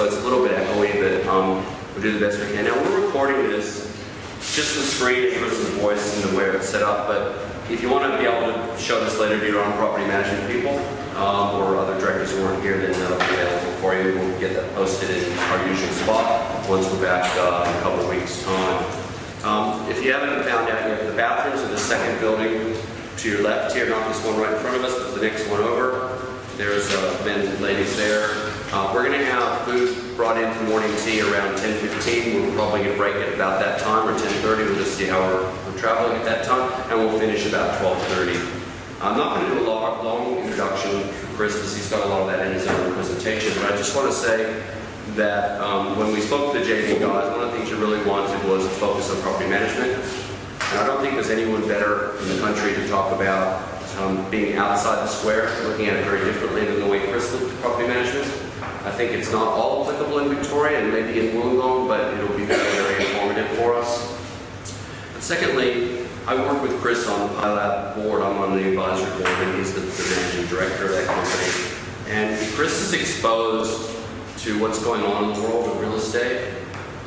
so it's a little bit echoey, but we'll do the best we can. Now, we're recording this, just the screen and Chris's voice and the way it's set up, but if you want to be able to show this later to your own property management people or other directors who aren't here, then that'll be available for you. We'll get that posted in our usual spot once we're back in a couple of weeks' time. If you haven't found out yet, the bathrooms are the second building to your left here, not this one right in front of us, but the next one over. There's men and ladies there. We're going to have food brought in for morning tea around 10:15. We'll probably get a break at about that time, or 10:30. We'll just see how we're traveling at that time, and we'll finish about 12:30. I'm not going to do a long introduction for Chris because he's got a lot of that in his own presentation, but I just want to say that when we spoke to the JV guys, one of the things you really wanted was a focus on property management. And I don't think there's anyone better in the country to talk about being outside the square, looking at it very differently than the way Chris looked at property management. I think it's not all applicable in Victoria and maybe in Wollongong, but it'll be very, very informative for us. But secondly, I work with Chris on the PILAB board. I'm on the advisory board, and he's the managing director of that company. And Chris is exposed to what's going on in the world of real estate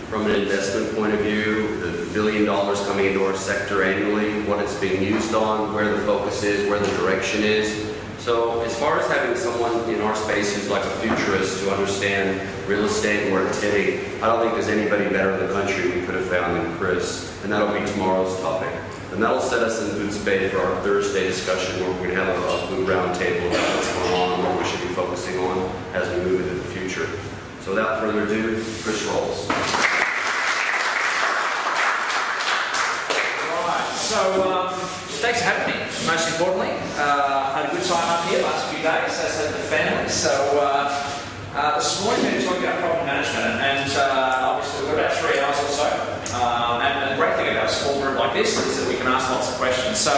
from an investment point of view, the $1 billion coming into our sector annually, what it's being used on, where the focus is, where the direction is. So as far as having someone in our space who's like a futurist to understand real estate and where it's heading, I don't think there's anybody better in the country we could have found than Chris. And that'll be tomorrow's topic. And that'll set us in good space for our Thursday discussion where we're going to have a blue round table about what's going on and what we should be focusing on as we move into the future. So without further ado, Chris Rolls. So, thanks for having me, most importantly. Had a good time up here last few days, as had the family. So, this morning we're going to talk about property management, and obviously we've got about 3 hours or so. And the great thing about a small group like this is that we can ask lots of questions. So,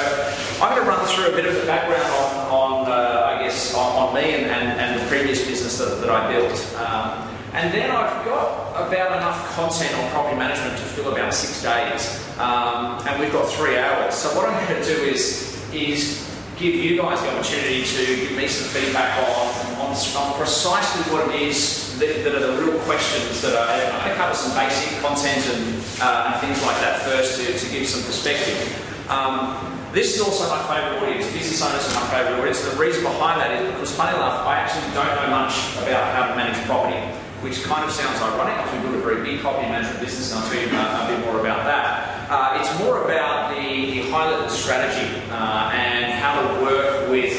I'm going to run through a bit of the background on me and the previous business that I built. And then I've got about enough content on property management to fill about 6 days. And we've got 3 hours. So what I'm going to do is give you guys the opportunity to give me some feedback on precisely what it is that are the real questions that I'm going to cover some basic content and things like that first to give some perspective. This is also my favourite audience. Business owners are my favourite audience. The reason behind that is because, funny enough, I actually don't know much about how to manage property, which kind of sounds ironic because we build a very big property management business, and I'll tell you a bit more about that. It's more about the high-level strategy and how to work with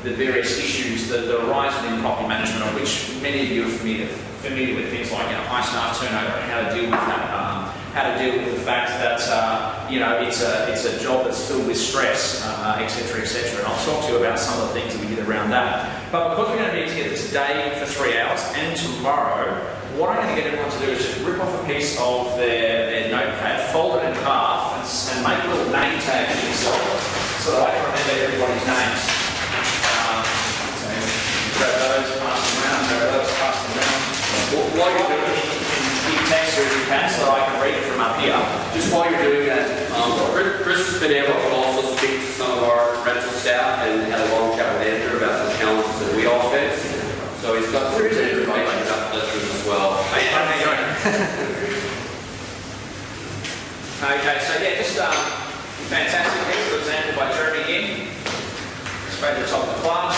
the various issues that arise within property management, of which many of you are familiar with things like high staff turnover and how to deal with that, how to deal with the fact that it's a job that's filled with stress, etc., etc. And I'll talk to you about some of the things that we did around that. But because we're going to be together today for 3 hours and tomorrow, what I'm going to get everyone to do is just rip off a piece of their notepad, fold it in half, and make a little name tag for yourself so that I can remember everybody's names. Grab those, pass them around, grab those, pass them around. While you're doing it, you can keep text or you can so I can read it from up here. Just while you're doing that, Chris has been able to also speak to some of our rental staff and had a long chat with Andrew about the challenges that we all face. So he's got some information about listeners as well. How you doing? Okay, so yeah, just fantastic piece, for example, by Jeremy Yin. Straight to the top of the class.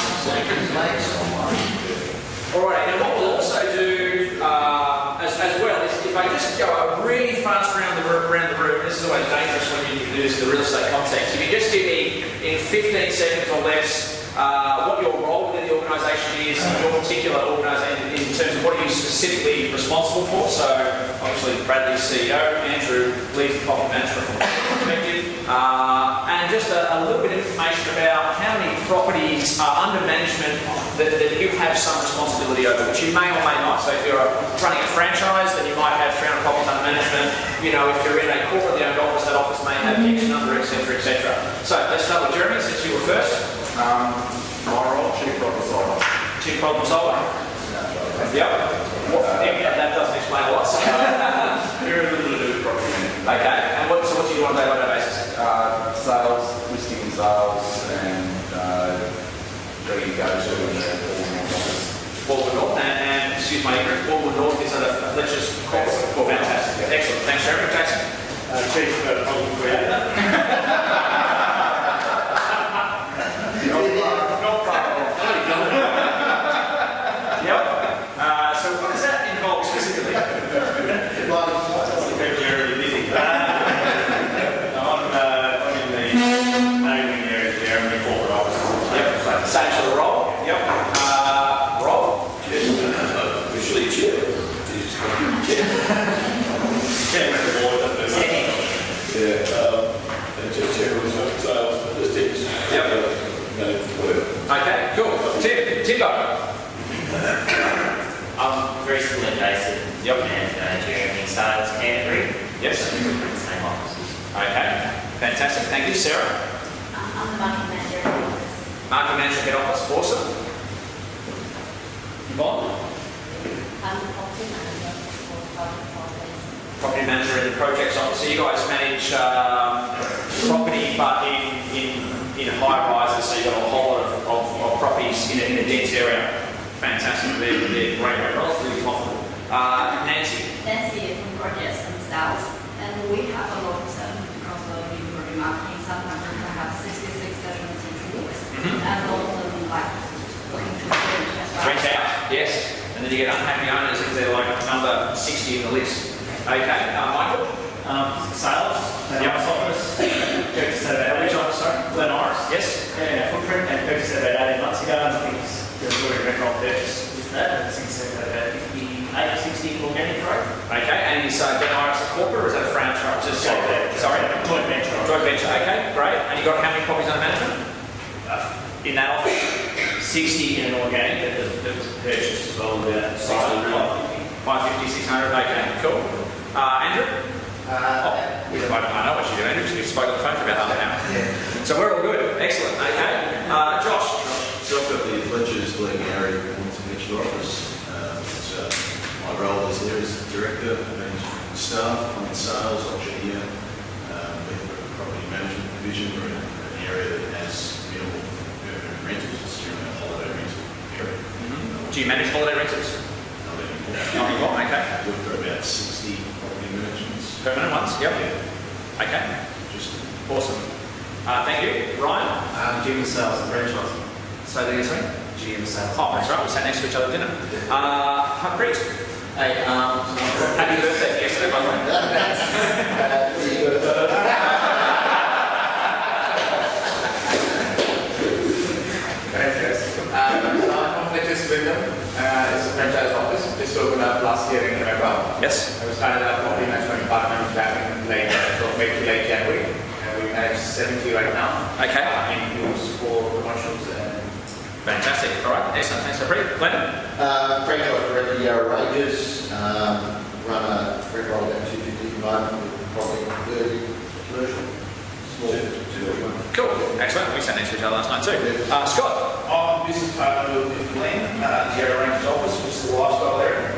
Alright, now what we'll also do as well is if I just go really fast around the room, this is always dangerous when you do this in the real estate context. If you just give me in 15 seconds or less what your role within the organisation is, your particular organisation in terms of what are you specifically responsible for. So obviously Bradley's CEO, Andrew leads the property management from a perspective, and just a little bit of information about how many properties are under management that you have some responsibility over, which you may or may not. So if you're running a franchise, then you might have 300 properties under management. If you're in a corporately owned office, that office may have X number, etc., etc. So let's start with Jeremy, since you were first. My role, Chief Problem Solver. Chief Problem Solver? Yep. That doesn't explain a lot. So. Very little to do with property management. Okay, and what do you do on a day-by-day basis? Sales, listing and sales, and where you go to and Walwood North, and excuse my ignorance, Walwood North is Jeremy. Jason? Chief Problem Creator. Yep. So what does that involve specifically? Keep Jeremy busy. I'm in the neighbouring area there, I'm in the corporate office. Yep. Same sort of role. Yep. Rob? Officially chair. Chairman of the board, that's the Yeah, and just chair of sales statistics. Yep. Whatever. Okay, cool. Timbo? I'm very similar to Jason. Yep. And Jeremy started Canterbury. Yes. So we're in the same offices. Okay, fantastic. Thank you. Sarah? I'm the marketing manager at the office. Marketing manager, head office. Awesome. Yvonne? I'm the property manager for the project office. Property manager in the projects office. So you guys manage property, but in high rises, so you've got a whole lot of properties in a dense area. Fantastic. They're great roles, really profitable. Nancy? Nancy from projects and sales. And we have a lot of them across the property marketing. Sometimes we have 66 sessions in 2 weeks. And all of them like looking to rent as well. Rent out, yes. And then you get unhappy owners if they're like number 60 in the list. Okay, Michael? sales, Yep. office, purchased at about Which office, sorry? Glen Iris. Yes. Yeah, footprint, and purchased it about 18 months ago, and I think there's already a record purchase with that, and since then about 58, 60 organic growth. Okay, and is Glen Iris a corporate or is that a franchise? Just Joint venture. Sorry? Joint venture. Joint venture, okay, great. And you got how many properties under management? In that office? 60 in an organic that was purchased as well, about 550, 600, okay, cool. Andrew? I know what you do, Andrew, because we spoke on the phone for about half an hour. So we're all good, excellent, okay. Josh? So I've got the Fletcher's Glen Area Performance and Venture Office. My role is there as director, managing staff, I'm in sales, auctioneer. We have a property management division. We're in an area that has minimal permanent rentals. It's during a holiday rental area. Do you manage holiday rentals? Not anymore. Not anymore, okay. We've got about 60 property merchants. Permanent ones, yep. Yeah, Okay, just awesome. Thank you. Ryan? GM sales and franchising. Say that again, sorry? GM sales. Oh, that's right, we sat next to each other at dinner. Preet? Hey, Happy birthday for yesterday, by the way. I'm Fletcher's Wyndham. It's a franchise office. Just opened up last year in November. Yes. We started our property management department back in late January. We manage 70 right now. Okay. Includes 4 commercials and Fantastic. All right, excellent. Thanks for Preet. Glenn? Franchise director Yarra Rangers, run a very well about 250 environment with probably 30 commercial, small 251. Cool. Excellent. We sat next to each other last night too. Scott? I'm business partner with Glenn, the Yarra Rangers office, which is the lifestyle area.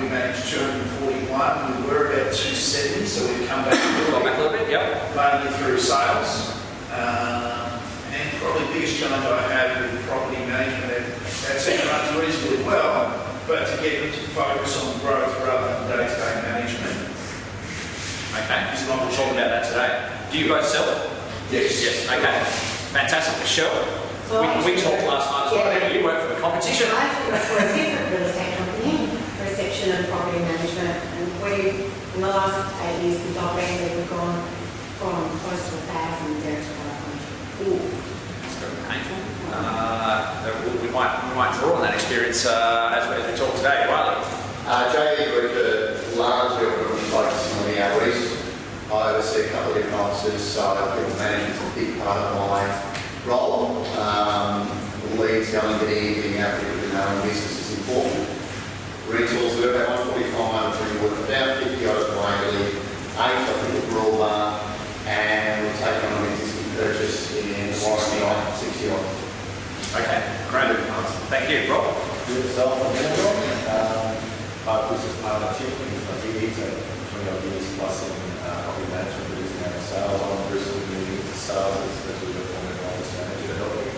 We managed 241, we were about 270, so we've come back Go back a little bit. Yep. mainly through sales. And probably the biggest challenge I have with property management, that team runs reasonably well, but to get them to focus on growth rather than day-to-day management. Okay. We'll talk about that today. Do you both sell it? Yes. Yes. Okay. Fantastic. Michelle? So We talked last night as well. Yeah. You work for the competition. I actually work for a different real estate company, reception and property management, and we, in the last 8 years since I've been there, we've gone from close to 1,000 there to 500. It's very painful. We might draw on that experience as we talk today, right? JD Group largely focusing on the out east. I oversee a couple of different offices, so people management is a big part of my role. Leads going to the being out there with knowing business is important. Rentals, we're about 145, we're about 50 out of Waverley, 8 I think at Broadbar, and we're taking on an existing purchase in 60 on. Okay, great. Thank you. Rob? Yourself, our business partner team is a big eater, 20 years plus in property management, producing our sales. I'm recently moving into sales as we look for an office manager to help me,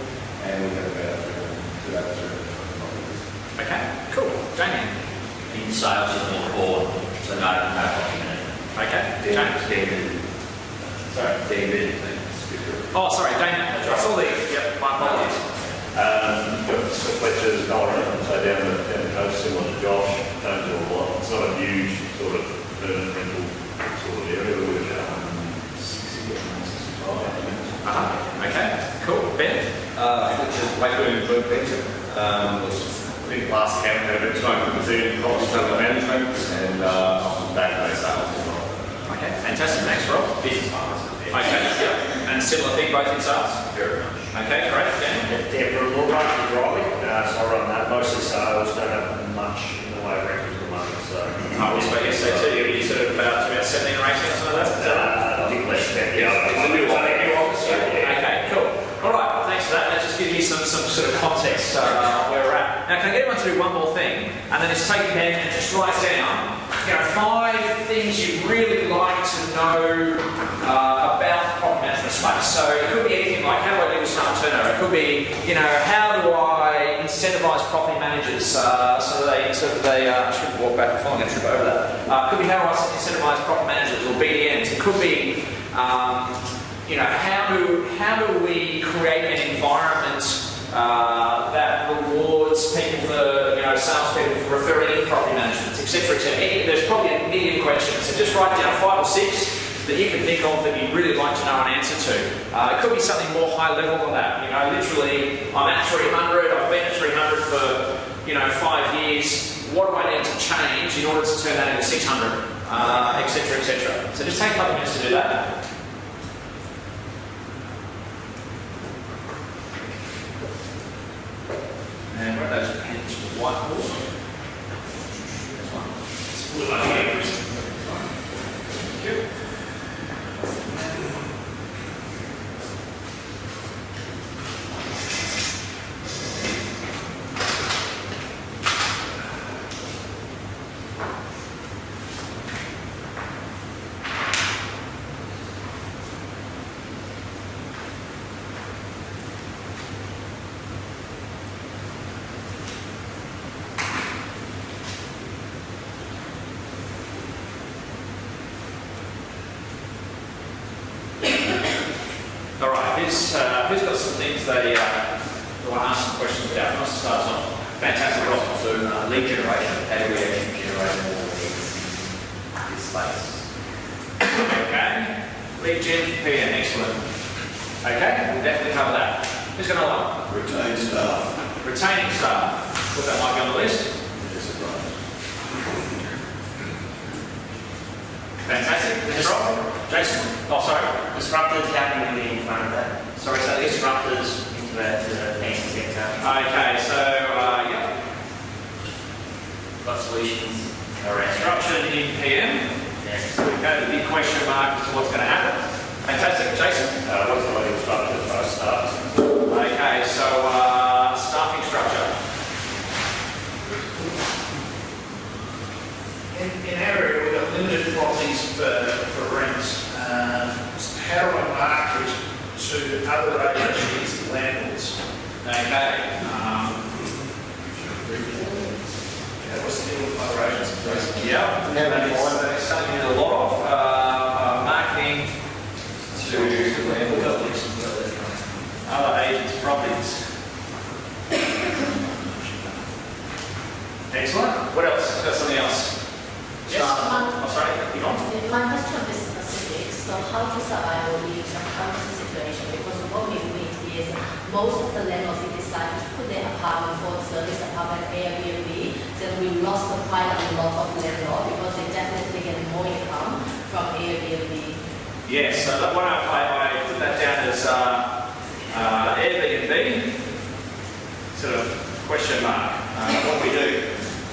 and we have about 300 properties. Okay, cool. Damien? In sales is more core, so no property management. Okay, James? David. Sorry. David. Oh, sorry, Damon. I saw the, yep, my apologies. Got Sir Fletcher's dollar, so down the coast, similar to Josh, don't do a lot. It's not a huge sort of permanent rental sort of area, but we're at 60 or 65. Okay, cool. Ben? Which is Wakefield Joint Venture, which is I think last camp had a bit of time with the cost under management and day-to-day sales as well. Okay, fantastic. Thanks, Rob. Business partners. Okay, yeah. And similar thing, both in sales? Very much. Okay, great. Dan? Yeah, for a little run to Dryly, so I run that. Mostly sales, don't have much in the way of rentals at the moment, so. Oh, we spoke yesterday too. You're sort of about 17 or 18 or something like that? I think less than, Yeah, it's a new office. Yeah. Okay, cool. All right, well, thanks for that. That just gives you some sort of context where we're at. Now, can I get everyone to do one more thing, and then just take a pen and just write down, 5 things you'd really like to know about the property management space. So it could be anything like, how do I deal with staff turnover? It could be, how do I incentivise property managers so that they I shouldn't walk back before I'm going to trip over that. It could be how do I incentivise property managers or BDMs. It could be how do we create an environment that rewards people for, salespeople for referring in property management, etc., etc. There's probably a million questions. So just write down 5 or 6 that you can think of that you'd really like to know an answer to. It could be something more high level than that. Literally, I'm at 300, I've been at 300 for, 5 years. What do I need to change in order to turn that into 600, etc., etc. So just take a couple of minutes to do that. And where are those pens for the whiteboard? There's one. It's blue one here, Chris. Thank you. Who's got some things they want to ask some questions about? Who wants to start us off? Fantastic, Rob. So lead generation, how do we actually generate more leads in this space? Okay. Lead gen for PM, excellent. Okay, we'll definitely cover that. Who's got another one? Retain staff. Retaining staff. Thought that might be on the list. Yes, it does. Fantastic. That's Rob. Jason. Oh, sorry. Disruptors, how can we be in front of that? Sorry, so this. Disruptors into the banking sector. Okay, so, yeah. Got solutions around. Disruption in PM. Yes. Okay, the big question mark as to what's going to happen. Fantastic. Jason. What's the legal structure as far as staff? Okay, so staffing structure. In our area, we've got limited properties for rent. How do I market to other agencies, landlords? Okay. What's the deal with other agencies? Yeah. There's something a lot of marketing to other agents' properties. Excellent. What else? Got something else? Yes. Oh, sorry. Keep on. My question is specific. So how to survive in the current situation? Because what we meet is most of the landlords decide to put their apartment for service apartment Airbnb. Then we lost quite a lot of landlords because they definitely get more income from Airbnb. Yes. So why don't I put that down as Airbnb sort of question mark. What we do.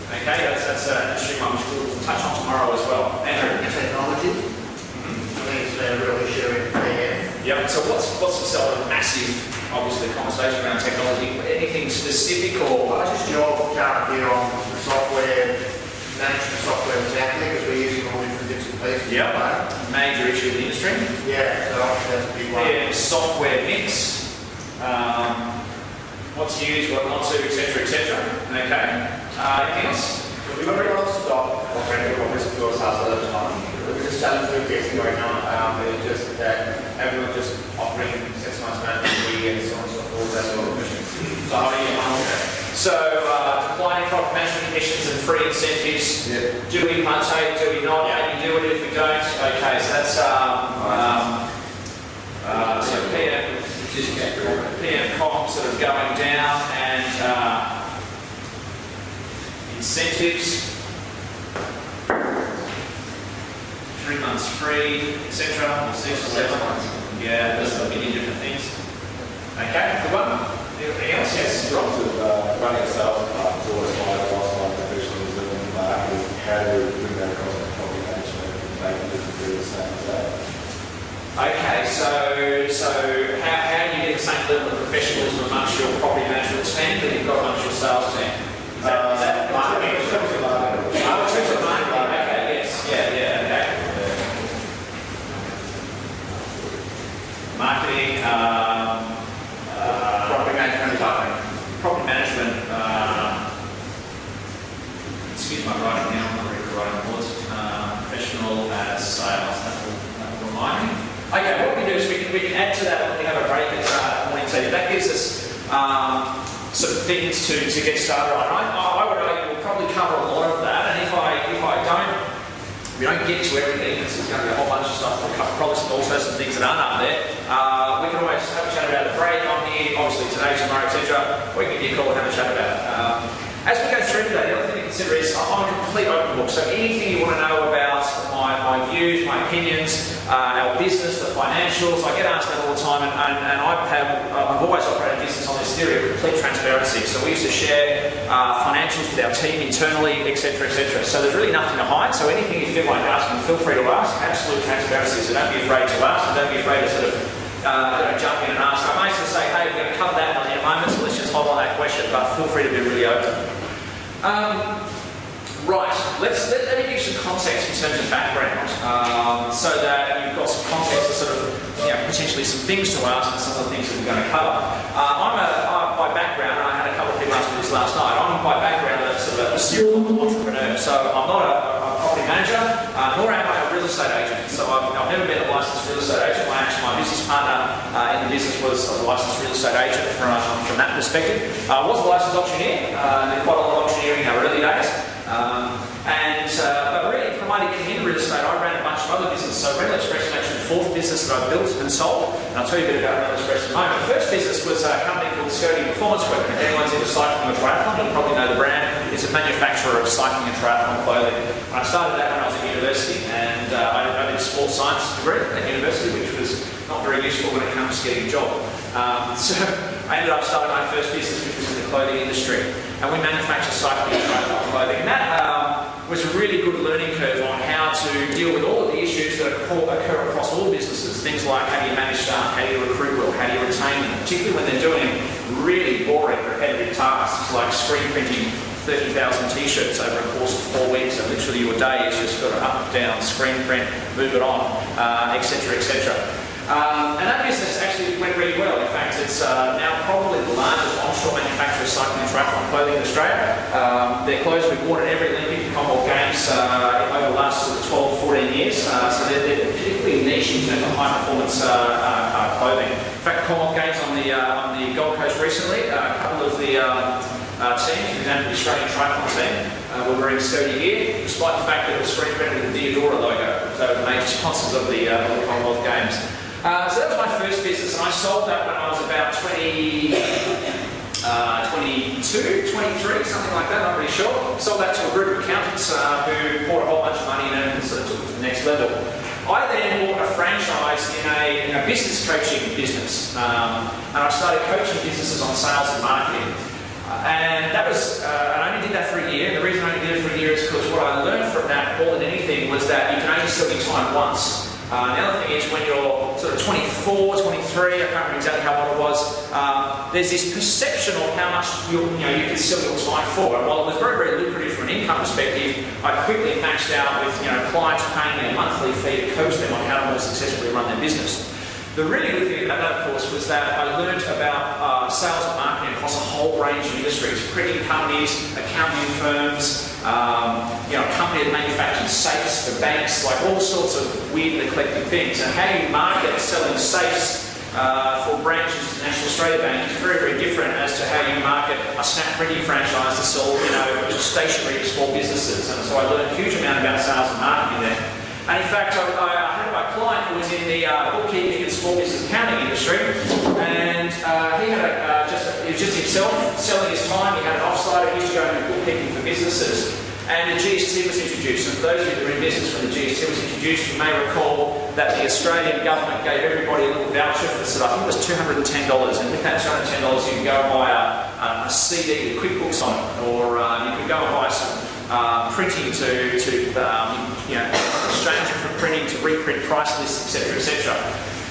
Okay, that's an interesting one which we'll touch on tomorrow as well. Andrew. Technology. I think it's a real issue in PM. Yep. So what's the massive, obviously, conversation around technology? Anything specific or? I just your current view on the software, management software that's out there because we're using all different bits and pieces. Yep. Major issue in the industry. Yeah, so I think that's a big one. Yeah, software mix. What's used, what not to, etc., etc. Okay. Anything else? We've got a lot of stock of rental properties to ourselves at the time. We're just challenge we're facing right now is just that everyone just offering 6 months management fee and so on and so forth. That's what we're pushing. So how do you handle that? So declining property management commissions and free incentives. Do we partake? Do we not? How do you do it if we don't? Okay, so that's so PM comp sort of going down and incentives. 3 months free, etc. Or 6 or 7 months. Yeah, there's many different things. Okay, good one. Anything else? Yes. In terms of running a sales department, it's always my advice on professionalism and marketing, how to bring that across to property management and make it do the same as that. Okay, so how do you get the same level of professionalism amongst your property management team that you've got amongst your sales team? Is that marketing? In terms of marketing. In terms of marketing, okay, yes, yeah, okay. Marketing, Property management is happening. property management, excuse my writing now, I'm not really writing the words, professional as sales, that will remind me. Okay, what we do is we can add to that when we have a break at morning tea. That gives us sort of things to get started on. I would argue we'll probably cover a lot of that, and if we don't get to everything, because there's going to be a whole bunch of stuff, we'll cover probably also some things that aren't up there. We can always have a chat about the break. I'm here, obviously today, tomorrow, etc. We can give you a call and have a chat about it. As we go through today, the other thing to consider is I'm a complete open book. So anything you want to know about my views, my opinions, our business, the financials, I get asked that all the time, and I've always operated a business on this theory of complete transparency. So we used to share financials with our team internally, etc., etc. So there's really nothing to hide. So anything you feel like asking, feel free to ask. Absolute transparency. So don't be afraid to ask, and don't be afraid to sort of jump in and ask. I may sort of say, hey, we're going to cover that in a moment, so let's just hold on that question, but feel free to be really open. Right, let me give you some context in terms of background, so that you've got some context to sort of, potentially some things to ask and some of the things that we're going to cover. By background, and I had a couple of people ask me this last night, I'm by background a sort of a serial entrepreneur, so I'm not a property manager, nor am I a real estate agent. So I've never been a licensed real estate agent. My business partner in the business was a licensed real estate agent from that perspective. I was a licensed auctioneer, did quite a lot of auctioneering in our early days. But really, from my in real estate, I ran a bunch of other businesses. So Rental Express is actually the 4th business that I built and sold. And I'll tell you a bit about Rental Express in a moment. The first business was a company called Scody Performance Wear. If anyone's into cycling or triathlon, you'll probably know the brand. It's a manufacturer of cycling and triathlon clothing. And I started that when I was at university, and I did a sports science degree at university, which was not very useful when it comes to getting a job. So I ended up starting my first business, which was in the clothing industry. And we manufacture cycling and triathlon clothing. And that was a really good learning curve on how to deal with all of the issues that occur across all businesses. Things like how do you manage staff, how do you recruit well, how do you retain them, particularly when they're doing really boring, repetitive tasks like screen printing 30,000 t-shirts over a course of 4 weeks, and literally your day is just got to up, down, screen print, move it on, etc., etc. And that business actually went really well. In fact, it's now probably the largest onshore manufacturer of cycling and triathlon clothing in Australia. Their clothes we've worn at every Olympic and Commonwealth Games over the last sort of 12, 14 years. So they're particularly niche in terms of high performance clothing. In fact, Commonwealth Games on the Gold Coast recently, a couple of the teams, for example, the Australian triathlon team, were wearing Scody gear, despite the fact that it was screen printed with the Diodora logo. So the major sponsors of the Commonwealth Games. So that was my first business, and I sold that when I was about 22, 23, something like that, I'm not really sure. Sold that to a group of accountants who poured a whole bunch of money in it and sort of took it to the next level. I then bought a franchise in a business coaching business, and I started coaching businesses on sales and marketing. And that was, I only did that for a year. The reason I only did it for a year is because what I learned from that more than anything was that you can only sell your time once. The other thing is when you're sort of 24, 23, I can't remember exactly how old it was, there's this perception of how much you can sell your time for. And while it was very, very lucrative from an income perspective, I quickly maxed out with clients paying me a monthly fee to coach them on how to more successfully run their business. The really good thing about that, of course, was that I learned about sales and marketing across a whole range of industries: printing companies, accounting firms, a company that manufactured safes for banks, like all sorts of weird and eclectic things. And how you market selling safes for branches to National Australia Bank is very, very different as to how you market a snap printing franchise to sell, stationery to small businesses. And so I learned a huge amount about sales and marketing there. And in fact, I had my client who was in the bookkeeping and small business accounting industry, and he had it was just himself selling his time. He had an offsite. He used to go and do bookkeeping for businesses. And the GST was introduced. And for those of you that are in business when the GST was introduced, you may recall that the Australian government gave everybody a little voucher for, I think it was $210. And with that $210, you could go and buy a CD with QuickBooks on it, or you could go and buy some printing to exchange it for printing to reprint price lists, etc., etc.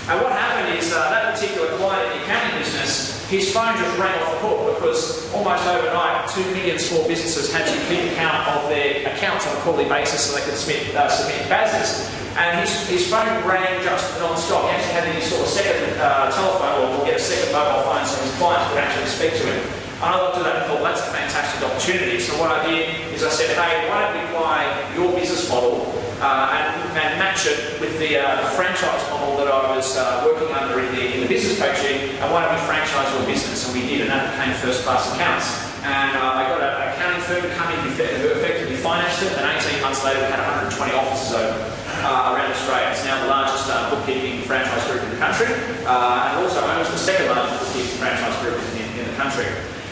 And what happened is that particular client in the accounting business, his phone just rang off the hook because almost overnight 2 million small businesses had to keep account of their accounts on a quarterly basis so they could submit BASs. And his phone rang just non-stop. He actually had any sort of second telephone or get a second mobile phone so his clients could actually speak to him. And I looked at that and thought, that's a fantastic opportunity. So what I did is I said, hey, why don't we apply your business model and match it with the franchise model that I was working under in the business coaching, and why don't we franchise your business? And we did, and that became First Class Accounts. And I got an accounting firm to come in who effectively financed it, and 18 months later we had 120 offices open around Australia. It's now the largest bookkeeping franchise group in the country, and also owns the second largest bookkeeping franchise group in the country.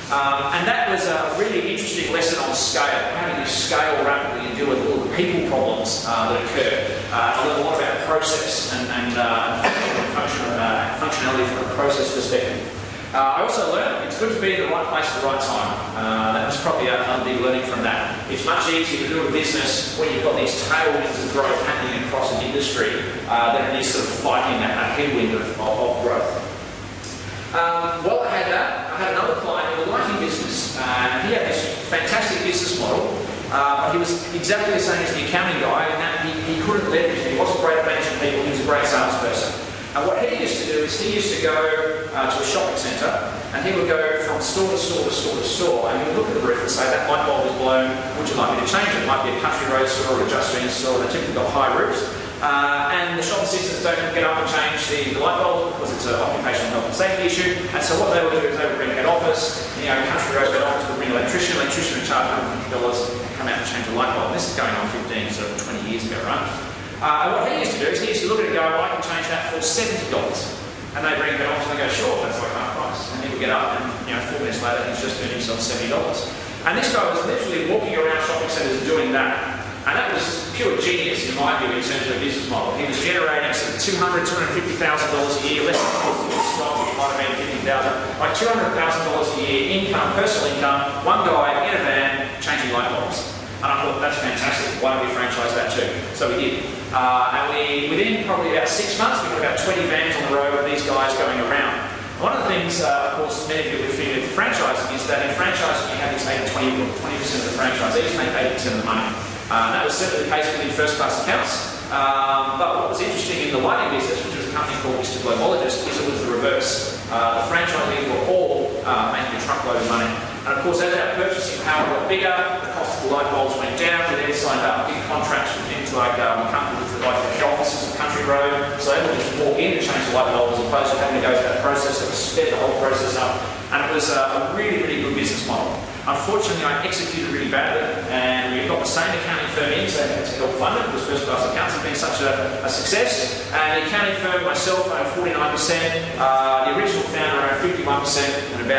And that was a really interesting lesson on scale. How do you scale rapidly and deal with all the people problems that occur? I learned a lot about process and functionality from a process perspective. I also learned it's good to be in the right place at the right time. That was probably another big learning from that. It's much easier to do a business when you've got these tailwinds of growth happening across an industry than it is sort of fighting that headwind of growth. While I had that, I had another client in the lighting business, and he had this fantastic business model, but he was exactly the same as the accounting guy in that he couldn't leverage it. He wasn't great at managing people, he was a great salesperson. And what he used to do is he used to go to a shopping centre, and he would go from store to store to store to store, and he would look at the roof and say, that light bulb is blown, would you like me to change it? It might be a Country Road store or a Just Jeans store, and they typically got high roofs. And the shopping centres don't get up and change the light bulb because it's an occupational health and safety issue. And so what they would do is they would bring head office, Country Road head office would bring an electrician would charge $150 and come out and change the light bulb. This is going on 15, sort of 20 years ago, right? And what he used to do is he used to look at it and go, well, I can change that for $70. And they bring head office and they go, sure, that's like half price. And he would get up and 4 minutes later he's just earned himself $70. And this guy was literally walking around shopping centres doing that. And that was pure genius in my view in terms of a business model. He was generating sort of $250,000 a year, less than the stock, which might have been $50,000, like $200,000 a year income, personal income, one guy in a van changing light bulbs. And I thought, that's fantastic, why don't we franchise that too? So we did. And within probably about 6 months, we got about 20 vans on the road with these guys going around. One of the things, of course, many of you are familiar with franchising is that in franchising you have this 80-20 rule. 20% of the franchisees make 80% of the money. That was certainly the case within First Class Accounts. But what was interesting in the lighting business, which was a company called Mr. Globologist, is it was the reverse. The franchisees were all making a truckload of money. And of course, as our purchasing power got bigger, the cost of the light bulbs went down. We then signed up big contracts with things like companies like the head offices of Country Road. So they would just walk in and change the light bulb as opposed to having to go through that process. It was sped the whole process up. And it was a really, really good business model. Unfortunately, I executed really badly, and we got the same accounting firm in, so to help fund it, because First Class Accounts has been such a success. And the accounting firm, myself, owned 49%, the original founder owned 51%, and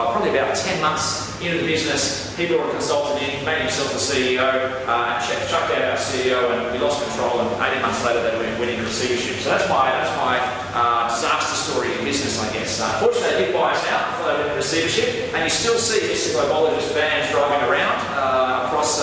probably about 10 months into the business, he brought a consultant in, made himself the CEO, and chucked out our CEO, and we lost control, and 18 months later they went into receivership. So that's my disaster story in business, I guess. Fortunately, they did buy us out before they went into receivership, and you still see Mr. Globologist vans driving around across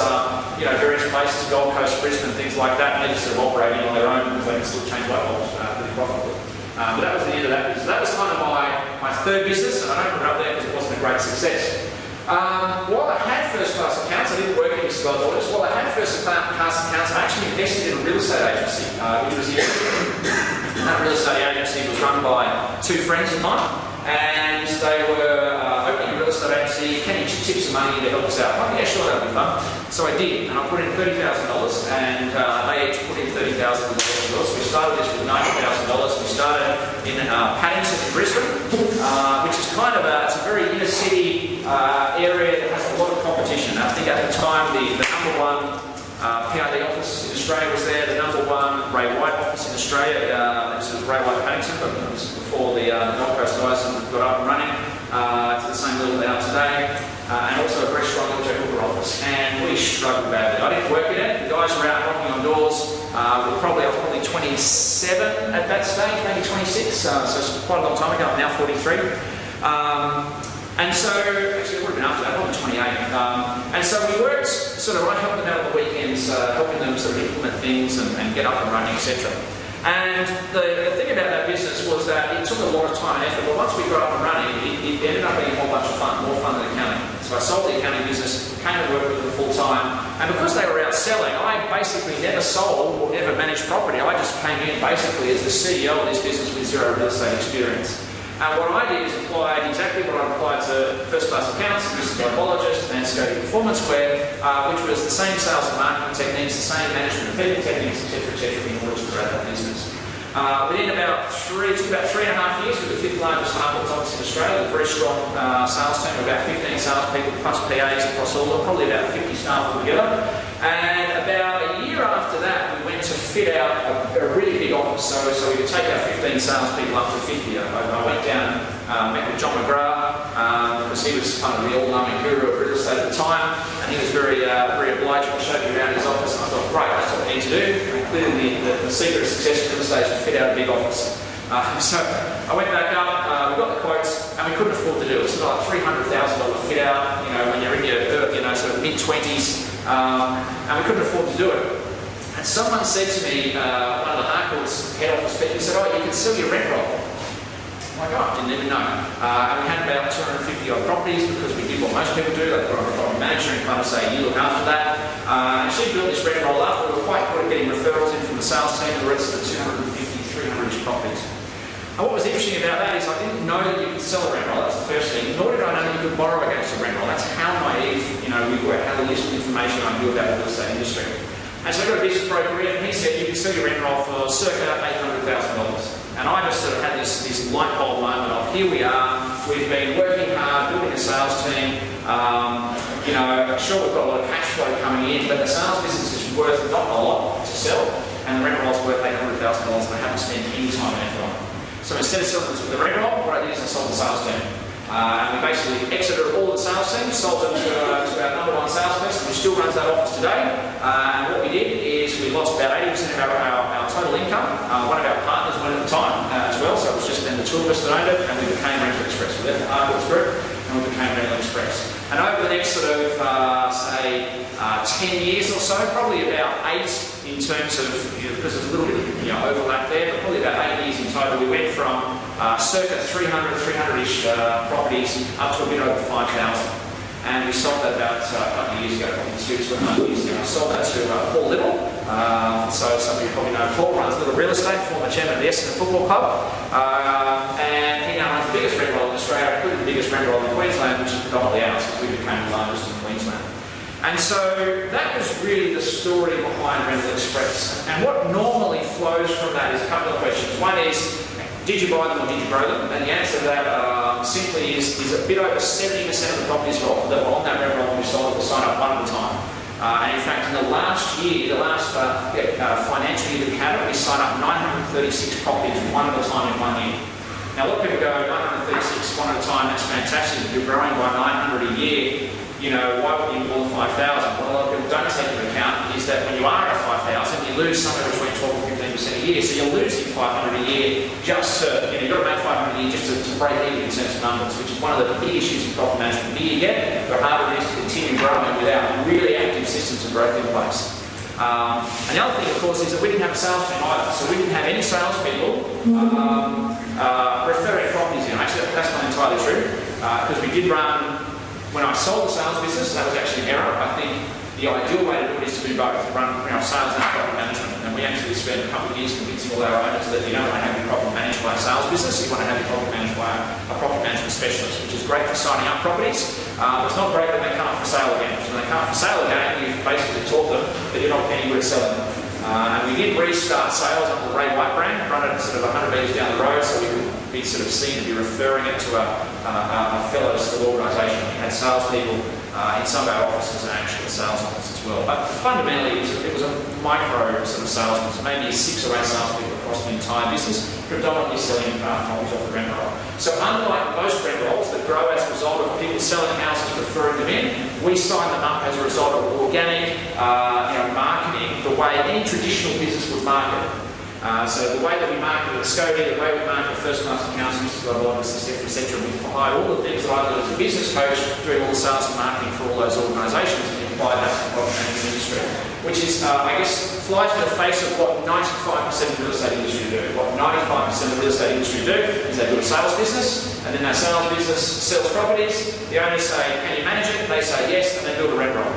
various places, Gold Coast, Brisbane, things like that, and they're just sort of operating on their own because they can still change light bulbs pretty profitably. But that was the end of that business. That was kind of my third business, and I don't put it up there because it wasn't a great success. While I had First Class Accounts, I didn't work in Mr. Globologist. While I had First Class Accounts, I actually invested in a real estate agency, which was interesting. That real estate agency was run by two friends of mine, and they were opening a real estate agency. Kenny just tip some money in to help us out. I'm like, yeah, sure, that'll be fun. So I did, and I put in $30,000, and they each put in $30,000 as well. So we started this with $90,000. We started in Paddington in Brisbane, which is kind of it's a very inner city area that has a lot of competition. I think at the time the number one PRD office in Australia was there, the number one Ray White office in Australia. This was Ray White Paddington, but it was before the Gold Coast guys got up and running to the same level they are today. And also a very strong LJ Hooker office, and we struggled badly. I didn't work in it. The guys were out knocking on doors. I was probably 27 at that stage, maybe 26. So it's quite a long time ago. I'm now 43. And so, actually, it would have been after that, probably 28. And so we worked, I helped them out on the weekends, helping them sort of implement things and get up and running, etc. And the thing about that business was that it took a lot of time and effort, but once we got up and running, it ended up being a whole bunch of fun, more fun than accounting. So I sold the accounting business, came to work with them full time, and because they were out selling, I basically never sold or never managed property. I just came in basically as the CEO of this business with zero real estate experience. And what I did is applied exactly what I applied to first-class accounts, business psychologist, and Scotty Performance Square, which was the same sales and marketing techniques, the same management and people techniques, etc., in order to grow that business. Within about 3.5 years, we were the 5th largest hardware office in Australia, with a very strong sales team, about 15 salespeople plus PAs across all of them, probably about 50 staff altogether. And about a year after that, we went to fit out a really big office, so we could take our 15 salespeople up to 50. I went down and met with John McGrath, because he was kind of the all-knowing guru of real estate at the time, and he was very obliging to show me around his office, and I thought, great, that's what we need to do. And clearly the secret of success in real estate is to fit out a big office. So I went back up, we got the quotes, and we couldn't afford to do it. It was like $300,000 fit out, when you're in your sort of mid-20s, and we couldn't afford to do it. And someone said to me, one of the Harcourt's head office people said, oh, you can sell your rent roll. I'm like, oh, I didn't even know. And we had about 250 odd properties because we did what most people do. They put on a property manager and kind of say, you look after that. And she built this rent roll up. We were quite good at getting referrals in from the sales team and the rest of the 250, 300-ish properties. And what was interesting about that is I didn't know that you could sell a rent roll. That's the first thing. Nor did I know that you could borrow against a rent roll. That's how naive, we were, how little information I knew about the real estate industry. And so I got a business broker in, and he said you can sell your rent roll for circa $800,000. And I just sort of had this light bulb moment of here we are, we've been working hard, building a sales team. Sure we've got a lot of cash flow coming in, but the sales business is worth not a lot to sell, and the rent roll's worth $800,000, and I haven't spent any time and effort on it. So instead of selling this with the rent roll, what I did is I sold the sales team. And we basically exited all the sales teams, sold them to our number one salesperson, who still runs that office today. And what we did is we lost about 80% of our total income. One of our partners went at the time as well, so it was just then the two of us that owned it, and we became Rental Express. We left the Harcourt's group, and we became Rental Express. And over the next sort of, 10 years or so, probably about 8 in terms of, because there's a little bit of overlap there, but probably about 8 years in total, we went from circa 300-ish properties up to a bit over 5,000. And we sold that about a couple of years ago, probably 2.5 years ago. I sold that to Paul Little. So some of you probably know Paul runs Little Real Estate, former chairman of the Essendon Football Club. And he now runs the biggest rent roll in Australia, including the biggest rent roll in Queensland, which is predominantly ours, because we became the largest in Queensland. And so that was really the story behind Rental Express. And what normally flows from that is a couple of questions. One is, did you buy them or did you grow them? And the answer to that simply is a bit over 70% of the properties that were on that rent roll when we sold it were signed up one at a time. And in fact, in the last year, financial year that we had, we signed up 936 properties one at a time in 1 year. Now, a lot of people go, 936 one at a time, that's fantastic. If you're growing by 900 a year, why would you more than 5,000? What a lot of people don't take into account is that when you are at 5,000, you lose somewhere between 12 and 15% a year. So you're losing 500 a year just to, you've got to make 500 a year just to break even in terms of numbers, which is one of the big issues in profit management. The bigger you get, the harder it is to continue growing without really active systems of growth in place. And the other thing, of course, is that we didn't have a sales team either. So we didn't have any salespeople referring properties in. Actually, that's not entirely true, because we did run. When I sold the sales business, that was actually an error. I think the ideal way to do it is to do both, to run sales and property management. And we actually spent a couple of years convincing all our owners that you don't want to have your property managed by a sales business, you want to have your property managed by a property management specialist, which is great for signing up properties, It's not great when they come up for sale again. So when they come up for sale again, you've basically taught them that you're not any good at selling them. And we did restart sales under the Ray White brand, run it sort of 100 metres down the road, so we could be sort of seen to be referring it to a fellow sort of organisation. We had salespeople in some of our offices and actually a sales office as well. But fundamentally, it was a micro sort of sales business, maybe 6 or 8 salespeople across the entire business, predominantly selling properties off the rent roll. So unlike most rent rolls that grow as a result of people selling houses, referring them in, we sign them up as a result of organic marketing, the way any traditional business would market. So the way that we market at Scobie, the way we market First Class Accountants, etc., we apply all the things that I learned as a business coach, doing all the sales and marketing for all those organisations, and apply that to the property management industry, which is, I guess, flies in the face of what 95% of the real estate industry do. What 95% of the real estate industry do is they do a sales business, and then that sales business sells properties. The owners say, can you manage it? They say yes, and they build a rent roll.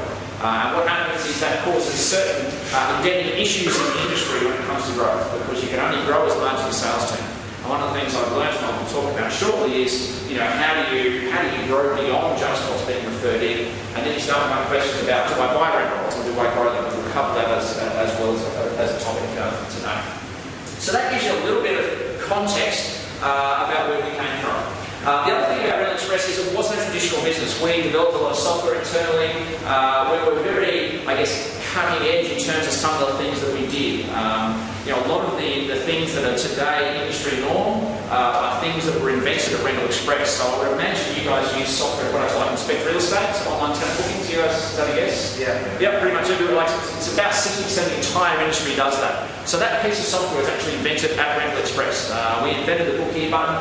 And what happens is that causes certain endemic issues in the industry when it comes to growth, because you can only grow as large as a sales team. And one of the things I've learned and I'll talk about shortly is, how do you grow beyond just what's being referred in? And then you start my question about, do I buy rent rolls or do I grow them? We'll cover that as well as a topic today. So that gives you a little bit of context about where we came from. The other thing about Rental Express is it wasn't a traditional business. We developed a lot of software internally. We were very, cutting edge in terms of some of the things that we did. A lot of the things that are today industry norm are things that were invented at Rental Express. So I would imagine you guys use software products like Inspect Real Estate, so online tenant bookings. You guys, is that a guess? Yeah. Yeah, pretty much everyone likes it. It's about 60% of the entire industry does that. So that piece of software was actually invented at Rental Express. We invented the book here button.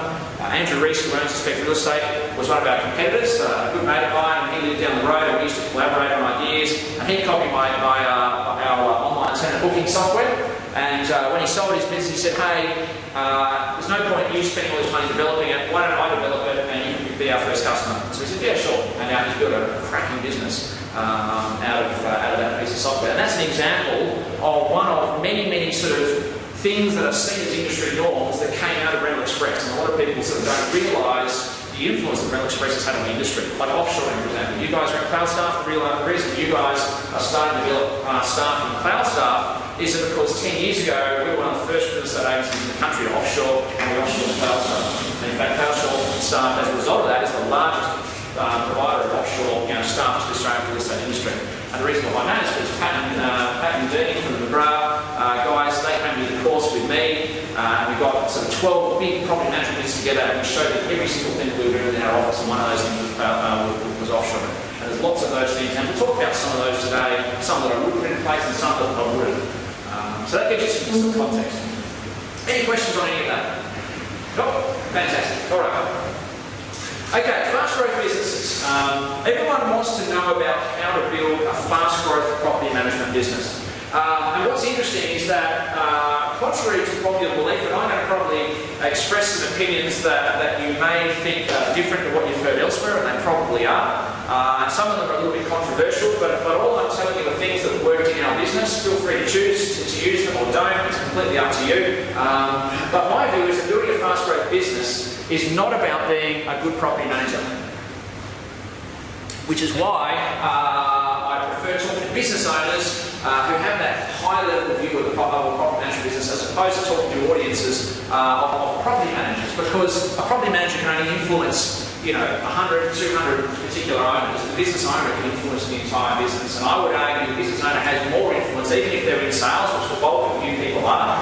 Andrew Reese, who owns Inspect Real Estate, was one of our competitors, a good mate of mine, and he lived down the road, and we used to collaborate on ideas. And he copied our online tenant booking software. And when he sold his business, he said, hey, there's no point in you spending all this money developing it. Why don't I develop it and you can be our first customer? So he said, yeah, sure. And now he's built a cracking business out of that piece of software. And that's an example of one of many, many sort of things that are seen as industry norms that came out of Rental Express. And a lot of people sort of don't realise the influence that Rental Express has had on the industry. Like offshoring, for example. You guys are in cloud staff. The reason you guys are starting to develop staff and cloud staff is that because 10 years ago, we were one of the first real estate agencies in the country to offshore, and we offshore the cloud staff. And in fact, cloud staff, as a result of that, is the largest provider of offshore staff to the Australian real estate industry. And the reason behind that is because Pat and Dean from the McGrath guys, they came to the course with me, and we got sort of 12 big property management businesses together, and we showed them every single thing that we were doing in our office, and one of those things was offshore. And there's lots of those things, and we'll talk about some of those today, some that I would put in place and some that I wouldn't. So that gives you some context. Any questions on any of that? Oh, fantastic. All right. Okay, fast growth businesses. Everyone wants to know about how to build a fast growth property management business. And what's interesting is that, contrary to popular belief, and I'm going to probably express some opinions that you may think are different to what you've heard elsewhere, and they probably are. And some of them are a little bit controversial, but all I'm telling you are things that worked in our business. Feel free to choose to use them or don't. It's completely up to you. But my view is that building a fast growth business is not about being a good property manager. Which is why I prefer talking to business owners who have that high-level view of the property management business as opposed to talking to audiences of property managers, because a property manager can only influence 100, 200 particular owners. The business owner can influence the entire business, and I would argue the business owner has more influence, even if they're in sales, which the bulk of you people are.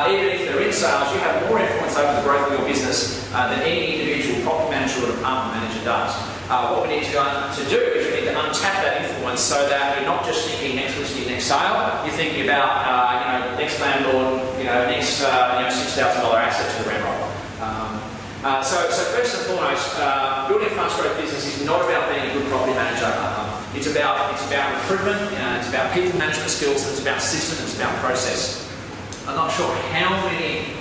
Even if they're in sales, you have more influence over the growth of your business than any individual property manager or department manager does. What we need to do is we need to untap that influence so that you're not just thinking next listing, next sale. You're thinking about next landlord, next $6,000 asset to the rent roll. So first and foremost, building a fast growth business is not about being a good property manager. It's about recruitment, it's about people management skills, and it's about systems, it's about process. I'm not sure how many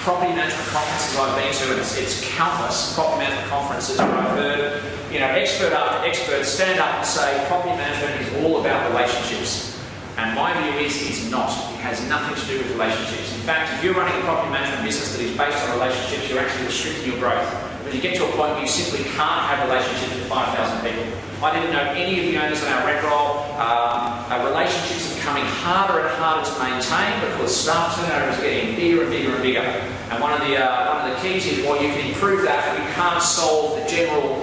property management conferences I've been to, and it's countless property management conferences where I've heard expert after expert stand up and say property management is all about relationships. And my view is it's not. It has nothing to do with relationships. In fact, if you're running a property management business that is based on relationships, you're actually restricting your growth. Because you get to a point where you simply can't have relationships with 5,000 people. I didn't know any of the owners on our rent roll. Our relationships are becoming harder and harder to maintain because staff turnover is getting bigger and bigger and bigger. And one of the keys is, well, you can improve that, but you can't solve the general,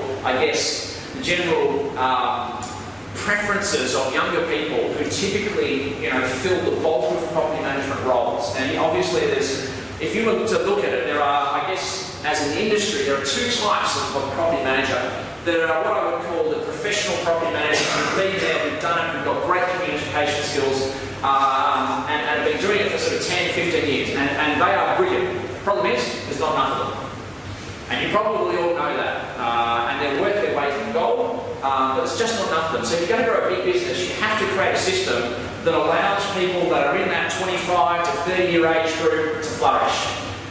preferences of younger people who typically, fill the bulk of property management roles. And obviously, if you were to look at it, there are, as in the industry, there are two types of property manager. There are what I would call the professional property managers who've been there, who've done it, who've got great communication skills, and have been doing it for sort of 10, 15 years, and they are brilliant. The problem is, there's not enough of them. And you probably all know that. And they're worth their weight in gold, but it's just not enough of them. So if you're going to grow a big business, you have to create a system that allows people that are in that 25 to 30 year age group to flourish.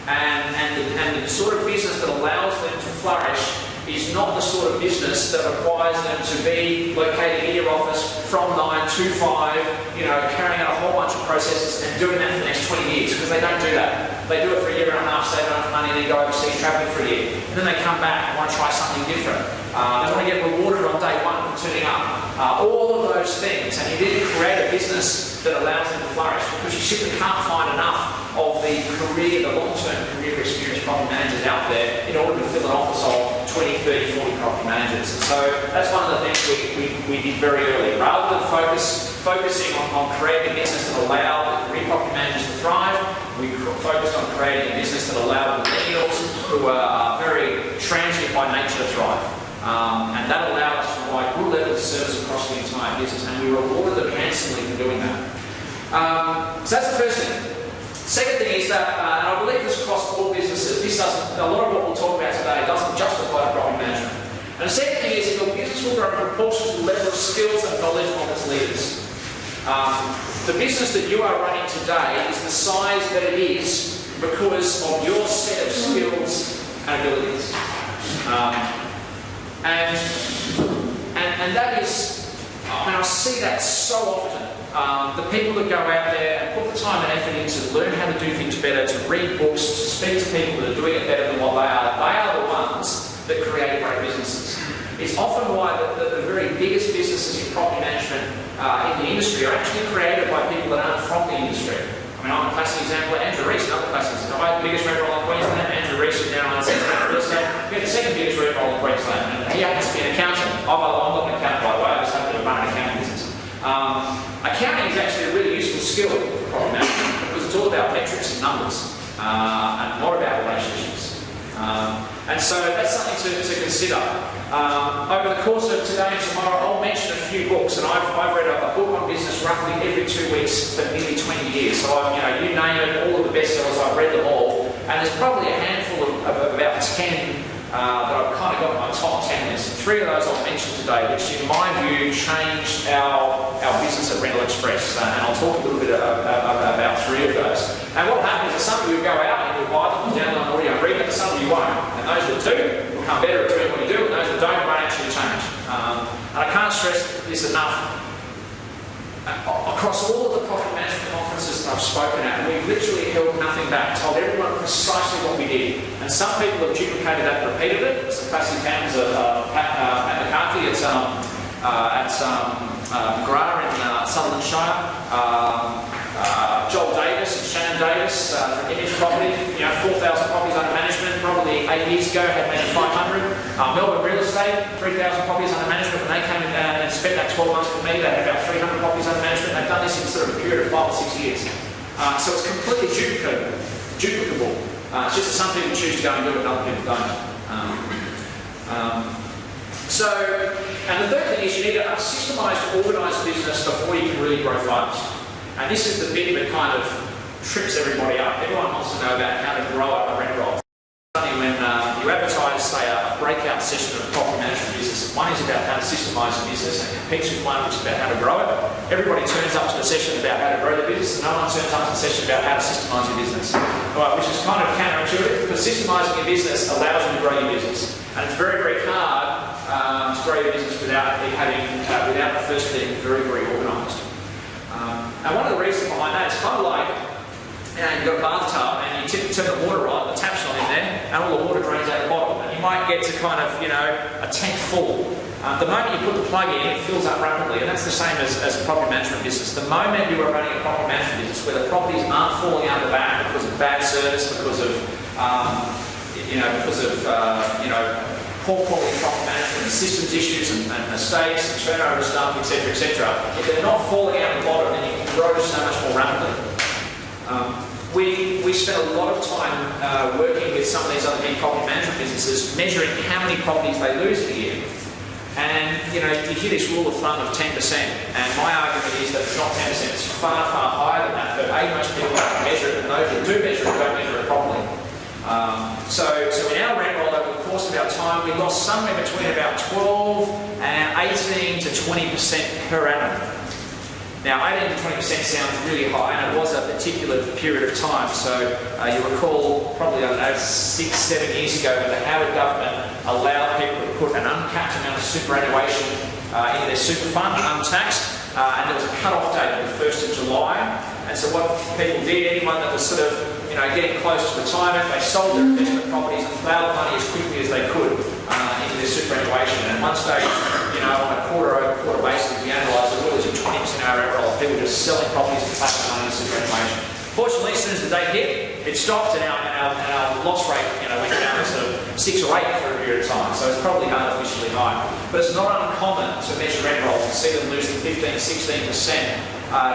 And the sort of business that allows them to flourish is not the sort of business that requires them to be located in your office from 9 to 5, carrying out a whole bunch of processes and doing that for the next 20 years, because they don't do that. They do it for a year and a half, save enough money, and then go overseas travelling for a year. And then they come back and want to try something different. They want to get rewarded on day one for turning up. All of those things. And you need to create a business that allows them to flourish, because you simply can't find enough of the long-term career experienced property managers out there in order to fill an office of 20, 30, 40 property managers. And so that's one of the things we did very early. Rather than focusing on creating a business that allowed the career property managers to thrive, we focused on creating a business that allowed millennials who are very transient by nature to thrive. And that allowed us to provide good levels of service across the entire business, and we rewarded them handsomely for doing that. So that's the first thing. Second thing is that, and I believe this across all businesses, a lot of what we'll talk about today doesn't just apply to property management. And the second thing is that your business will grow in proportion to the level of skills and knowledge of its leaders. The business that you are running today is the size that it is because of your set of skills and abilities. And that is, I see that so often. The people that go out there and put the time and effort in to learn how to do things better, to read books, to speak to people that are doing it better than what they are the ones that create great businesses. It's often why the very biggest businesses in property management in the industry are actually created by people that aren't from the industry. I'm a classic example of Andrew Reese, another classic example. I had the biggest rent roll in Queensland. Andrew Reese is now on real estate. We had the second biggest rent roll in Queensland, and he happens to be an accountant. I'm not an accountant, by the way. I just happen to run an accounting business. Accounting is actually a really useful skill for property management because it's all about metrics and numbers and not about relationships. And so that's something to consider. Over the course of today and tomorrow, I'll mention a few books, and I've read a book on business roughly every 2 weeks for nearly 20 years. So you name it, all of the bestsellers, I've read them all, and there's probably a handful of about 10 that I've kind of got in my top 10 list. 3 of those I'll mention today, which in my view changed our business at Rental Express, and I'll talk a little bit about 3 of those. And what happens is some of you go out and you'll buy them, download audio, read them, and some of you won't. And those that do will become better at doing what you do, and those that don't won't actually change. And I can't stress this enough. Across all of the property management conferences that I've spoken at, we've literally held nothing back, told everyone precisely what we did. And some people have duplicated that and repeated it. It's the classic examples of Pat McCarthy at McGrath in Sutherland Shire. Joel Davis and Shannon Davis from Image Property, 4,000 properties under management, probably 8 years ago had maybe 500. Melbourne Real Estate, 3,000 properties under management. When they came in and spent that 12 months with me, they had about 300 properties under management. They've done this in sort of a period of 5 or 6 years. So it's completely duplicable. It's just that some people choose to go and do it and other people don't. And the third thing is you need a systemised, organised business before you can really grow fast. And this is the bit that kind of trips everybody up. Everyone wants to know about how to grow up a rent roll. When you advertise, say, a breakout session of a property management business, one is about how to systemise a business and competes with one which is about how to grow it. Everybody turns up to the session about how to grow the business, and no one turns up to the session about how to systemise your business. Right, which is kind of counterintuitive, because systemizing your business allows you to grow your business. And it's very, very hard to grow your business without first being very, very organised. And one of the reasons behind that is kind of like, you've got a bathtub and you turn the water on, the tap's not in there, and all the water drains out the bottom. And you might get to kind of, a tank full. The moment you put the plug in, it fills up rapidly, and that's the same as a property management business. The moment you are running a property management business where the properties aren't falling out the back because of bad service, because of poor quality property management, and systems issues, and mistakes, and turnover stuff, etc., etc. If they're not falling out the bottom, then you can grow so much more rapidly. We spent a lot of time working with some of these other big property management businesses, measuring how many properties they lose a year. And you hear this rule of thumb of 10%, and my argument is that it's not 10%, it's far, far higher than that. But most people don't measure it, and those that do measure it don't measure it properly. So in our rent roll over the course of our time, we lost somewhere between about 12 and 18 to 20% per annum. Now, 18 to 20% sounds really high, and it was a particular period of time. So you recall probably, 6-7 years ago, when the Howard government allowed people to put an uncapped amount of superannuation into their super fund, untaxed, and there was a cut-off date on the 1st of July. And so what people did, anyone that was sort of, getting close to retirement, they sold their investment properties and plowed money as quickly as they could into their superannuation. And at one stage, on a quarter-over-quarter basis, we analysed it, really 20% of our rent roll, people just selling properties and plowing money into superannuation. Fortunately, as soon as the date hit, it stopped, and our loss rate went down to sort of 6 or 8 for a period of time. So it's probably artificially high. But it's not uncommon to measure rent rolls and see them losing 15, 16%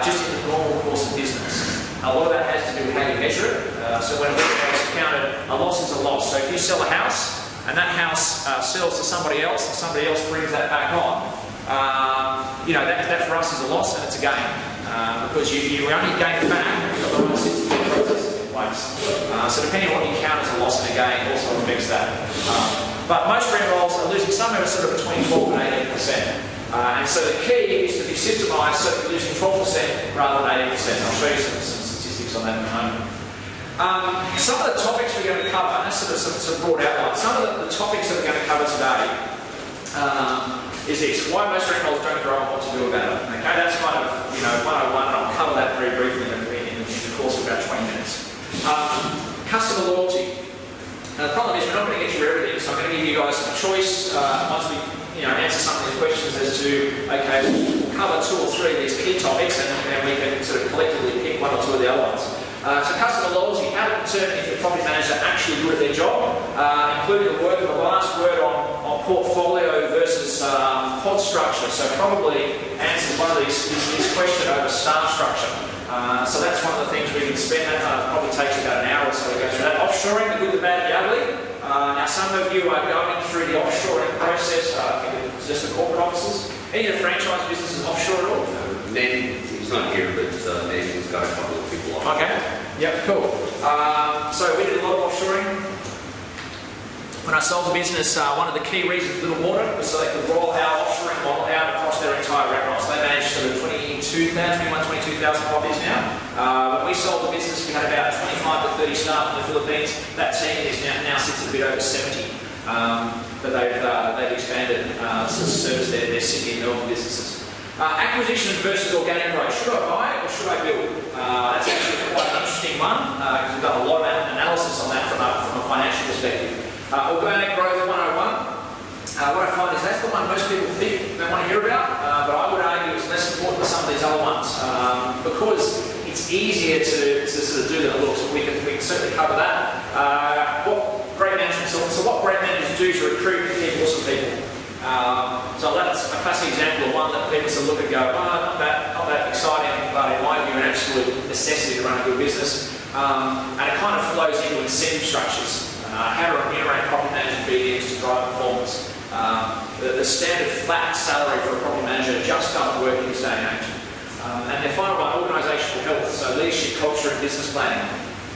just in the normal course of business. A lot of that has to do with how you measure it. So when it's accounted, a loss is a loss. So if you sell a house, and that house sells to somebody else, and somebody else brings that back on, that for us is a loss, and it's a gain. Because you only gain it back if you've got the right system and processes in place. So depending on what you count as a loss and a gain also affects that. But most rent rolls are losing somewhere sort of between 12 and 18%. And so the key is to be systemised so that you're losing 12% rather than 18%. I'll show you some statistics on that in a moment. Some of the topics we're going to cover, and that's sort of some broad outline, some of the topics that we're going to cover today is this: why most rent rolls don't grow and what to do about it. Okay, that's kind of 101, and I'll cover that very briefly in the course of about 20 minutes. Customer loyalty. Now, the problem is we're not going to get you everything, so I'm going to give you guys some choice once we answer some of these questions as to, okay, we'll cover 2 or 3 of these key topics, and we can sort of collectively pick 1 or 2 of the other ones. So customer loyalty, how to determine if the property manager are actually good at their job, including the last word on portfolio versus pod structure. So probably answers one of these question over staff structure. So that's one of the things we can spend. That probably takes about an hour or so to go through that. Offshoring, the good, the bad, the ugly. Now some of you are going through the offshoring process. I think it's just the corporate offices. Any of the franchise businesses offshore at all? He's not here, but Nathan's got a couple of people on. Okay. Yep, cool. So we did a lot of offshoring. When I sold the business, one of the key reasons Little Water was so they could roll our offshoring model out across their entire rent roll. So they managed sort of 22,000 properties now. When we sold the business, we had about 25 to 30 staff in the Philippines. That team is now sits at a bit over 70. But they've expanded to service their Sydney and Melbourne businesses. Acquisition versus organic growth. Should I buy or should I build? That's actually quite an interesting one because we've done a lot of analysis on that from a financial perspective. Organic growth 101. What I find is that's the one most people think they want to hear about, but I would argue it's less important than some of these other ones because it's easier to sort of do than it looks. We can certainly cover that. What great management. So what great managers do to recruit and keep awesome people. So that's a classic example of one that people sort of look and go, not that exciting, but in my view, an absolute necessity to run a good business. And it kind of flows into incentive structures. How to remunerate property management BDMs to drive performance. The standard flat salary for a property manager just doesn't work in this day and age. And the final one, organisational health, so leadership, culture and business planning.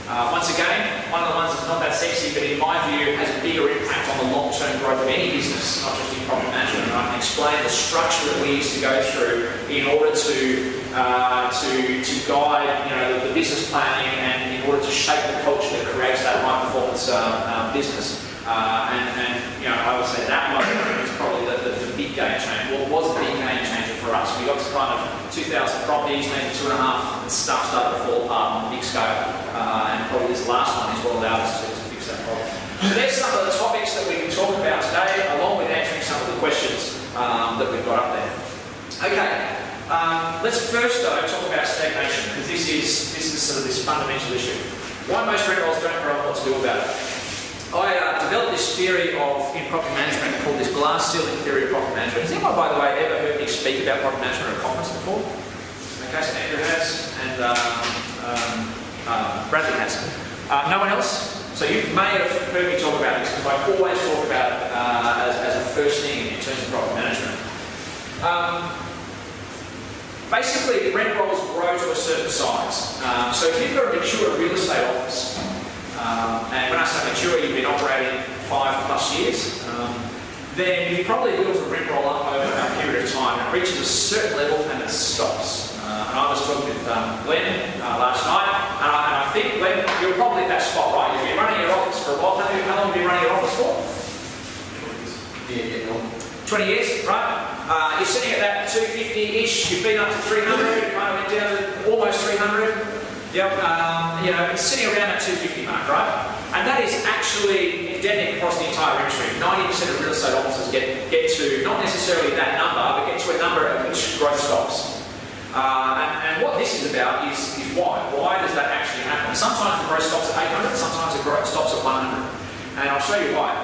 Once again, one of the ones that's not that sexy, but in my view has a bigger impact on the long-term growth of any business, not just in property management. And I can explain the structure that we used to go through in order to guide the business planning and in order to shape the culture that creates that high-performance business. I would say that moment is probably the big game changer. Well, it was a big game changer for us. We got to kind of 2,000 properties, maybe 2.5, and stuff started to fall apart on a big scale. And probably this last one is what allowed us to fix that problem. So there's some of the topics that we can talk about today, along with answering some of the questions that we've got up there. Okay, let's first though talk about stagnation, because this is sort of this fundamental issue. Why most rent rolls don't know what to do about it. I developed this theory in property management called this glass ceiling theory of property management. Has anyone, by the way, ever heard me speak about property management at a conference before? Okay, so Andrew has, and Bradley has. No one else? So you may have heard me talk about this, because I always talk about it as a first thing in terms of property management. Basically, rent rolls grow to a certain size. So if you've got a mature real estate office, and when I say mature, you've been operating 5+ years, then you probably build a rent roll up over a period of time. It reaches a certain level and it stops. And I was talking with Glenn last night, and I think, Glenn, you're probably at that spot, right? You've been running your office for a while. How long have you been running your office for? 20 years, right? You're sitting at that 250-ish, you've been up to 300, you kind of went down to almost 300. Yep, you know, it's sitting around that 250 mark, right? And that is actually endemic across the entire industry. 90% of real estate offices get to not necessarily that number, but get to a number at which growth stops. And what this is about is why. Why does that actually happen? Sometimes the growth stops at 800, sometimes the growth stops at 100. And I'll show you why.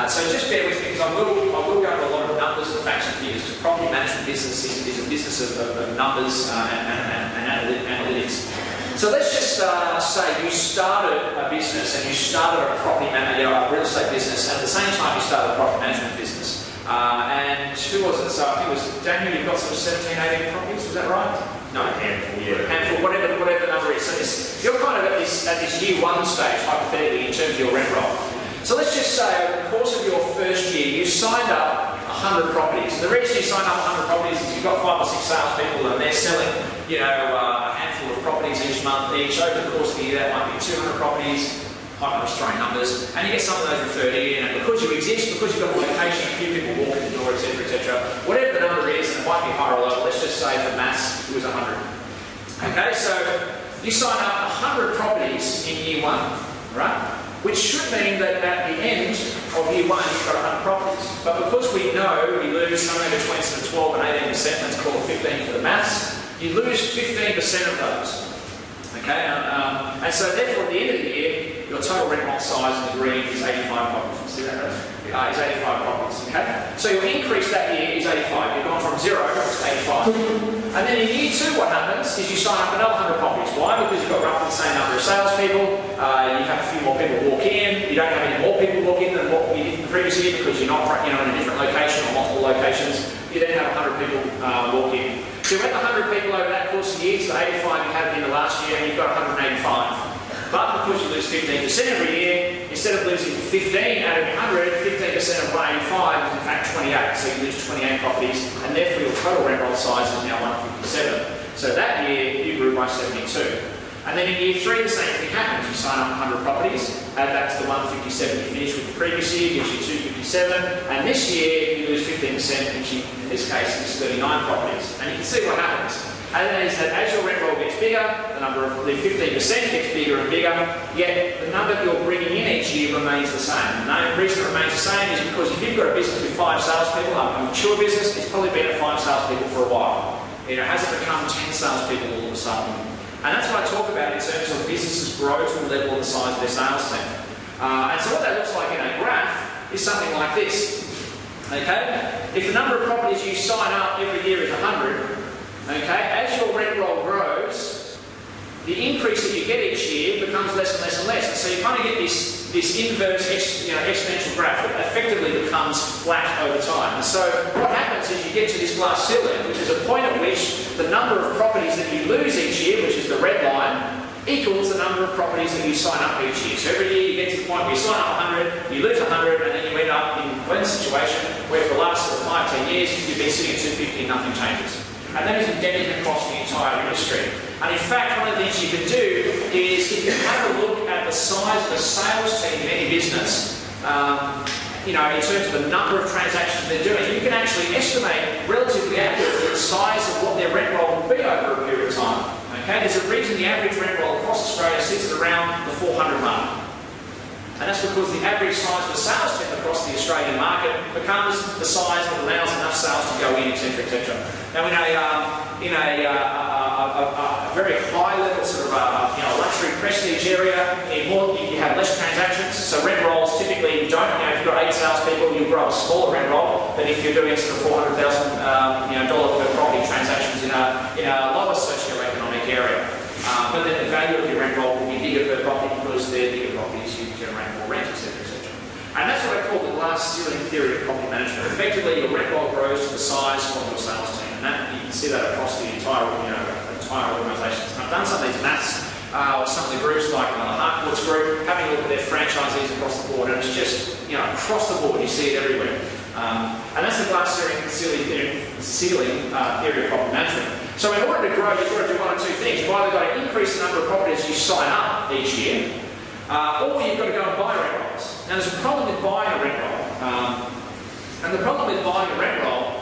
So just bear with me, because I will go over a lot of numbers and facts and figures, because property management business is a business of numbers and analytics. So let's just say you started a business and you started a a real estate business, and at the same time you started a property management business. And who was it? So I think it was Daniel. You've got some 17, 18 properties. Was that right? No, handful. Yeah, handful. Whatever the number is. So you're kind of at this year one stage, hypothetically, in terms of your rent roll. So let's just say over the course of your first year, you signed up 100 properties. The reason you signed up 100 properties is you've got 5 or 6 salespeople and they're selling, a handful of properties each month each. Over the course of the year, that might be 200 properties. I'm just throwing numbers, and you get some of those referred in, and because you exist, because you've got a location, a few people walk in the door, etc., whatever the number is, and it might be higher or lower, let's just say for maths, it was 100. Okay, so you sign up 100 properties in year one, right? Which should mean that at the end of year one, you've got 100 properties. But because we know we lose somewhere between 12 and 18%, let's call it 15 for the maths, you lose 15% of those. Okay, and so therefore at the end of the year, your total rent roll size in the green is 85 properties. See that? Is 85 properties. Okay, so your increase that year is 85. You've gone from 0 to 85. And then in year two, what happens is you sign up another 100 properties. Why? Because you've got roughly the same number of salespeople. You have a few more people walk in. You don't have any more people walk in than what you did the previous year because you're not, in a different location or multiple locations. You then have 100 people walk in. So you're at the 100 people over that course of the year, so 85 you had in the last year, and you've got 185. But because you lose 15% every year, instead of losing 15 out of 100, 15% of 185 is in fact 28. So you lose 28 properties, and therefore your total rent roll size is now 157. So that year you grew by 72. And then in year three, the same thing happens. You sign up 100 properties, add that to the 157 you finished with the previous year, gives you 257. And this year, you lose 15%, which in this case is 39 properties. And you can see what happens. And that is that as your rent roll gets bigger, the 15% gets bigger and bigger, yet the number that you're bringing in each year remains the same. And the reason it remains the same is because if you've got a business with 5 salespeople, a mature business, it's probably been at 5 salespeople for a while. It hasn't become 10 salespeople all of a sudden. And that's what I talk about in terms of businesses grow to the level of the size of their sales team. And so what that looks like in a graph is something like this. Okay? If the number of properties you sign up every year is 100, okay, as your rent roll grows, the increase that you get each year becomes less and less and less. And so you kind of get this inverse exponential graph that effectively becomes flat over time. And so what happens is you get to this glass ceiling, which is a point at which the number of properties that you lose each year, which is the red line, equals the number of properties that you sign up each year. So every year you get to the point where you sign up 100, you lose 100, and then you end up in one situation where for the last 5-10 years you've been sitting at 250 and nothing changes. And that is endemic across the entire industry. And in fact, one of the things you can do is, if you have a look at the size of the sales team in any business, in terms of the number of transactions they're doing, you can actually estimate relatively accurately the size of what their rent roll will be over a period of time. Okay, there's a reason the average rent roll across Australia sits at around the 400 mark. And that's because the average size of the sales team across the Australian market becomes the size that allows enough sales to go in, etc., etc. Now, in a very high level sort of luxury prestige area, you have less transactions. So rent rolls typically don't. If you've got 8 salespeople, you'll grow a smaller rent roll than if you're doing sort of $400,000 dollar per property transactions in a lower socioeconomic area. But then the value of your rent roll will be bigger per property because they're bigger properties, you generate more rent, etc., etc. And that's what I call the glass ceiling theory of property management. Effectively, your rent roll grows to the size of your sales team, and that you can see that across the entire organisations. And I've done some of these maths or some of the groups like the Harcourt's group, having a look at their franchisees across the board, and it's just across the board. You see it everywhere. And that's the glass ceiling theory of property management. So in order to grow, you've got to do one of two things. You've either got to increase the number of properties you sign up each year, or you've got to go and buy rent rolls. Now there's a problem with buying a rent roll. And the problem with buying a rent roll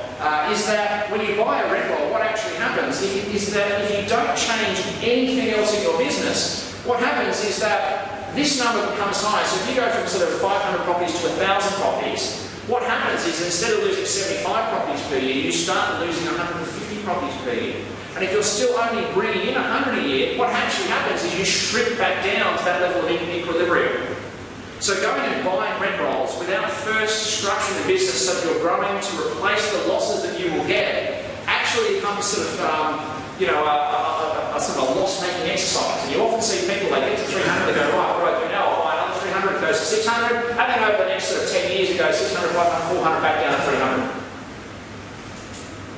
is that when you buy a rent roll, what actually happens is that if you don't change anything else in your business, what happens is that this number becomes high. So if you go from sort of 500 properties to 1,000 properties, what happens is instead of losing 75 properties per year, you start losing 150 properties per year. And if you're still only bringing in 100 a year, what actually happens is you shrink back down to that level of equilibrium. So going and buying rent rolls without first structuring the business so that you're growing to replace the losses that you will get actually becomes sort of a sort of a loss-making exercise. And you often see people, they get to 300, they go, right, what do I do now? I'll buy another 300, it goes to 600, and then over the next sort of 10 years it goes 600, 500, 400, back down to 300.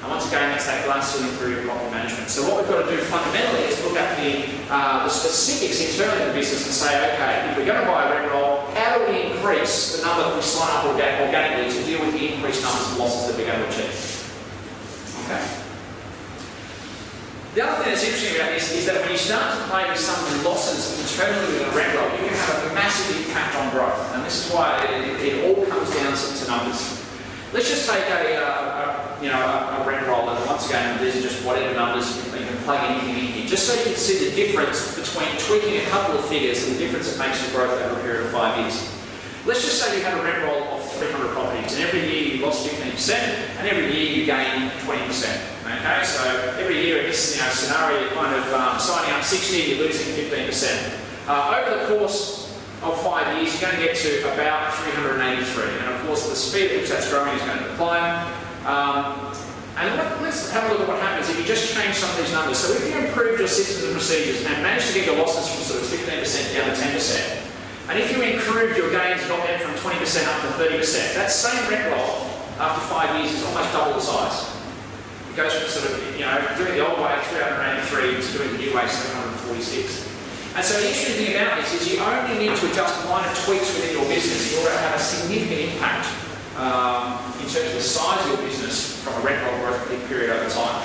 And once again, that's that glass ceiling theory of property management. So what we've got to do fundamentally is look at the specifics internally in the business and say, okay, if we're going to buy a rent roll, how do we increase the number that we sign up organically to deal with the increased numbers of losses that we're going to achieve? Okay. The other thing that's interesting about this is that when you start to play with some of the losses internally within a rent roll, you can have a massive impact on growth. And this is why it all comes down to numbers. Let's just take a rent roll, and once again, these are just whatever numbers, you can plug anything in here, just so you can see the difference between tweaking a couple of figures and the difference it makes to growth over a period of 5 years. Let's just say you have a rent roll of 300 properties, and every year you lost 15%, and every year you gain 20%. Okay, so every year in this scenario, you're kind of signing up 60, you're losing 15%. Over the course of 5 years, you're going to get to about 383, and of course the speed at which that's growing is going to decline. And let's have a look at what happens if you just change some of these numbers. So if you improved your systems and procedures and managed to get your losses from sort of 15% down to 10%, and if you improved your gains and got them from 20% up to 30%, that same rent roll after 5 years is almost double the size. It goes from sort of, doing the old way, 383, to doing the new way, 746. And so the interesting thing about this is you only need to adjust minor tweaks within your business in order to have a significant impact in terms of the size of your business from a rent roll growth period over time.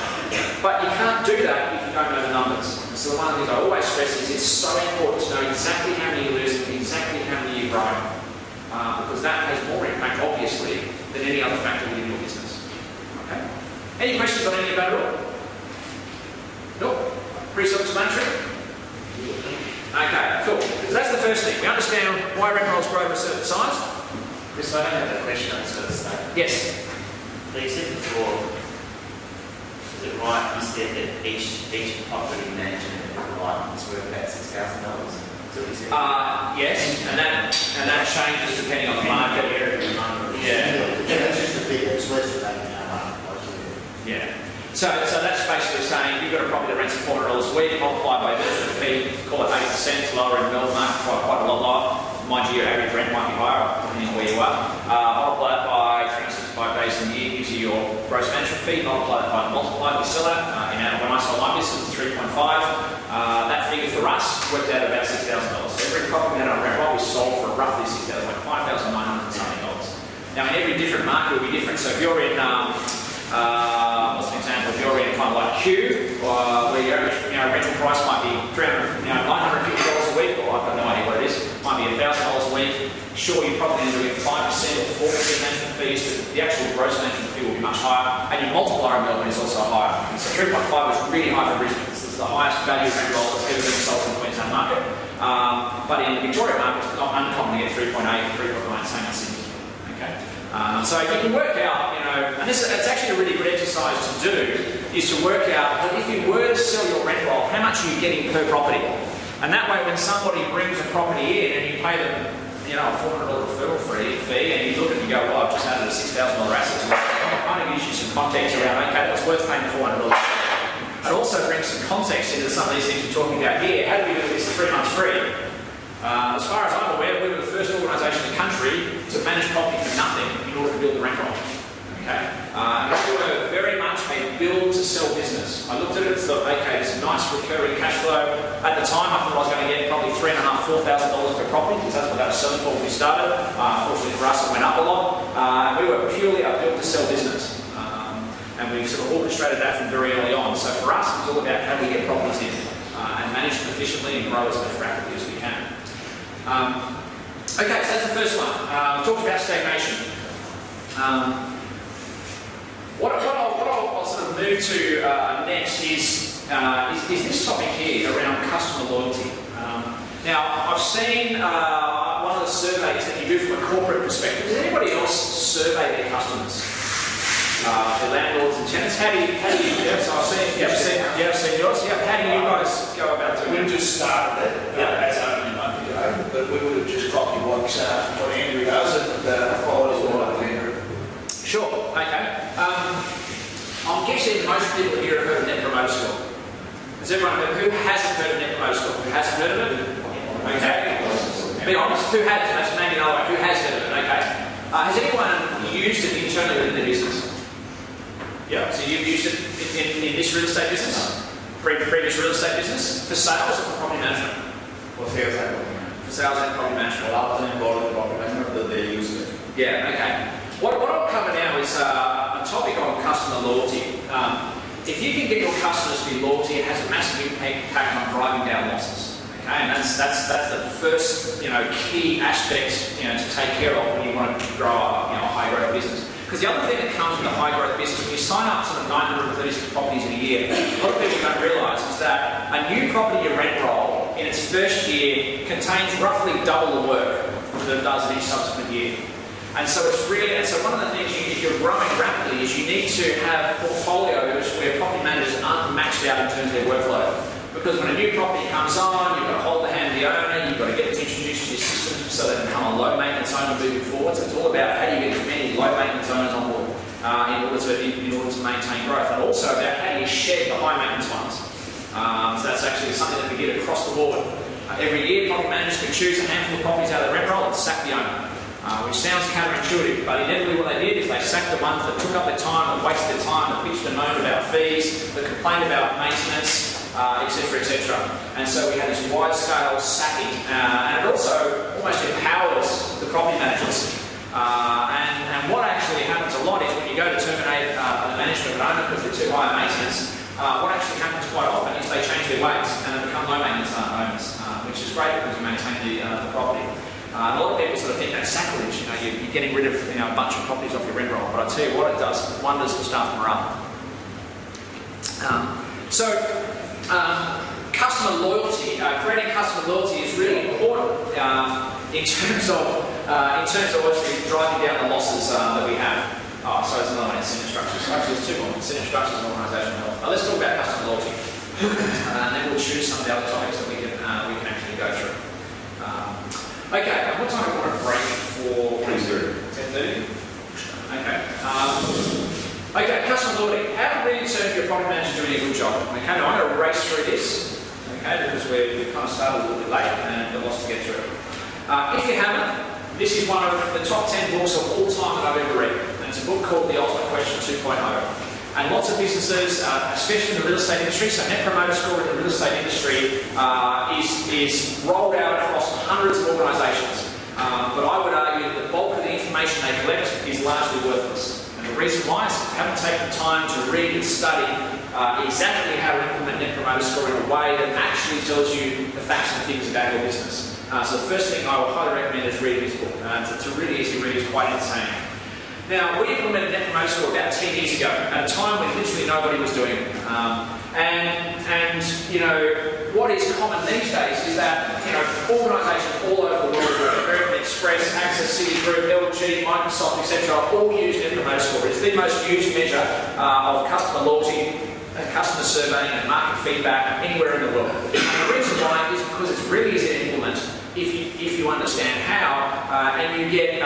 But you can't do that if you don't know the numbers. So one of the things I always stress is it's so important to know exactly how many you're losing, exactly how many you're growing, because that has more impact, obviously, than any other factor within your business. Okay? Any questions on any of that at all? Nope. Pretty self-explanatory? Okay, cool. So that's the first thing. We understand why rent rolls grow to a certain size. Chris, I don't have a question on this. Yes. So you said before, is it right you said that each property management license is worth about $6,000? Is that what you said? Yes, and that changes depending on the market. Yeah, that's just a bit, it's less than that now. Yeah. So that's basically saying you've got a property that rents for $400 a week, multiplied by the fee, call it 8%, lower in the Melbourne market, quite a lot lower. Mind you, your average rent might be higher, depending on where you are. Multiply it by 365 days a year, gives you your gross management fee, multiply it by the multiplier we sell at. When I sold my business, it was 3.5. That figure for us worked out about $6,000. So every property we had on rent roll, we sold for roughly $6,000, like $5,900 something. Now in every different market it will be different. So if you're in what's an example? If you're in kind of like Kew, where your average rental price might be $950 a week, or I've got no idea what it is, might be $1,000 a week. Sure, you're probably going to do 5% or 4% management fees, but the actual gross management fee will be much higher, and your multiplier in Melbourne is also higher. So 3.5 is really high for Brisbane. It's the highest value rent roll that's ever been sold in the Queensland market. But in the Victoria market, it's not uncommon to get 3.8 and 3.9, same as Sydney. Okay? So you can work out, you know, and it's actually a really good exercise to do, is to work out that if you were to sell your rent roll, how much are you getting per property? And that way, when somebody brings a property in and you pay them, you know, a $400 referral fee, and you look and you go, well, I've just added a $6,000 asset, so it kind of gives you some context around, okay, it's worth paying the $400. It also brings some context into some of these things you're talking about here. How do we do this 3 months free? As far as I'm aware, we were the first organisation in the country to manage property for nothing in order to build the rent roll. Okay? We were very much a build-to-sell business. I looked at it and thought, okay, this is nice recurring cash flow. At the time, I thought I was going to get probably $3,500 to $4,000 per property, because that's what that was selling for when we started. Fortunately for us, it went up a lot. And we were purely a build-to-sell business. And we sort of orchestrated that from very early on. So for us, it's all about how do we get properties in and manage them efficiently and grow as rapidly as we can. Okay, so that's the first one. We talked about stagnation. What I'll sort of move to next is this topic here around customer loyalty. Now, I've seen one of the surveys that you do from a corporate perspective. Does anybody else survey their customers? The landlords and tenants. How do you do that? So I've seen, I've seen yours. Yeah. How do you guys go about doing it? We just started it as only a month ago, but we would have just copied what Andrew does and followed his order with Andrew. Sure. Okay. I'm guessing most people here have heard of Net Promoter Score. Has everyone heard? Who hasn't heard of Net Promoter Score? Who hasn't heard of it? Okay. Be honest. Who has? That's maybe another way. Who has heard of it? Okay. Has anyone used it internally within their business? Yeah, so you've used it in this real estate business, previous real estate business, for sales or for property management? For sales and property management. For sales and property management. Well, other than property management, that they use it. Yeah, okay. What I'll cover now is a topic on customer loyalty. If you can get your customers to be loyalty, it has a massive impact on driving down losses. Okay, and that's the first key aspect to take care of when you want to grow a high growth business. Because the other thing that comes with a high growth business, when you sign up to the 936 properties in a year, a lot of people don't realise is that a new property rent roll in its first year contains roughly double the work that it does in each subsequent year. And so it's really, and so one of the things if you're growing rapidly is you need to have portfolios where property managers aren't maxed out in terms of their workload. Because when a new property comes on, you've got to hold the hand of the owner, you've got to get them introduced to your systems so they become a low maintenance owner moving forward. So it's all about how do you get as many low maintenance owners on board in order to maintain growth, and also about how do you shed the high maintenance ones. So that's actually something that we get across the board. Every year, property managers can choose a handful of properties out of the rent roll and sack the owner. Which sounds counterintuitive, but inevitably what they did is they sacked the ones that took up their time, that wasted their time, that bitched and moaned about fees, that complained about maintenance, etc., etc. And so we had this wide-scale sacking, and it also almost empowers the property managers. And what actually happens a lot is when you go to terminate the management of an owner because they're too high maintenance, what actually happens quite often is they change their ways and they become low maintenance owners, which is great because you maintain the property. A lot of people sort of think that's sacrilege, you're getting rid of a bunch of properties off your rent roll, but I tell you what, it does wonders for staff morale. Customer loyalty, creating customer loyalty is really important in terms of obviously driving down the losses that we have. Oh, sorry, there's another one, incentive structures. Actually, there's two more, incentive structures and organisational health. Let's talk about customer loyalty, and then we'll choose some of the other topics that we can actually go through. Okay, and what time do we want to break for? 10:30. Okay. Okay, customer loyalty. How do we determine if your property manager doing a good job? Okay, now I'm going to race through this, okay, because we've kind of started a little bit late and got lots to get through. If you haven't, this is one of the top 10 books of all time that I've ever read. And it's a book called The Ultimate Question 2.0. And lots of businesses, especially in the real estate industry, so Net Promoter Score in the real estate industry is rolled out across hundreds of organisations. But I would argue that the bulk of the information they collect is largely worthless. And the reason why is they haven't taken the time to read and study exactly how to implement Net Promoter Score in a way that actually tells you the facts and things about your business. So the first thing I would highly recommend is reading this book. It's a really easy read, it's quite entertaining. Now, we implemented Net Promoter Score about 10 years ago, at a time when literally nobody was doing it. And you know, what is common these days is that, you know, organisations all over the world, American Express, Access Citigroup, LG, Microsoft, etc., all use Net Promoter Score. It's the most used measure of customer loyalty, customer surveying and market feedback anywhere in the world. And the reason why is because it's really easy to implement if you understand how, and you get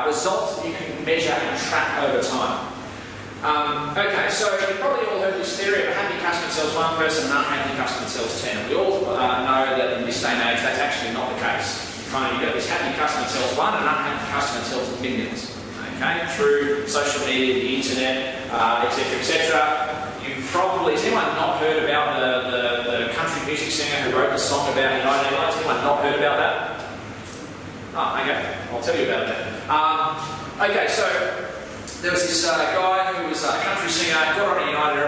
results that you can measure and track over time. Okay, so you've probably all heard this theory of a happy customer sells one person and an unhappy customer sells 10. And we all know that in this day and age that's actually not the case. You've got this happy customer sells one and an unhappy customer sells millions. Okay, through social media, the internet, etc., etc. You probably, has anyone not heard about the country music singer who wrote the song about United Airlines? Anyone not heard about that? Oh, okay, I'll tell you about that. Okay, so there was this guy who was a country singer, got on a United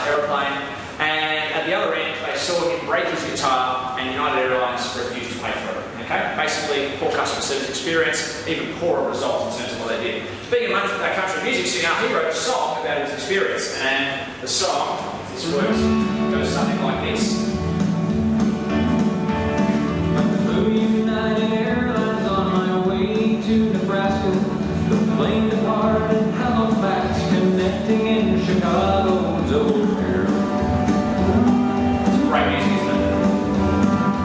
aeroplane, and at the other end they saw him break his guitar, and United Airlines refused to pay for it. Okay, basically poor customer service experience, even poorer results in terms of what they did. Being a country music singer, he wrote a song about his experience, and the song, if this works, goes something like this. United Airlines on my way to Nebraska. The plane departed in Halifax, connecting in Chicago's O'Hare. It's great music, isn't it?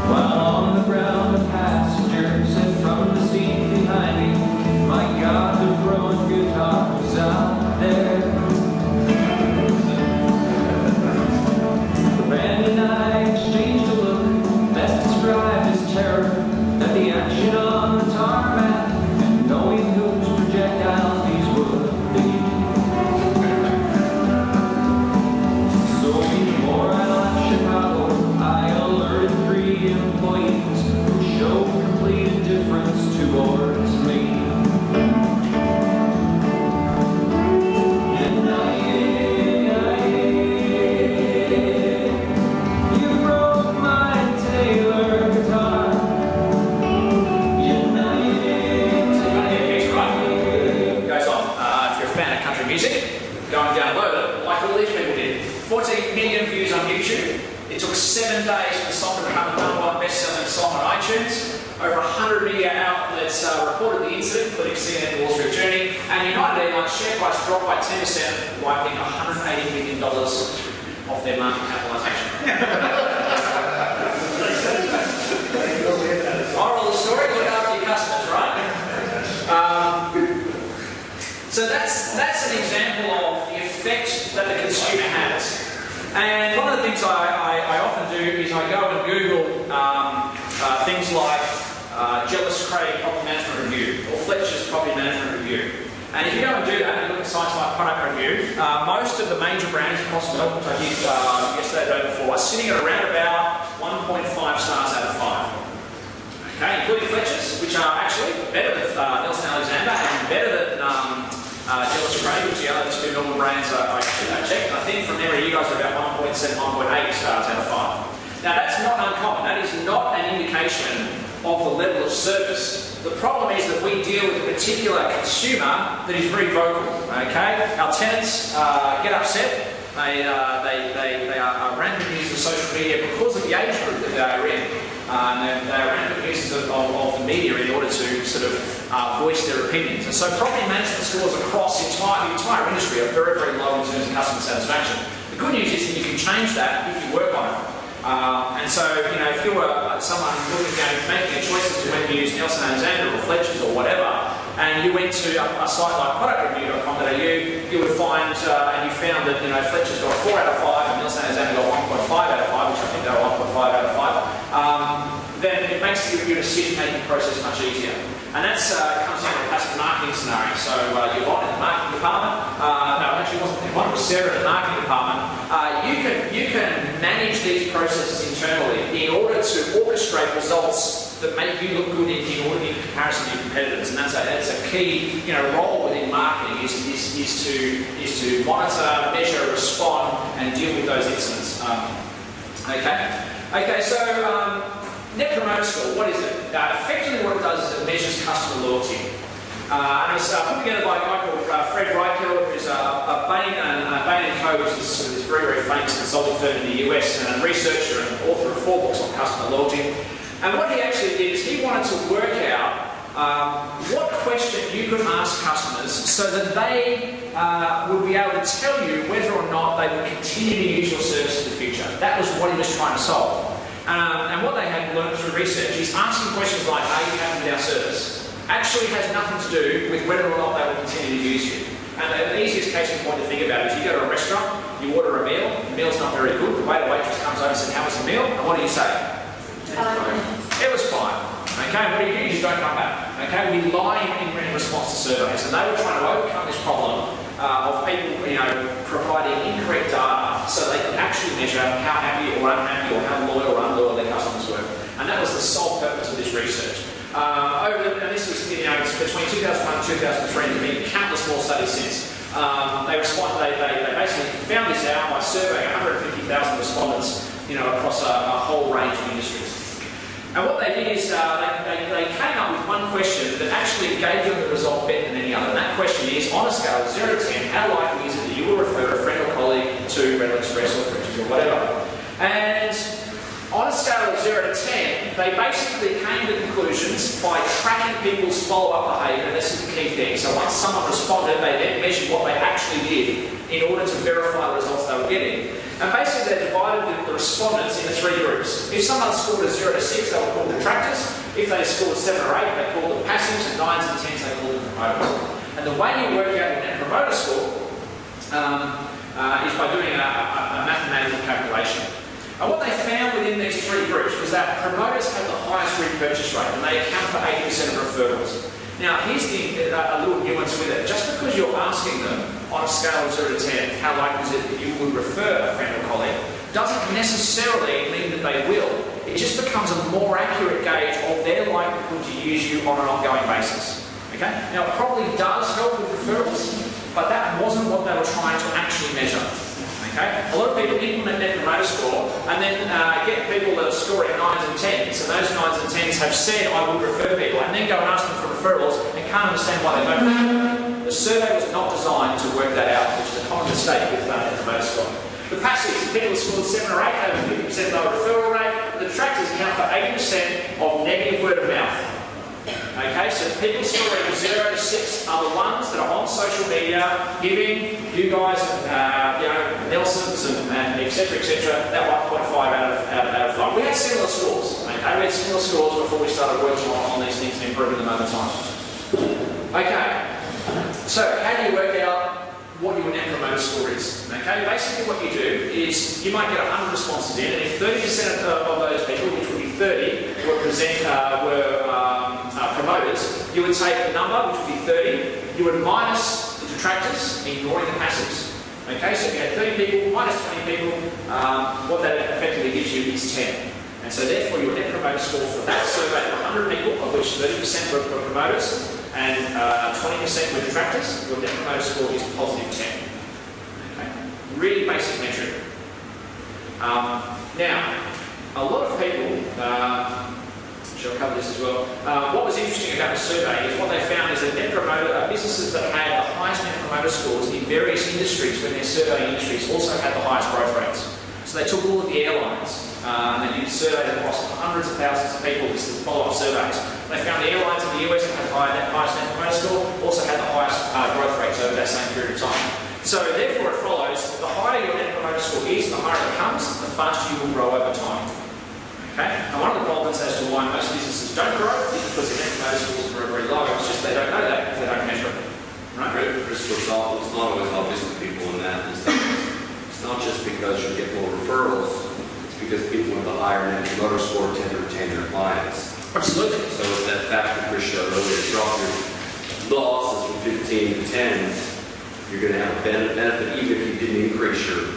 While on the ground, a passenger said from the seat behind me, my God, they're throwing guitars out there. The band and I exchanged a look, best described as terror, at the action on the tarmac, and knowing whose projectiles these would be. So before I left Chicago, I alerted 3 employees who showed complete indifference towards me. You broke my Taylor guitar. Music, go and download it, like all these people did. 14 million views on YouTube. It took 7 days for the song to become the #1 best-selling song on iTunes. Over 100 media outlets reported the incident, including CNN, Wall Street Journal, and United Airlines share price dropped by 10%, wiping $180 million off their market capitalisation. Moral of the story: look after your customers, right? So that's an example of the effect that the consumer has. And one of the things I often do is I go and Google things like Jealous Craig Property Management Review or Fletcher's Property Management Review. And if you go and do that and look at sites like Product Review, most of the major brands across Melbourne, which I did yesterday, the day before, are sitting at around about 1.5 stars out of 5. Okay, including Fletcher's, which are actually better than Nelson Alexander and better than Jealous Craig, which are the other 2 Melbourne brands I checked. I think from memory you guys are about 1.7, 1.8 stars out of 5. Now that's not uncommon. That is not an indication of the level of service. The problem is that we deal with a particular consumer that is very vocal. Okay, our tenants get upset. They are random users of social media because of the age group that they are in. They are random users of the media in order to sort of voice their opinions. And so property management scores across the entire industry are very, very low in terms of customer satisfaction. The good news is that you can change that if you work on it. And so, you know, if you were someone looking at making a choice as to whether you use Nelson Alexander or Fletcher's or whatever, and you went to a site like productreview.com.au, you would find, and you found that, you know, Fletcher's got 4 out of 5 and Nelson Alexander got 1.5 out of 5, which I think they were 1.5 out of 5, then it makes your decision-making process much easier. And that comes down to a classic marketing scenario. So Yvonne in the marketing department, no, actually it wasn't Yvonne, it was Sarah in the marketing department. You can manage these processes internally in order to orchestrate results that make you look good in comparison to your competitors. And that's a key, you know, role within marketing is to monitor, measure, respond, and deal with those incidents. Okay, so Net Promoter Score, what is it? Effectively what it does is it measures customer loyalty. And it was put together by a guy called Fred Reichel, who's a Bain & Co, which is sort of this very, very famous consulting firm in the US, and a researcher and author of 4 books on customer loyalty. And what he actually did is he wanted to work out what question you could ask customers so that they would be able to tell you whether or not they would continue to use your service in the future. That was what he was trying to solve. And what they had learned through research is asking questions like, are you happy with our service? Actually has nothing to do with whether or not they will continue to use you. And the easiest case in point to think about is you go to a restaurant, you order a meal, the meal's not very good, the waiter waitress comes over and says, how was the meal? And what do you say? It was fine. Okay, what do? You don't come back. Okay, we lie in response to surveys, and they were trying to overcome this problem of people, providing incorrect data so they could actually measure how happy or unhappy or how loyal or unloyal their customers were. And that was the sole purpose of this research. This was between 2001 and 2003, and there have been countless more studies since. They basically found this out by surveying 150,000 respondents, across a whole range of industries. And what they did is they came up with one question that actually gave them the result better than any other. And that question is, on a scale of 0 to 10, how likely is it that you will refer a friend or colleague to Red Express or Fridges or whatever? And on a scale of 0 to 10, they basically came to conclusions by tracking people's follow-up behaviour, and this is the key thing. So once someone responded, they then measured what they actually did in order to verify the results they were getting. And basically they divided the respondents into 3 groups. If someone scored a 0 to 6, they were called detractors. If they scored 7 or 8, they called them passives, and 9s and 10s, they called them promoters. And the way you work out the Net Promoter Score is by doing a mathematical calculation. And what they found within these 3 groups was that promoters had the highest repurchase rate, and they account for 80% of referrals. Now, here's a little nuance with it. Just because you're asking them on a scale of 0 to 10, how likely is it that you would refer a friend or colleague, doesn't necessarily mean that they will. It just becomes a more accurate gauge of their likelihood to use you on an ongoing basis. Okay? Now, it probably does help with referrals, but that wasn't what they were trying to actually measure. Okay? A lot of people implement Net Promoter Score and then get people that are scoring 9s and 10s, and those 9s and 10s have said, I would refer people, and then go and ask them for referrals and can't understand why they don't. The survey was not designed to work that out, which is a common mistake with Net Promoter Score. The passives, people scored 7 or 8, have a 50% lower referral rate. The detractors account for 80% of negative word of mouth. Okay, so people scoring 0 to 6 are the ones that are on social media giving you guys, Nelsons and etc. that 1.5 out of 5. We had similar scores. Okay, we had similar scores before we started working on these things and improving them over time. Okay, so how do you work out what your Net Promoter Score is? Okay, basically what you do is you might get 100 responses in, and if 30% of those people, which would be 30, were promoters, you would take the number, which would be 30, you would minus the detractors, ignoring the passives. Okay, so if you had 30 people, minus 20 people, what that effectively gives you is 10. And so therefore your Net Promoter Score for that survey of 100 people, of which 30% were promoters and 20% were detractors, your Net Promoter Score is positive 10. Okay, really basic metric. Now, a lot of people, I'll cover this as well. What was interesting about the survey is what they found is that businesses that had the highest Net Promoter Scores in various industries, when they're surveying industries, also had the highest growth rates. So they took all of the airlines and they surveyed across hundreds of thousands of people with follow-up surveys. They found the airlines in the US that had the highest Net Promoter Score also had the highest growth rates over that same period of time. So therefore it follows, the higher your Net Promoter Score is, the higher it becomes, the faster you will grow over time. Okay? And one of the problems as to why most businesses don't grow is because their Net Promoter Scores are very low. It's just they don't know that because they don't measure it. Right? Chris, it's not always obvious to people in that. It's not just because you get more referrals, it's because people with a higher Net Promoter Score tend to retain their clients. Absolutely. So it's that fact that Chris showed earlier, drop your losses from 15 to 10, you're going to have a benefit even if you didn't increase your,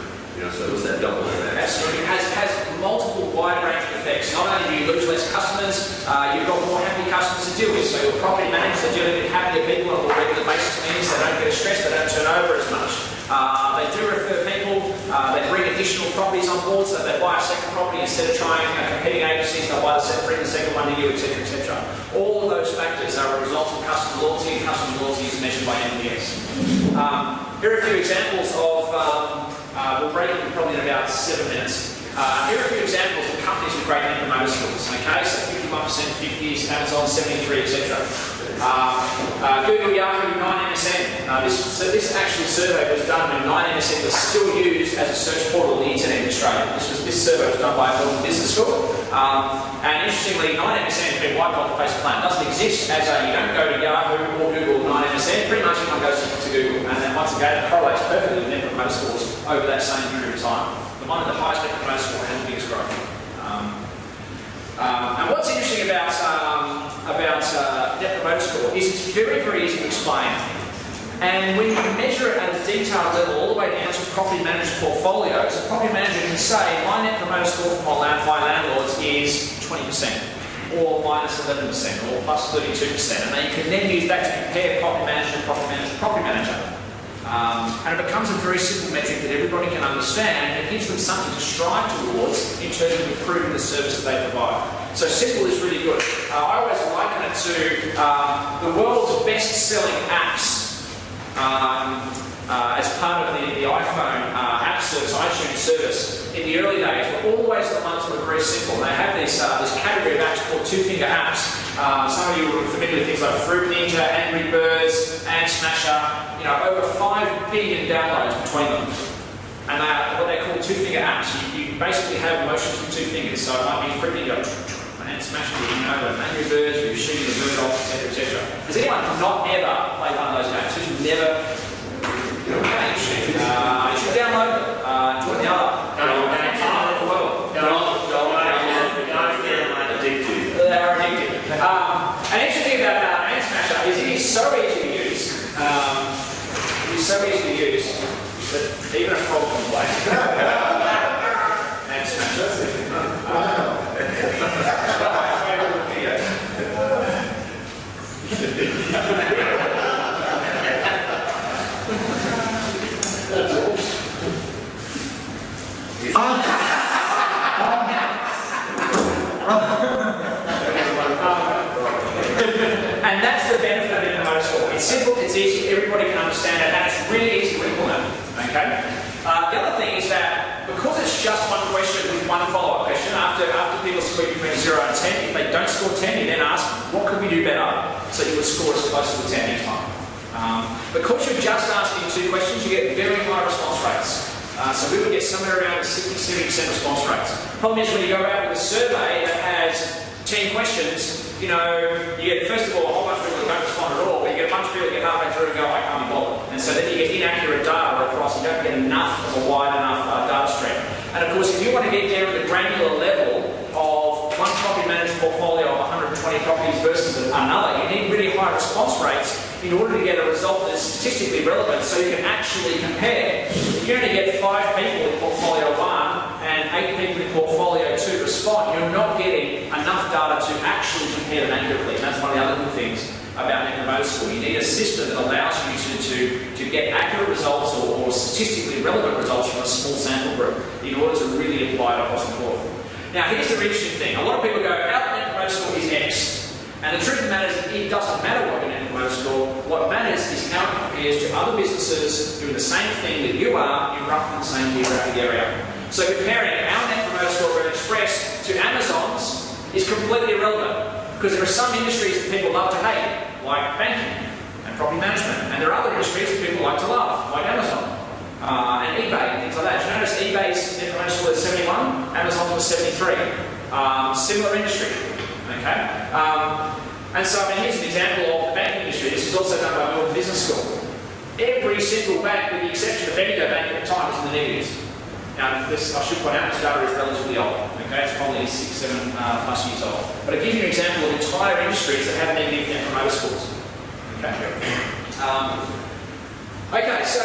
so it was that double effect. Absolutely. It has multiple wide range of effects. Not only do you lose less customers, you've got more happy customers to deal with. So your property managers are dealing with happier people on a regular basis, means they don't get stressed, they don't turn over as much. They do refer people, they bring additional properties on board, so they buy a second property instead of trying competing agencies, they'll buy bring the second one to you, etc., etc. All of those factors are a result of customer loyalty, and customer loyalty is measured by NPS. Here are a few examples of, we'll break it probably in about 7 minutes. Here are a few examples of companies with great Net Promoter scores. Okay, so 51%, 50s, Amazon 73, etc. Google, Yahoo, 9 MSN. This actual survey was done when 9 MSN was still used as a search portal on the internet in Australia. This survey was done by a Melbourne Business School. And interestingly, 9 MSN has been wiped off the face of the planet. It doesn't exist as a, you don't go to Yahoo or Google 9 MSN. Pretty much everyone goes to Google. And then once again, it correlates perfectly with Net Promoter scores over that same period of time. The one with the highest Net Promoter score and the biggest growth. And what's interesting about Net Promoter score is it's very, very easy to explain. And when you measure it at a detailed level, all the way down to property managers' portfolios, a property manager can say, my Net Promoter score for my landlords is 20%, or minus 11%, or plus 32%. And then you can then use that to compare property manager to property manager to property manager. And it becomes a very simple metric that everybody can understand. It gives them something to strive towards in terms of improving the service that they provide. So simple is really good. I always liken it to the world's best-selling apps as part of the iPhone app service, iTunes service. In the early days, were always the ones that were very simple. They have this category of apps called two-finger apps. Some of you are familiar with things like Fruit Ninja, Angry Birds, Ant Smasher. You know, over 5 billion downloads between them. And they are what they call two-finger apps. You basically have motions with 2 fingers. So it might be Fruit Ninja, Ant Smasher, and Angry Birds, you're shooting the bird off, etc., etc. Has anyone not ever played one of those games? Who's never? Okay, you should download them. Join the other. They are addictive. And interesting thing about Ant Smasher is it is so easy to use. It is so easy to use that even a frog can play. Ant Smasher. My favourite video. And that's the benefit of Net Promoter score. It's simple, it's easy, everybody can understand it, and it's really easy to implement. Okay? The other thing is that because it's just one question with one follow-up question, after people score between 0 and 10, if they don't score 10, you then ask, what could we do better so you would score as close to the 10 next time? Because you're just asking 2 questions, you get very high response rates. So we would get somewhere around 60-70% response rates. Problem is when you go out with a survey that has 10 questions, you know, you get, first of all, a whole bunch of people that don't respond at all, but you get a bunch of people that get halfway through and go, I can't be bothered. And so then you get inaccurate data across, you don't get enough of a wide enough data stream. And of course, if you want to get down to the granular level of one property management portfolio of 120 properties versus another, you need really high response rates in order to get a result that is statistically relevant so you can actually compare. If you only get 5 people in portfolio 1 and 8 people in portfolio 2 respond, you're not getting enough data to actually compare them accurately. And that's one of the other good things about Net Promoter score. You need a system that allows you to get accurate results or statistically relevant results from a small sample group in order to really apply it across the board. Now, here's the interesting thing. A lot of people go, our Net Promoter score is X. And the truth of the matter is, it doesn't matter what your Net Promoter score. What matters is how it compares to other businesses doing the same thing that you are in roughly the same geographic area. So comparing our Net Promoter score at Express to Amazon's is completely irrelevant because there are some industries that people love to hate, like banking and property management, and there are other industries that people like to love, like Amazon and eBay and things like that. You notice eBay's Net Promoter score is 71, Amazon's was 73. Similar industry. Okay? And so, I mean, here's an example of the banking industry. This was also done by Melbourne Business School. Every single bank, with the exception of Bendigo Bank at the time, was in the negatives. Now, this, I should point out, this data is relatively old. Okay, it's probably 6, 7 plus years old. But it gives you an example of entire industries that have negative Net Promoter scores. Okay. Okay, so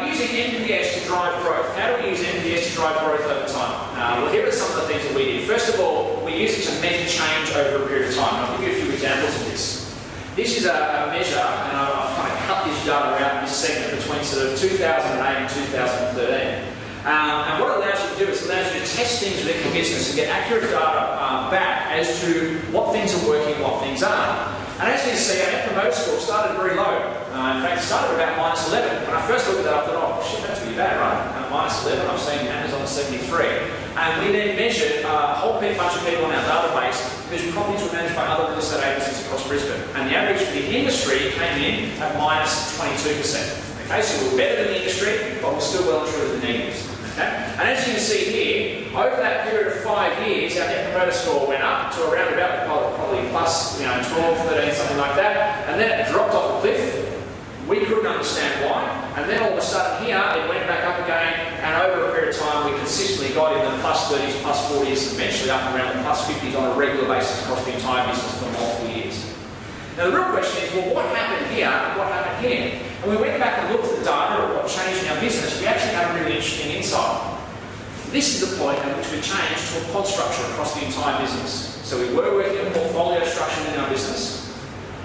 using NPS to drive growth. How do we use NPS to drive growth over time? Well, here are some of the things that we did. First of all, we use it to measure change over a period of time. And I'll give you a few examples of this. This is a measure, and I've kind of cut this data out in this segment between sort of 2008 and 2013. And what it allows you to do is it allows you to test things within your business and get accurate data back as to what things are working and what things aren't. And as you can see, our Net Promoter Score started very low. In fact, it started about -11. When I first looked at that, I thought, oh shit, that's really bad, right? -11, I've seen Amazon 73. And we then measured a whole bunch of people on our database whose properties were managed by other real estate agencies across Brisbane. And the average for the industry came in at -22%. Okay, so we're better than the industry, but we're still well and truly the negatives. Okay? And as you can see here, over that period of 5 years, our Net Promoter Score went up to around about probably plus 12, 13, something like that, and then it dropped off a cliff. We couldn't understand why, and then all of a sudden here, it went back up again, and over a period of time, we consistently got in the +30s, +40s, eventually up around the +50s on a regular basis across the entire business for multiple years. Now the real question is, well, what happened here and what happened here? And we went back and looked at the data of what changed in our business. We actually had a really interesting insight. This is the point at which we changed to a pod structure across the entire business. So we were working a portfolio structure in our business,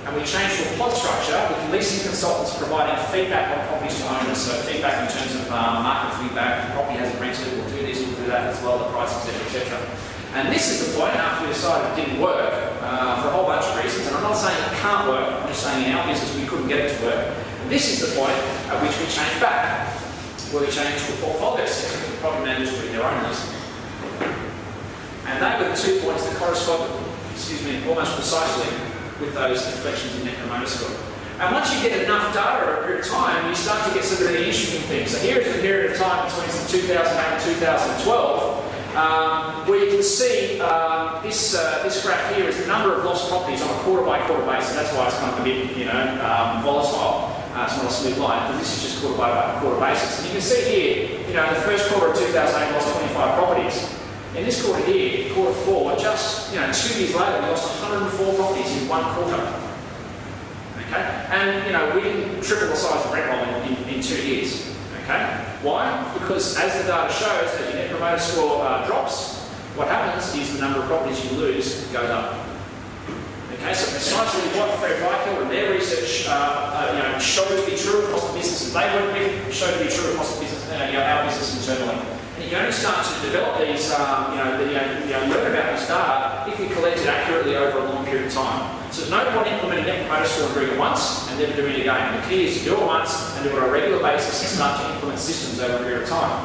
and we changed to a pod structure with leasing consultants providing feedback on properties to owners. So feedback in terms of market feedback, the property hasn't rented, we'll do this, we'll do that as well, the price, etc., etc. And this is the point after we decided it didn't work for a whole bunch of reasons. And I'm not saying it can't work, I'm just saying in our business we couldn't get it to work. And this is the point at which we changed back, where we changed to a portfolio system with the property managers doing their own leasing. And they were the 2 points that correspond, almost precisely with those inflections in Net Promoter Score. And once you get enough data over a period of time, you start to get some really interesting things. So here is the period of time between 2008 and 2012, where you can see this graph here is the number of lost properties on a quarter-by-quarter basis. That's why it's kind of a bit, volatile. It's not a smooth line, but this is just quarter-by-quarter basis. And you can see here, in the first quarter of 2008, we lost 25 properties. In this quarter here, quarter 4, just 2 years later, we lost 104 properties in 1 quarter. Okay, and we didn't triple the size of rent roll in 2 years. Okay, why? Because as the data shows, as your Net Promoter Score drops, what happens is the number of properties you lose goes up. Okay, so precisely what Fred Reichel and their research showed to be true across the businesses they work with, showed to be true across the business, our business internally. And you only start to develop these, learn about this data if you collect it accurately over a long period of time. So there's no point implementing Net Promoter Score and doing it once and never doing it again. The key is to do it once and do it on a regular basis and start to implement systems over a period of time.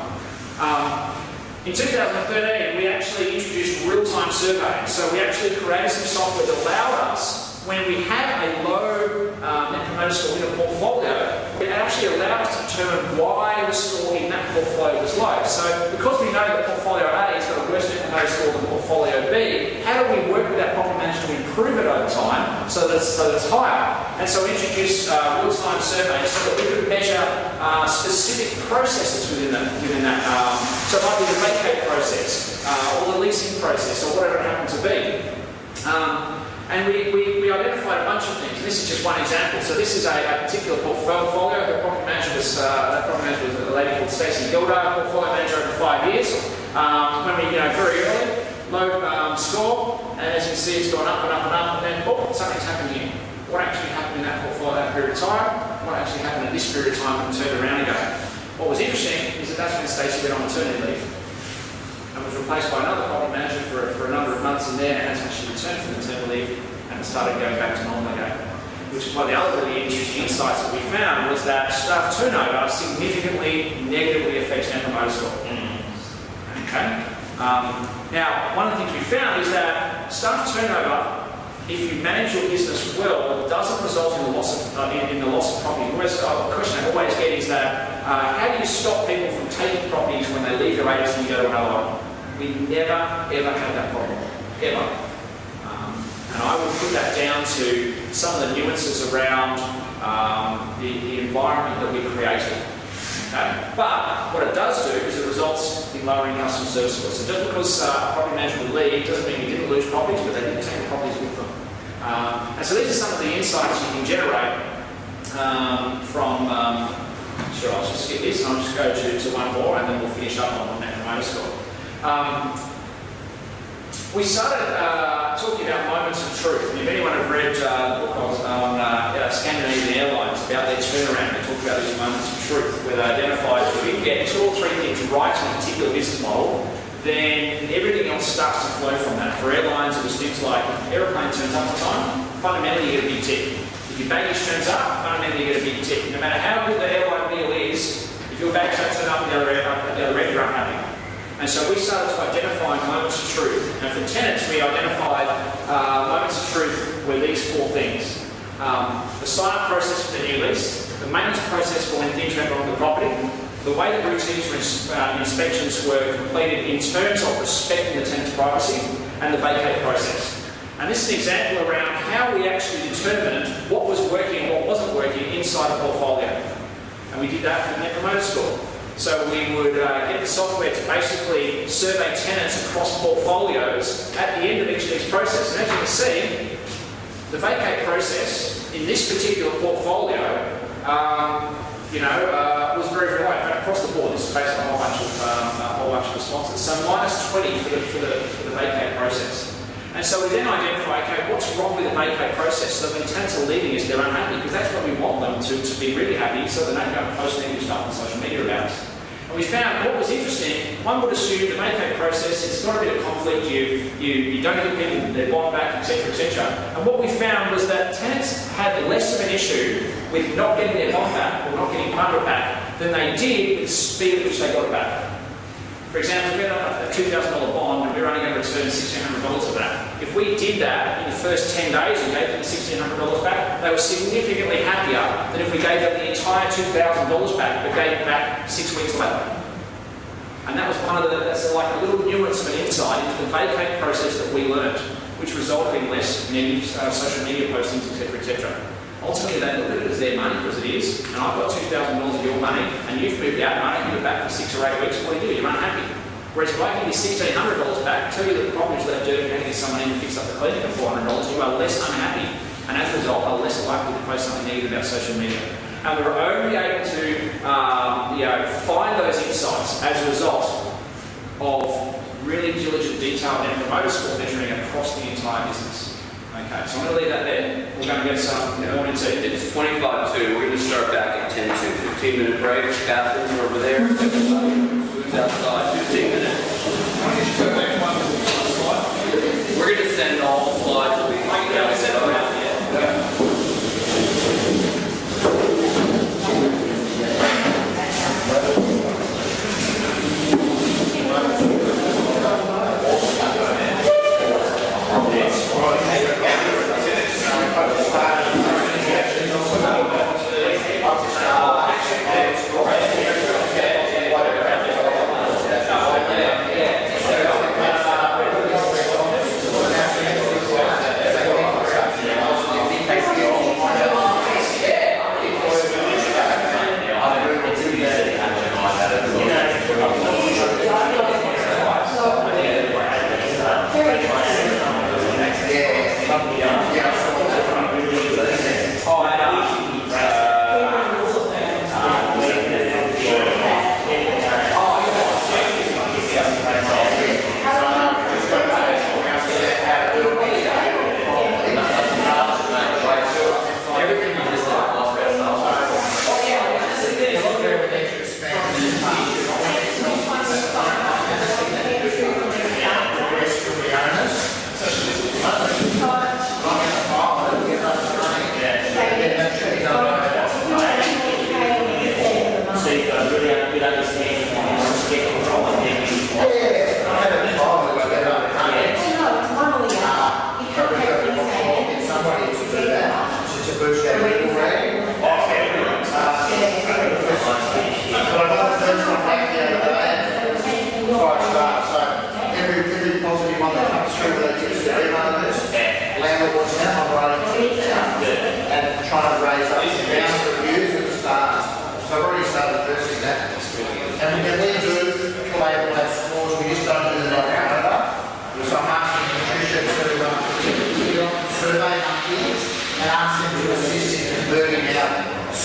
In 2013, we actually introduced real-time surveying. So we actually created some software that allowed us, when we had a low Net Promoter Score in a portfolio, it actually allowed us to determine why the score in that portfolio was low. So because we know that portfolio A has got a worse Net Promoter Score than portfolio B, how do we work with that property manager to improve it over time so that it's higher? And so we introduced real-time surveys so that we could measure specific processes within that. So it might be the vacate process, or the leasing process, or whatever it happens to be. And we identified a bunch of things. This is just one example. So this is a particular portfolio. The property manager was a lady called Stacey Gilda, portfolio manager over 5 years. When we, very early, low score, and as you can see, it's gone up and up and up, and then, something's happened here. What actually happened in that portfolio at that period of time? What actually happened at this period of time and turned around again? What was interesting is that that's when Stacey went on maternity leave and was replaced by another property manager for a number of months in there, and that's when she returned from maternity leave and started going back to normal again. Which is one of the other really interesting insights that we found was that staff turnover significantly negatively affects Net Promoter Score. Okay. Now, one of the things we found is that staff turnover, if you manage your business well, doesn't result in the loss of property. The question I always get is that how do you stop people from taking properties when they leave your agency and go to another one? We never ever had that problem, ever. And I would put that down to some of the nuances around the environment that we created. Okay? But what it does do is it results in lowering customer service scores. So just because property management would leave doesn't mean we didn't lose properties, but they didn't take the properties with them. And so these are some of the insights you can generate from, sure, I'll just skip this and I'll just go to one more and then we'll finish up on Net Promoter Score. We started talking about moments of truth. If anyone have read the book on Scandinavian Airlines about their turnaround, they talk talk about these moments of truth, where they identify that if we can get 2 or 3 things right in a particular business model, then everything else starts to flow from that. For airlines, it was things like if aeroplane turns up on time, fundamentally you get a big tip. If your baggage turns up, fundamentally you get a big tip. No matter how good the airline meal is, if your baggage don't turn up at the other end, you're unhappy. And so we started to identify moments of truth. And for tenants, we identified moments of truth were these 4 things. The sign-up process for the new lease, the maintenance process for when things went wrong with the property, the way that routines for inspections were completed in terms of respecting the tenant's privacy, and the vacate process. And this is an example around how we actually determined what was working and what wasn't working inside the portfolio. And we did that with Net Promoter Score. So we would get the software to basically survey tenants across portfolios at the end of each of these processes. And as you can see, the vacate process in this particular portfolio was very, very high. In fact, across the board, this is based on a whole bunch of responses. So minus 20 for the vacate process. And so we then identify, okay, what's wrong with the vacate process? So when tenants are leaving us, they're unhappy, because that's what we want them to be really happy, so they don't go and post negative stuff on social media about us. And we found what was interesting, one would assume the vacate process, it's got a bit of conflict, you don't give people their bond back, etc., etc. And what we found was that tenants had less of an issue with not getting their bond back or not getting part of it back than they did with the speed at which they got it back. For example, if we had a $2,000 bond and we were only going to return $1,600 of that, if we did that in the first 10 days and gave them the $1,600 back, they were significantly happier than if we gave them the entire $2,000 back but gave it back 6 weeks later. And that was that's like a little nuance of an insight into the vacate process that we learned, which resulted in less negative social media postings, etc., etc. Ultimately, they look at it as their money, because it is, and I've got $2,000 of your money, and you've moved out, and I don't give it back for 6 or 8 weeks, what do? You're unhappy. Whereas if I give you $1,600 back, tell you that the property's left dirty, and get someone in and fix up the cleaning for $400, you are less unhappy, and as a result, are less likely to post something negative about social media. And we were only able to find those insights as a result of really diligent, detailed Net Promoter Score measuring across the entire business. Okay, so I'm going to leave that there. We're going to get some more into it. It's 25 to. We're going to start back at 10 to. 15-minute break. Bathrooms are over there. Food's outside. 15 minutes. We're going to send all the slides. We'll be hanging out. Send them out. Yeah.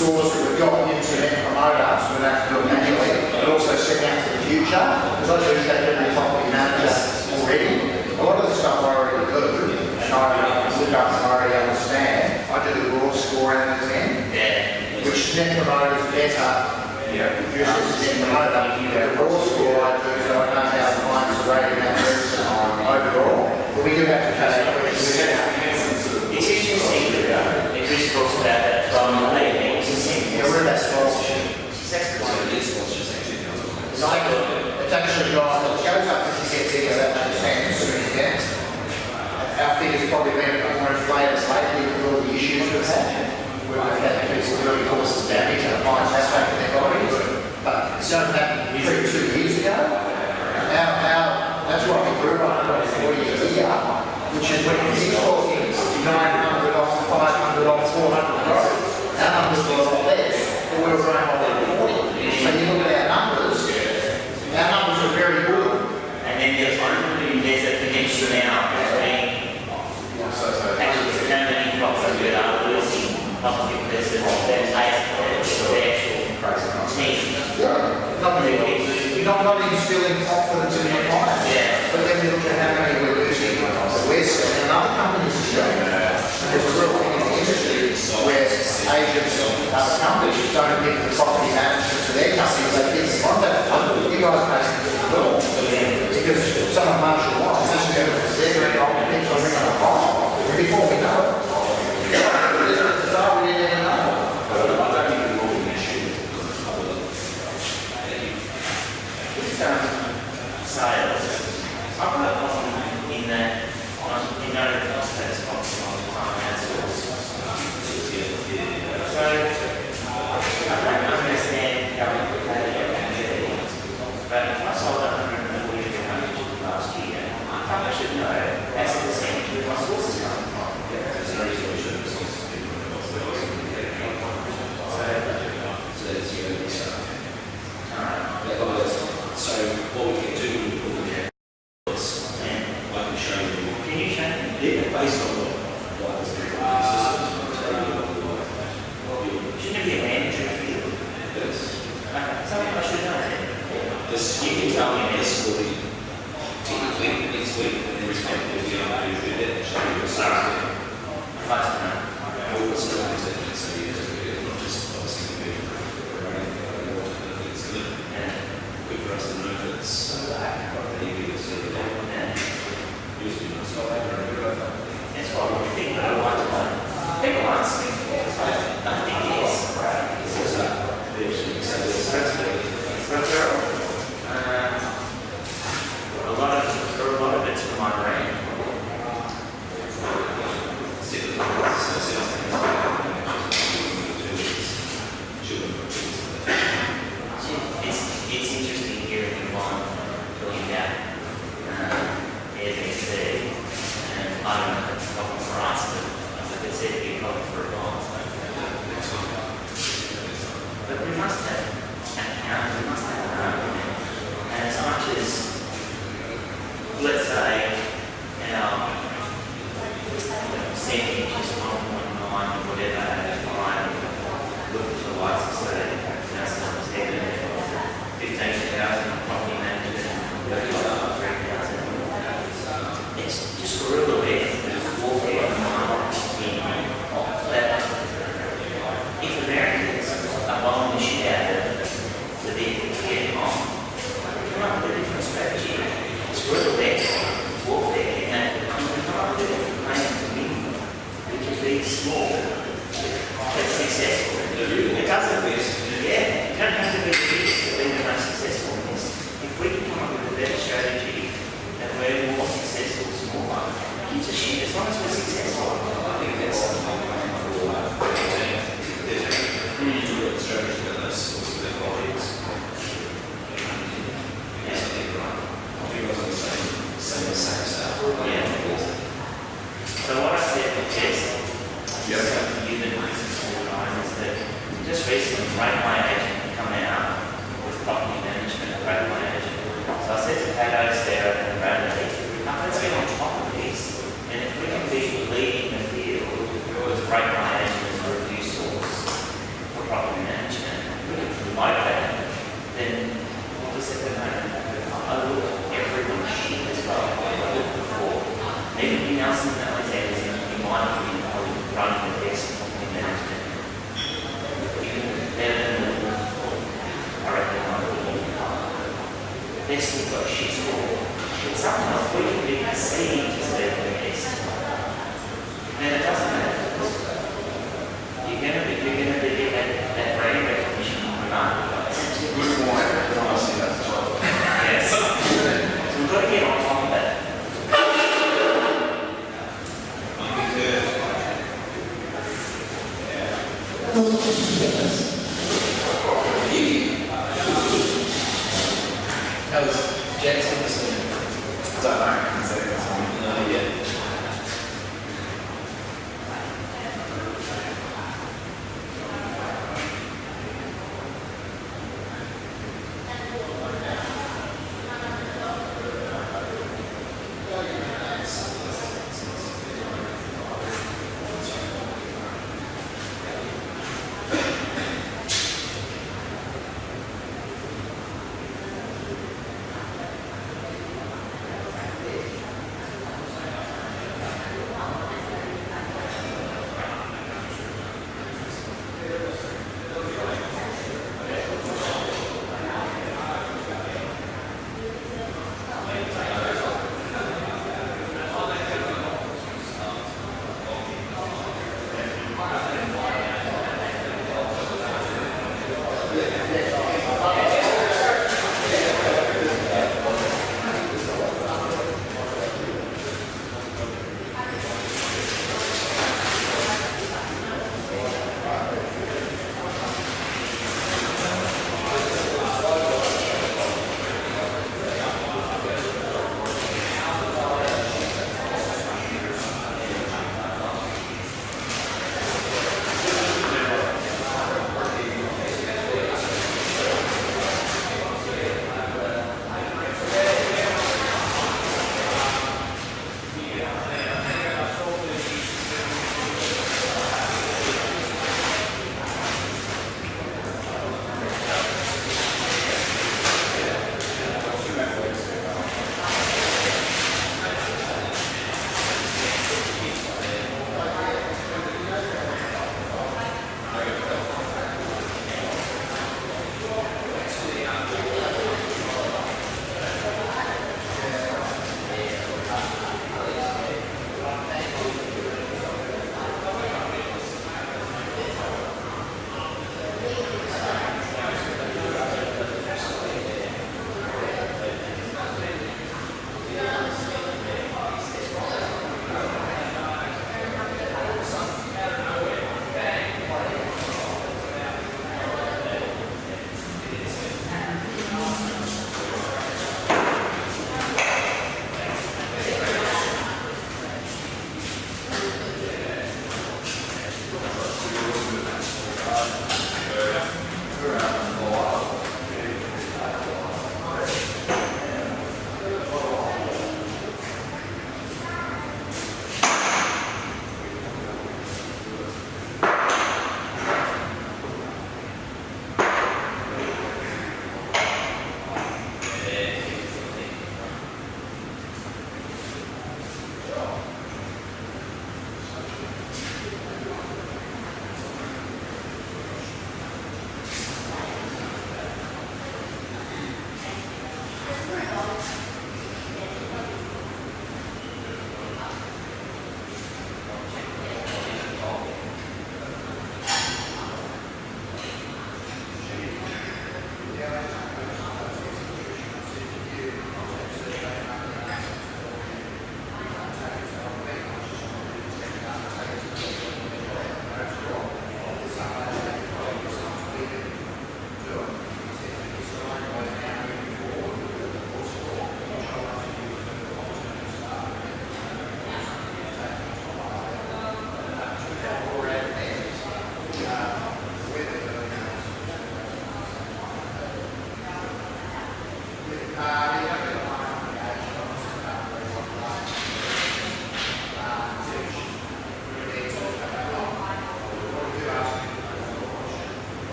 Scores that we've got into Net Promoter, so we don't have to do it manually, but also set out for the future, because I do that every property manager already. A lot of the stuff I already do, and I look up and I already understand. I do the raw score out of 10, which Net Promoter is Just in Canada, the raw score I do, so I know how the clients are rating that person overall. But we do have to cut out. It's interesting that Chris talks about that from the Yeah, we're about sponsorship. It's actually got, it goes up as you get bigger, that makes sense. Yeah. Our figure's probably been more inflated lately with all the issues we've had. We've had people really cause damage and clients have taken their body. But it's only happened 2 years ago. That's what we grew up 40 years ago, which is when he's talking 900 on 500 on 400 growth. Our numbers were a lot less, but we were growing on 40. So you look at our numbers are very good. And then there's a connection now between actually determining what we are losing public versus their actual team. Not instilling confidence in the client. Yeah. But then you look at how many we're losing. We're selling, and other companies are showing that. There's a real thing in the industry where agents of other companies don't give the property management to their companies, they give the contact. You guys basically will. Because some of Marshall Wise, this is going to they're going to hold things on ring on the file. Before we know it. This is bizarre, we didn't even know. Sales. I've got a problem in that you know the cost of response on time outsource. So I don't understand how complicated it can be. But if I sold 140 last year, I should know as a percentage where my sources come from. So what we can do when we put them in I can show you. Can you show me? Yeah, based on what has been Shouldn't it be a mandatory field? Yes. Something I should know. This, You can tell me this will be typically next week, and then it's going to be able to do that and show you the size. I'd like to know. We'll still have to so you not just obviously the it's good. Good for us to know that it's maybe it's usually not so That's what I think that I want to know. People ask me, I think yes. A lot of it's from my brain. It's interesting hearing you on talking about Airbnb, and I don't know if it's a problem for us, but like I said, it'd be a problem for a while. But we must have an account, we must have an argument. And as much as, let's say, our percentage is 1.9 or whatever at a time, look at the likes of, say, someone's taken 15,000 property management, 3,000. It's just a real bit warfare that if Americans are blowing the shit out of the vehicle to get home, come up with a different strategy. It's real bit warfare in that we come up with a different plan to win. We can be small, but successful. It doesn't, you don't have to be the biggest to be the most successful in this. If we can come up with a better strategy that we're more successful, smaller, gives a shit as long as we're successful. I think that's something for strategy that those sorts of colleagues. Yeah. I think I was on the same stuff. Yeah. So what I said with this, something you've been listening to all the time, is that just recently, Railway Agent come out with property management, Railway Agent. So I said to Pat O'Stare and Bradley, let's get on top of this. And if we can be leading the field with Railway Agent as a review source for property management, like that, then what was it that I look everyone shit as well. I looked before. Even Nelson Alexander's in my opinion, running the best property management. Even better than I reckon they've still got shit score. It's something else we can be perceived as being the best. And it doesn't matter because you're going to get that brand recognition on the marketplace. Good point. I see that as well. Yes. So we've got to get on top of that. That was Jackson. I don't know. I can say that. No, yeah.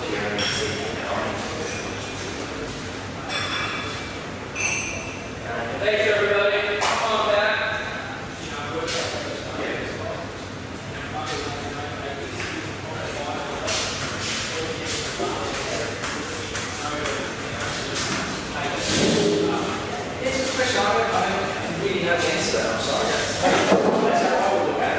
hearing this evening. Thanks, everybody. Come on back. It's a question I don't really know the answer to. I'm sorry. That's how I would look at it.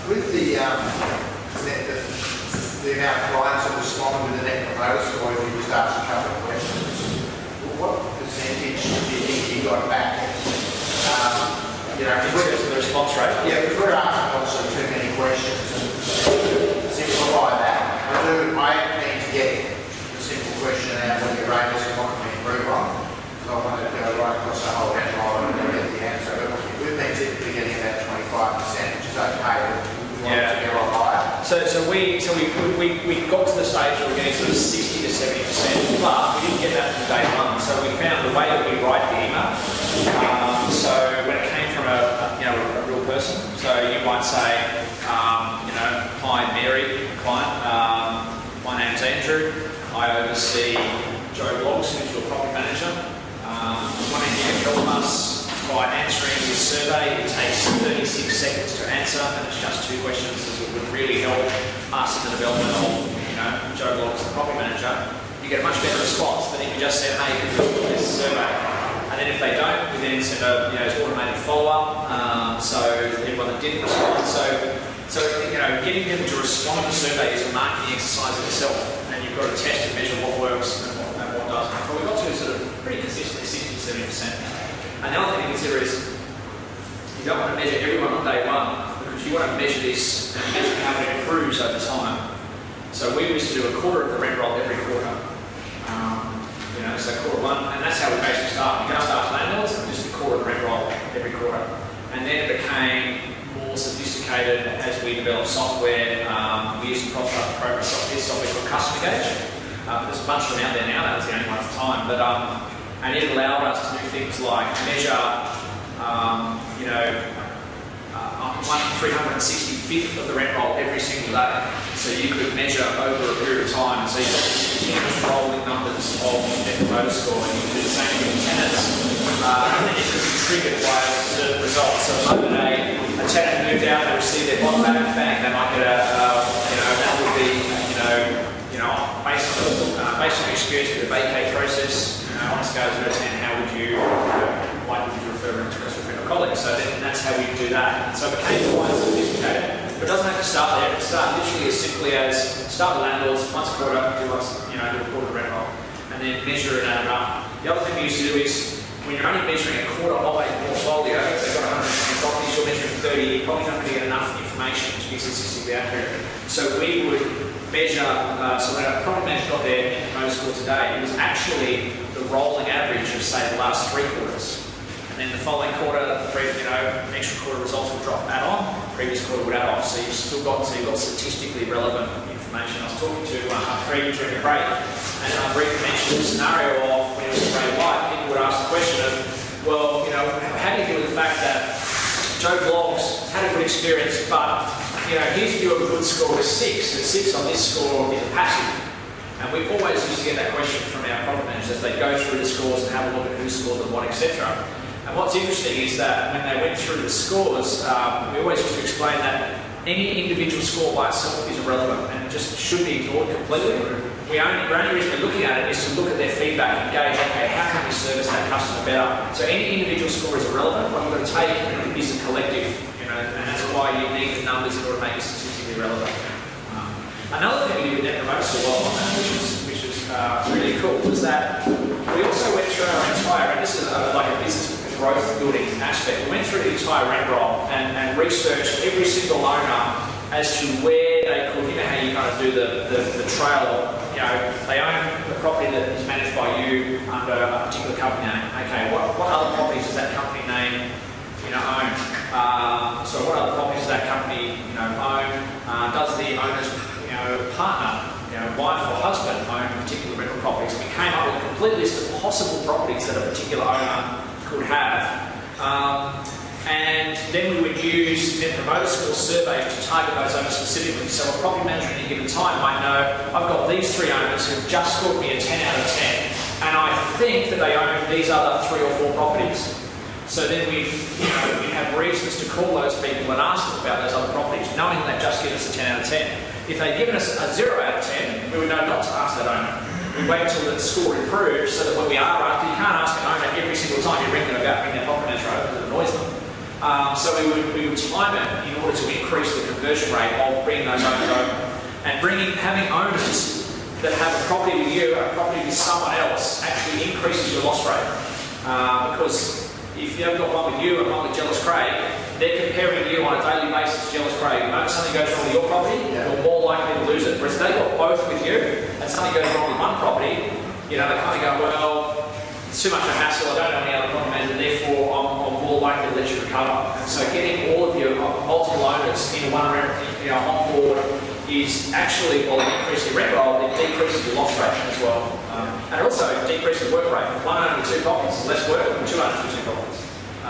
With the amount of clients that respond with the net promoter score, if you just ask a couple of questions, what percentage do you think you got back? In terms of the response rate? Yeah, because we're asking obviously too many questions, and to simplify that, I need to get the simple question out when you rate this and what can we improve on. So I wanted to go right across the whole headline and get the answer. But we've been typically getting about 25%, which is okay. We want it to be a lot higher. So we got to the stage where we're getting sort of 60 to 70%, but we didn't get that from day one. So we found the way that we write the email. So when it came from a real person, so you might say, hi Mary, client, my name's Andrew. I oversee Joe Blogs, who's your property manager. Wanting you to help us by answering this survey. It takes 36 seconds to answer, and it's just 2 questions. It would really help us in the development of, Joe Blogs, the property manager. You get a much better response than if you just said, hey, you can fill this survey. And then if they don't, we then send a automated follow-up. So everyone that didn't respond. So getting them to respond to the survey is a marketing exercise in itself, and you've got to test and measure what works and what doesn't. But we got to sort of pretty consistently 60-70%. And the other thing to consider is you don't want to measure everyone on day one, because you want to measure this and measure how it improves over time. So we used to do a quarter of the rent roll every quarter. So quarter one, and that's how we basically started. We just asked landlords and just a quarter of the rent roll every quarter. And then it became more sophisticated as we developed software. We used to proper software called Customer Gauge. There's a bunch of them out there now. That was the only one at the time. But and it allowed us to do things like measure, 1/365th of the rent roll every single day. So you could measure over a period of time. So you got continuous rolling numbers of net promoter score, and you could do the same thing with tenants. And then you could be triggered by certain results. So the moment a tenant moved out, they received their bond back, bang, they might get that would be, based on experience with the vacate process, on a scale of 0 to 10, how would you, why would you refer an express refer to a colleague? So then that's how we do that. So it became quite sophisticated. But it doesn't have to start there. It can start literally as simply as start with landlords, once a quarter, do a quarter rent roll, and then measure and add it up. The other thing we used to do is, when you're only measuring a quarter of a portfolio, if they've got 120 properties, you're measuring 30, you're probably not going to get enough information to be statistically accurate. So we would measure, so when a property manager got their net promoter score today, it was actually the rolling average of, say, the last 3 quarters. And then the following quarter, extra quarter results would drop add on, previous quarter would add off. So you've still got statistically relevant information. I was talking to Craig during the break, and Craig mentioned the scenario of when it was grey white, people would ask the question of, well, how do you deal with the fact that Joe Blogs had a good experience, but his view of a good score was 6, and 6 on this score is a passive. And we always used to get that question from our property managers as they go through the scores and have a look at who scored them what, etc. And what's interesting is that when they went through the scores, we always used to explain that any individual score by itself is irrelevant and just should be ignored completely. The only reason we're looking at it is to look at their feedback and gauge, okay, how can we service that customer better? So any individual score is irrelevant. What you've got to take is a collective, and that's why you need the numbers in order to make it statistically relevant. Another thing we did with Net Promoter Score, which was really cool, was that we also went through our entire, and this is like a business growth building aspect, we went through the entire rent roll and researched every single owner as to where they could, how you kind of do the trail. They own the property that is managed by you under a particular company name. Okay, what other properties does that company name own? So what other properties does that company own? Does the owner's partner, wife or husband own particular rental properties? We came up with a complete list of possible properties that a particular owner could have. And then we would use Net Promoter Score surveys to target those owners specifically. So a property manager at any given time might know, I've got these 3 owners who've just scored me a 10 out of 10, and I think that they own these other 3 or 4 properties. So then we'd have reasons to call those people and ask them about those other properties, knowing they've just given us a 10 out of 10. If they'd given us a 0 out of 10, we would know not to ask that owner. We wait until the score improves so that when we are after, you can't ask an owner every single time you ring them about bringing their property manager over because it annoys them. So we would time it in order to increase the conversion rate of bringing those owners over. And having owners that have a property with you, a property with someone else, actually increases your loss rate. Because if you've got one with you and one with Jealous Craig, they're comparing you on a daily basis to Jealous Craig. The moment something goes wrong with your property, you're more likely to lose it. Whereas if they've got both with you and something goes wrong with one property, they kind of go, well, it's too much of a hassle, I don't know any other property manager, therefore I'm more likely to let you recover. And so getting all of your multiple owners in one on board is actually, while it increases your rent roll, it decreases your loss rate as well. And it also decreases the work rate. One owner with 2 properties is less work than 2 owners with 2 properties.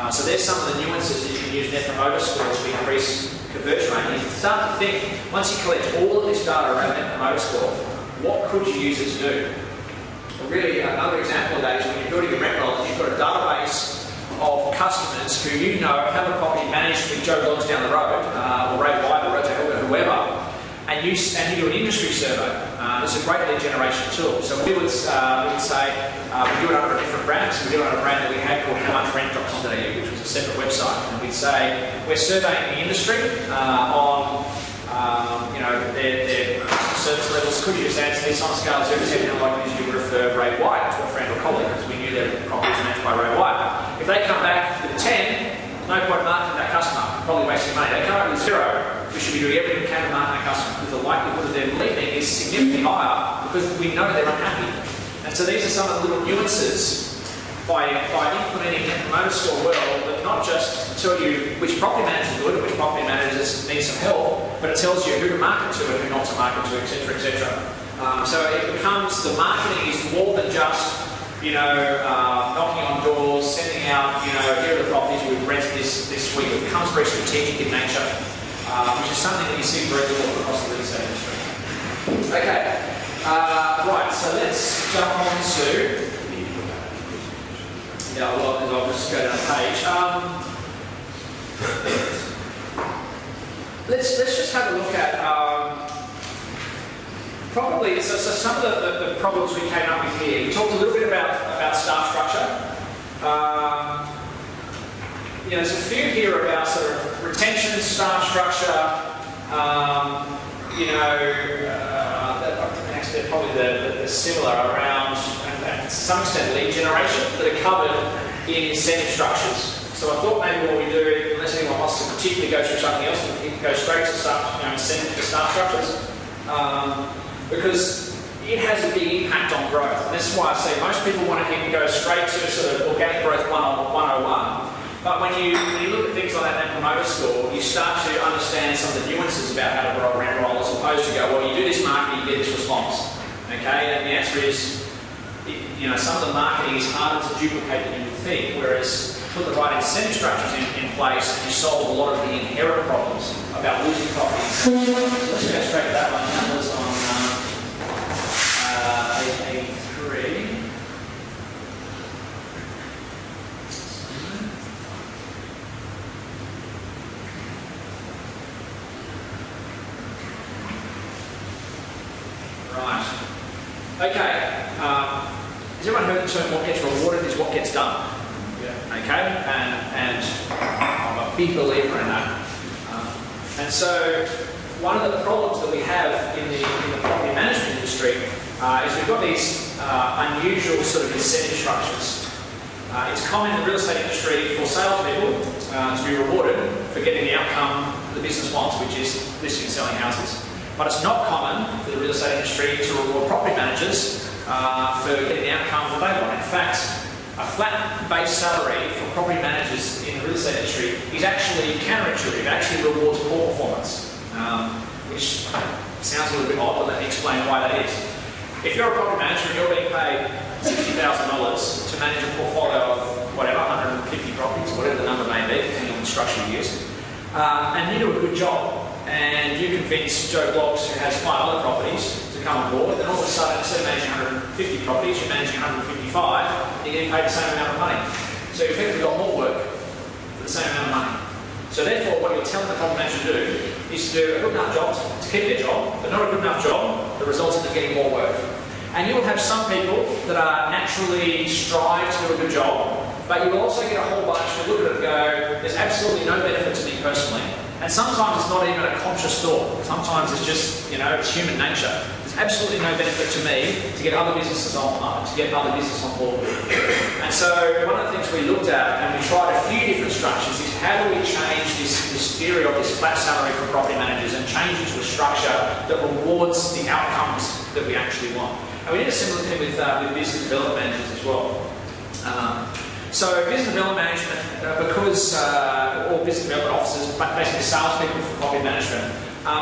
So there's some of the nuances that you can use Net Promoter Score to increase conversion rate. And you start to think, once you collect all of this data around Net Promoter Score, what could you use it to do? Really, another example of that is when you're building a rent roll, you've got a database of customers who have a property managed with Joe Bloggs down the road, or Ray White, or Roger Hilbert, whoever, and you do an industry survey. It's a great lead generation tool. So we would say, we do it under a different brand. So we do it under a brand that we had called howmuchrent.com.au, which was a separate website. And we'd say, we're surveying the industry on their service levels. Could you just answer this on a scale of 0 to 10? How likely is you to refer Ray White to a friend or colleague? Because we knew their property was managed by Ray White. If they come back with a 10, no point marketing that customer. Probably wasting money. They come up with 0. We should be doing everything we can to market that customer because the likelihood of them leaving is significantly higher because we know they're unhappy. And so these are some of the little nuances by implementing Net Promoter Score well, that not just tell you which property managers are good and which property managers need some help, but it tells you who to market to and who not to market to, etc., etc. So it becomes, the marketing is more than just, knocking on doors, sending out, here are the properties we've rented this week. It becomes very strategic in nature, which is something that you see very little across the real estate industry. Okay, right, so let's jump on to, I'll just go down the page. Let's just have a look at probably some of the problems we came up with here. We talked a little bit about staff structure. There's a few here about sort of retention, staff structure. They're probably the similar around, and to some extent, lead generation that are covered in incentive structures. So I thought maybe what we do, unless anyone wants to particularly go through something else, we can go straight to incentive for staff structures. Because it has a big impact on growth. And this is why I say most people want to go straight to sort of organic growth 101. But when you look at things like that Net Promoter Score, you start to understand some of the nuances about how to grow a rent roll, as opposed to go, well, you do this marketing, you get this response. Okay, and the answer is, some of the marketing is harder to duplicate than you would think, whereas put the right incentive structures in place, and you solve a lot of the inherent problems about losing properties. Let's go straight to that one. That was on Okay, has everyone heard the term what gets rewarded is what gets done? Yeah. Okay, and I'm a big believer in that. And so one of the problems that we have in the property management industry is we've got these unusual sort of incentive structures. It's common in the real estate industry for salespeople to be rewarded for getting the outcome the business wants, which is listing and selling houses. But it's not common for the real estate industry to reward property managers for getting the outcome that they want. In fact, a flat base salary for property managers in the real estate industry is actually counterintuitive. It actually rewards poor performance, which sounds a little bit odd, but let me explain why that is. If you're a property manager and you're being paid $60,000 to manage a portfolio of whatever, 150 properties, whatever the number may be, depending on the structure you use, and you do a good job, and you convince Joe Bloggs, who has 5 other properties, to come on board, then all of a sudden, instead of managing 150 properties, you're managing 155, and you're getting paid the same amount of money. So you've effectively got more work for the same amount of money. So therefore, what you're telling the property manager to do is to do a good enough job to keep their job, but not a good enough job that results in them getting more work. And you will have some people that are naturally strive to do a good job, but you will also get a whole bunch who look at it and go, there's absolutely no benefit to me personally. And sometimes it's not even a conscious thought. Sometimes it's just, it's human nature. There's absolutely no benefit to me to get other businesses on board with. And so one of the things we looked at, and we tried a few different structures, is how do we change this theory of this flat salary for property managers and change it to a structure that rewards the outcomes that we actually want. And we did a similar thing with business development managers as well. So business development management, or business development officers, basically salespeople for property management,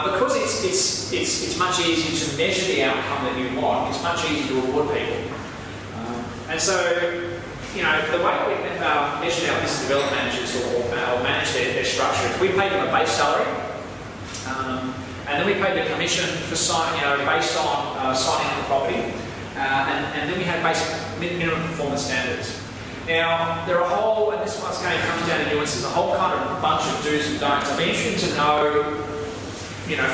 because it's much easier to measure the outcome that you want, it's much easier to reward people. And so, the way we measure our business development managers or manage their structure is we pay them a base salary, and then we pay the commission for signing, based on signing the property, and then we have basic minimum performance standards. Now, there are a whole, and this one's going to come down to nuances, a whole kind of bunch of do's and don'ts. I'd be interested to know,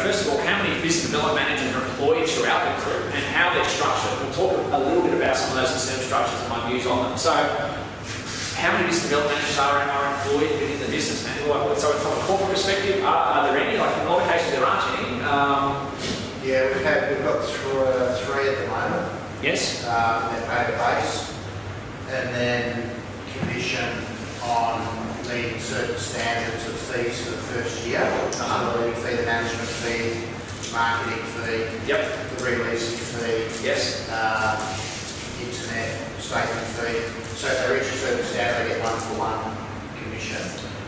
first of all, how many business development managers are employed throughout the group and how they're structured. We'll talk a little bit about some of those incentive structures and my views on them. So, how many business development managers are employed within the business? So, from a corporate perspective, are there any? Like, in a lot of cases, there aren't any. Yeah, we've got 3 at the moment. Yes. They're paid a base, and then commission on meeting certain standards of fees for the first year. So the legal fee, the management fee, marketing fee, the releasing fee, internet statement fee. So if they reach a certain standard, they get 1-for-1 commission.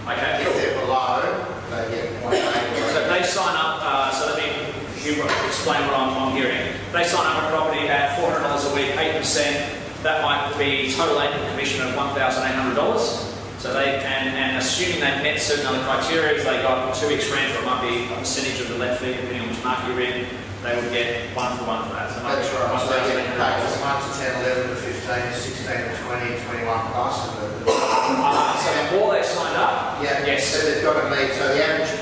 Okay. If they're below, they get 0.8. So if they sign up, so let me explain what I'm hearing. They sign up a property at $400 a week, 8%. That might be total annual commission of $1,800. So and assuming they met certain other criteria, if they got 2x rent, or it might be a percentage of the let fee, depending on which market you're in, they would get 1-for-1 for that. So that's right. So they get paid from 1 to 10, 11 to 15, 16 to 20, 21 plus. So before they signed up? Yes. So they've got to meet, so the average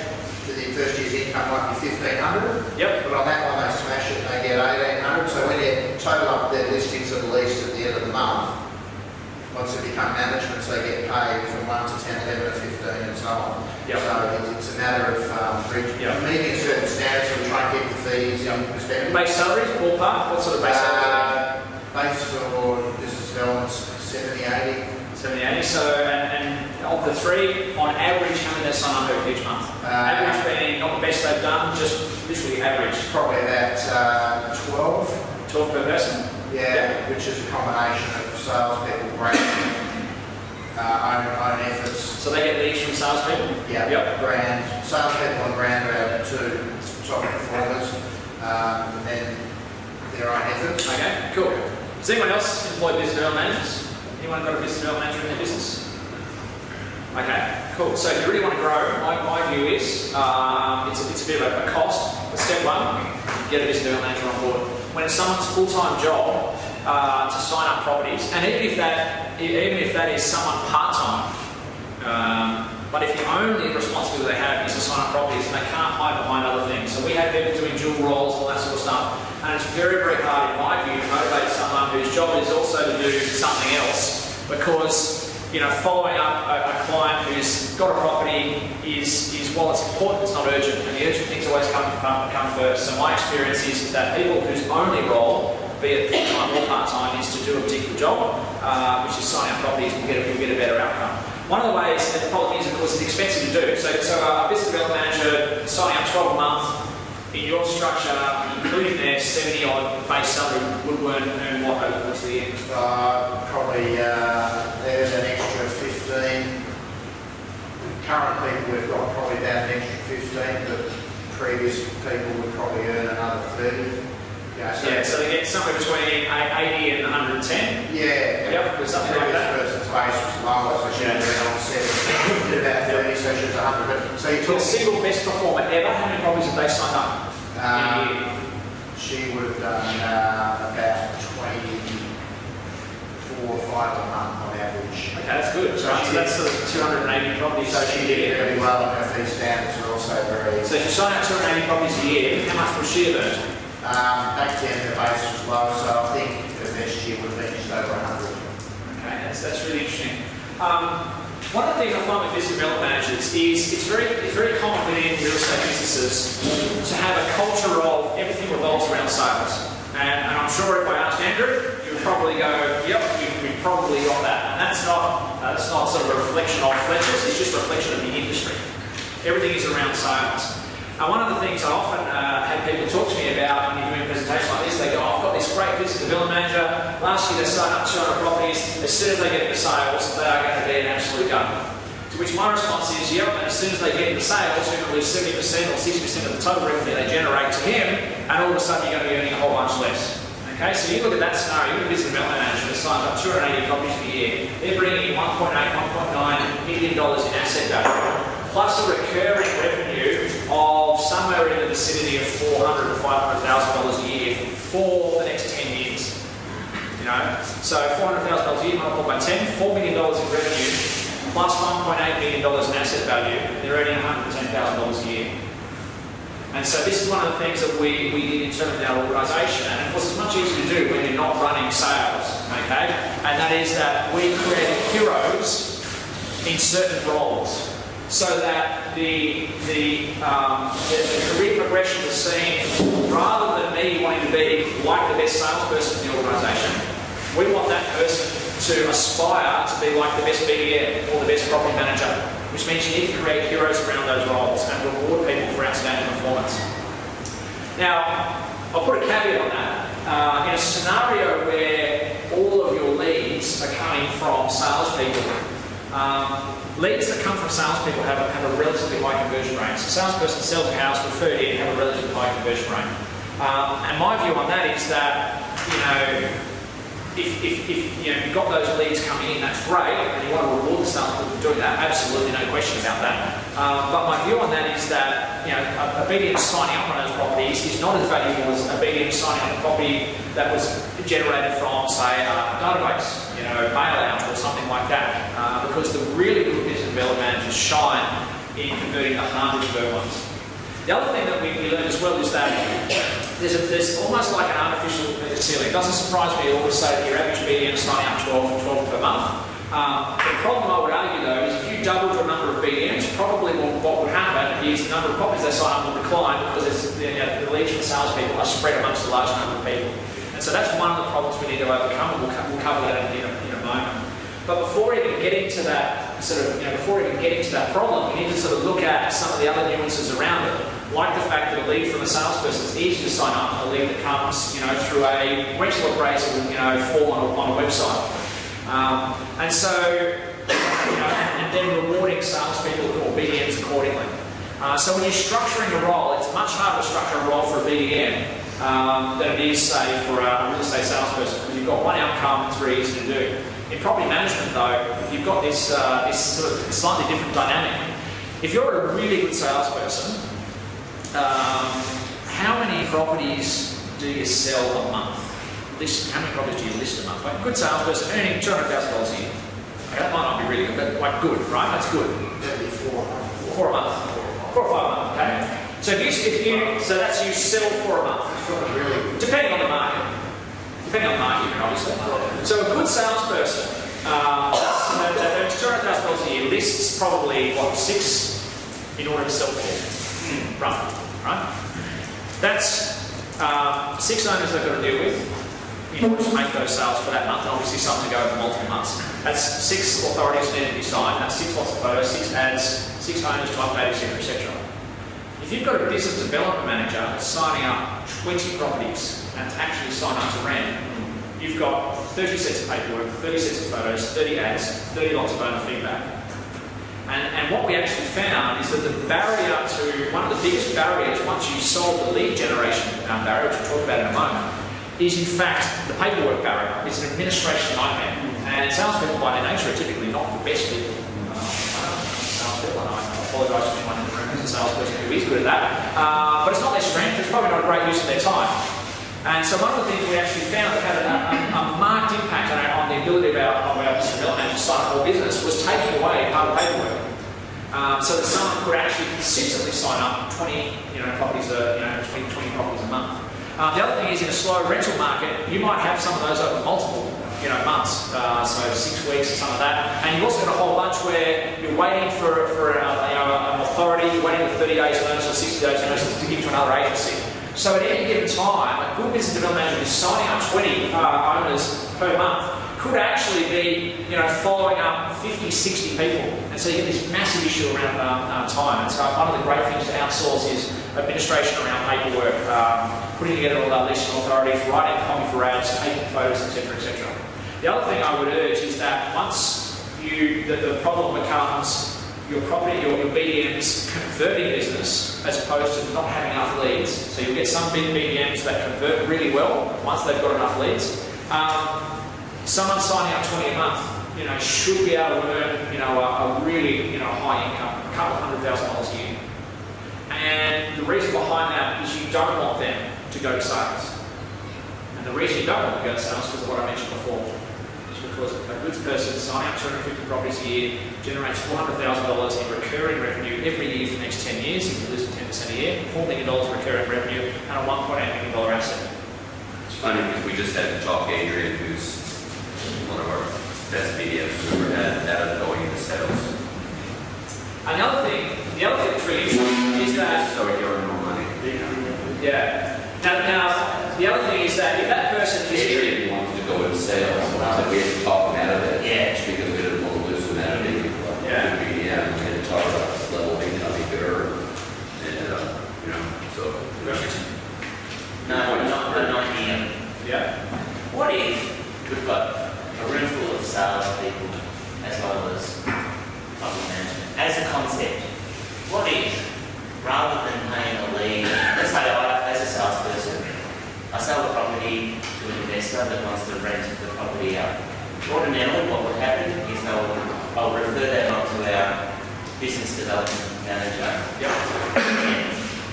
for the first year's income might be $1,500. But on that one they smash it and they get $1,800. So when you total up their listings at least at the end of the month, once they become management, they get paid from 1 to 10, 11 to 15 and so on. So it's a matter of meeting certain standards, so we try and keep the fees in perspective. Base salaries, ballpark? What sort of base salary? Base for business development, 70, 80. 70, 80. So, and of the 3, on average, how many they sign up each month? Average being not the best they've done, just literally average. Probably about 12. 12 per person? Which is a combination of salespeople, brand, own efforts. So they get leads from salespeople? Brand, salespeople and brand are 2 top performers, and then their own efforts. Okay, cool. Does anyone else employ business development managers? Anyone got a business development manager in their business? Okay, cool. So if you really want to grow, my view is it's a bit of a cost. But step 1, get a business development manager on board. When it's someone's full-time job to sign up properties, and even if that is someone part-time, but if the only responsibility they have is to sign up properties and they can't hide behind other things. So we have people doing dual roles, all that sort of stuff. and it's very, very hard, in my view, to motivate someone whose job is also to do something else, because following up a client who's got a property is while it's important, it's not urgent, and the urgent things always come first. So my experience is that people whose only role, be it full-time or part-time, is to do a particular job, which is signing up properties, will get a better outcome. One of the ways, and the problem is, of course, it's expensive to do. So a business development manager signing up 12 a month in your structure, including their 70-odd base salary, would earn what over the course of the year? Probably there's an extra 15. Current people we've got probably about an extra 15, but previous people would probably earn another 30. So they get somewhere between 80 and 110? Yeah. Yep, with something like that. Previous person's base was lower, so she would earn on 70. Did about 30, so she was 100. So you The talk single best performer ever, how many properties have they signed up in a year? She would have done about 24 or 5 a month on average. Okay, that's good. So that's sort of 280 properties. So she did really well, and her fee standards were also very. So if you sign up 280 properties a year, how much would she have earned? Back then the base was low, so I think the best year would have been just over 100. Okay, that's really interesting. One of the things I find with business development managers is it's very common within real estate businesses to have a culture of everything revolves around sales. And I'm sure if I asked Andrew, he would probably go, yep, we've probably got that. And that's not sort of a reflection of Fletcher's, it's just a reflection of the industry. Everything is around sales. One of the things I often have people talk to me about when you're doing a presentation like this, they go, I've got this great business development manager. Last year they signed up 200 properties. As soon as they get into sales, they are going to be an absolute gun. To which my response is, yep, and as soon as they get into sales, you're going to lose 70% or 60% of the total revenue they generate to him, and all of a sudden you're going to be earning a whole bunch less. Okay, so you look at that scenario, you're a business development manager that signs up 280 properties a year. They're bringing in $1.8, $1.9 million in asset value, plus a recurring revenue of somewhere in the vicinity of $400,000 to $500,000 a year for the next 10 years. So $400,000 a year multiplied by 10, $4 million in revenue, plus $1.8 million in asset value, they're earning $110,000 a year. And so this is one of the things that we did internally in our organisation, and of course it's much easier to do when you're not running sales, okay? And that is that we created heroes in certain roles, so that the career progression was seen, rather than me wanting to be like the best salesperson in the organisation, we want that person to aspire to be like the best BDM or the best property manager, which means you need to create heroes around those roles and reward people for outstanding performance. Now, I'll put a caveat on that. In a scenario where all of your leads are coming from salespeople, leads that come from salespeople have a relatively high conversion rate. So a salesperson sells a house, referred in, have a relatively high conversion rate. And my view on that is that, if you've got those leads coming in, that's great, and you want to reward the salespeople for doing that, absolutely no question about that. But my view on that is that a BDM signing up on those properties is not as valuable as a BDM signing up a property that was generated from, say, a database, mail out or something like that, because the really good business development managers shine in converting the hard to convert ones. The other thing that we learned as well is that there's almost like an artificial ceiling. It doesn't surprise me at all to say that your average BDM is signing up 12 per month. The problem I would argue though is if you doubled your number of BDMs, probably what would happen is the number of properties they sign up will decline because the leads from salespeople are spread amongst a large number of people. And so that's one of the problems we need to overcome, and we'll cover that in a moment. But before even getting to that problem, we need to sort of look at some of the other nuances around it, like the fact that a lead from a salesperson is easy to sign up, a lead that comes, through a rental appraisal, form on a website, and so, and then rewarding salespeople or BDMs accordingly. So when you're structuring a role, it's much harder to structure a role for a BDM than it is, say, for a real estate salesperson, because you've got one outcome, it's very easy to do. In property management, though, you've got this sort of slightly different dynamic. If you're a really good salesperson, how many properties do you sell a month? How many properties do you list a month? Like a good salesperson earning $200,000 a year. Okay, that might not be really good, but like good, right? That's good. That'd be 4 a month. 4 a month. 4 or 5 a month, okay? So so that's you sell for a month. really. Depending on the market. Depending on the market, obviously. So a good salesperson, that's $200,000 a year, lists probably, what, 6 in order to sell 4, roughly, right? That's 6 owners they've got to deal with in order to make those sales for that month, and obviously some to go over multiple months. That's 6 authorities that need to be signed, that's 6 lots of photos, 6 ads, 6 owners to update, etc., etc. If you've got a business development manager that's signing up 20 properties and to actually sign up to rent, you've got 30 sets of paperwork, 30 sets of photos, 30 ads, 30 lots of owner feedback. And what we actually found is that the barrier to, one of the biggest barriers once you solve the lead generation barrier, which we'll talk about in a moment, is in fact the paperwork barrier. It's an administration nightmare. And salespeople by their nature are typically not the best people. Salespeople, and I apologise to anyone in the room who's a salesperson who is good at that. But it's not their strength, it's probably not a great use of their time. And so one of the things we actually found that had a marked impact on the ability of our business development managers to sign up more business was taking away part of the paperwork. So that someone could actually consistently sign up 20 properties, 20 properties a month. The other thing is, in a slow rental market, you might have some of those over multiple months, so 6 weeks or something like that. And you've also got a whole bunch where you're waiting for an authority, you're waiting for 30 days notice or 60 days notice to give to another agency. So at any given time, a good business development manager who's signing up 20 owners per month could actually be, following up 50, 60 people. And so you get this massive issue around time. And so one of the great things to outsource is administration around paperwork, putting together all our lists of authorities, writing copy for ads, taking photos, etc., etc. The other thing I would urge is that once the problem becomes your BDMs converting business as opposed to not having enough leads. So you'll get some big BDMs that convert really well once they've got enough leads. Someone signing up 20 a month, should be able to earn, a really, high income, a couple $100,000 a year. And the reason behind that is you don't want them to go to sales. And the reason you don't want them to go to sales is because of what I mentioned before. Because a goods person signing up 250 properties a year generates $400,000 in recurring revenue every year for the next 10 years, if you lose 10% a year, $4 million recurring revenue, and a $1.8 million asset. It's funny because we just had to talk to Adrian, who's one of our best BDMs we've ever had, out of going into sales. And the other thing that's really interesting is that... So you're earning more money. Yeah. Now, the other thing is that if that person is... Adrian wanted to go into sales, so we had to talk him out of it. Yeah. Just because we didn't want to lose him out of it. Yeah. We had to talk about this level of income he could earn. And, so... Not here. Yeah. What if we've got a room full of salespeople as well as property management? As a concept, what if, rather than paying a lead, let's say I, as a salesperson, I sell a property to an investor that wants to rent the property out. Ordinarily, what would happen is I'll refer that on to our business development manager. Yep.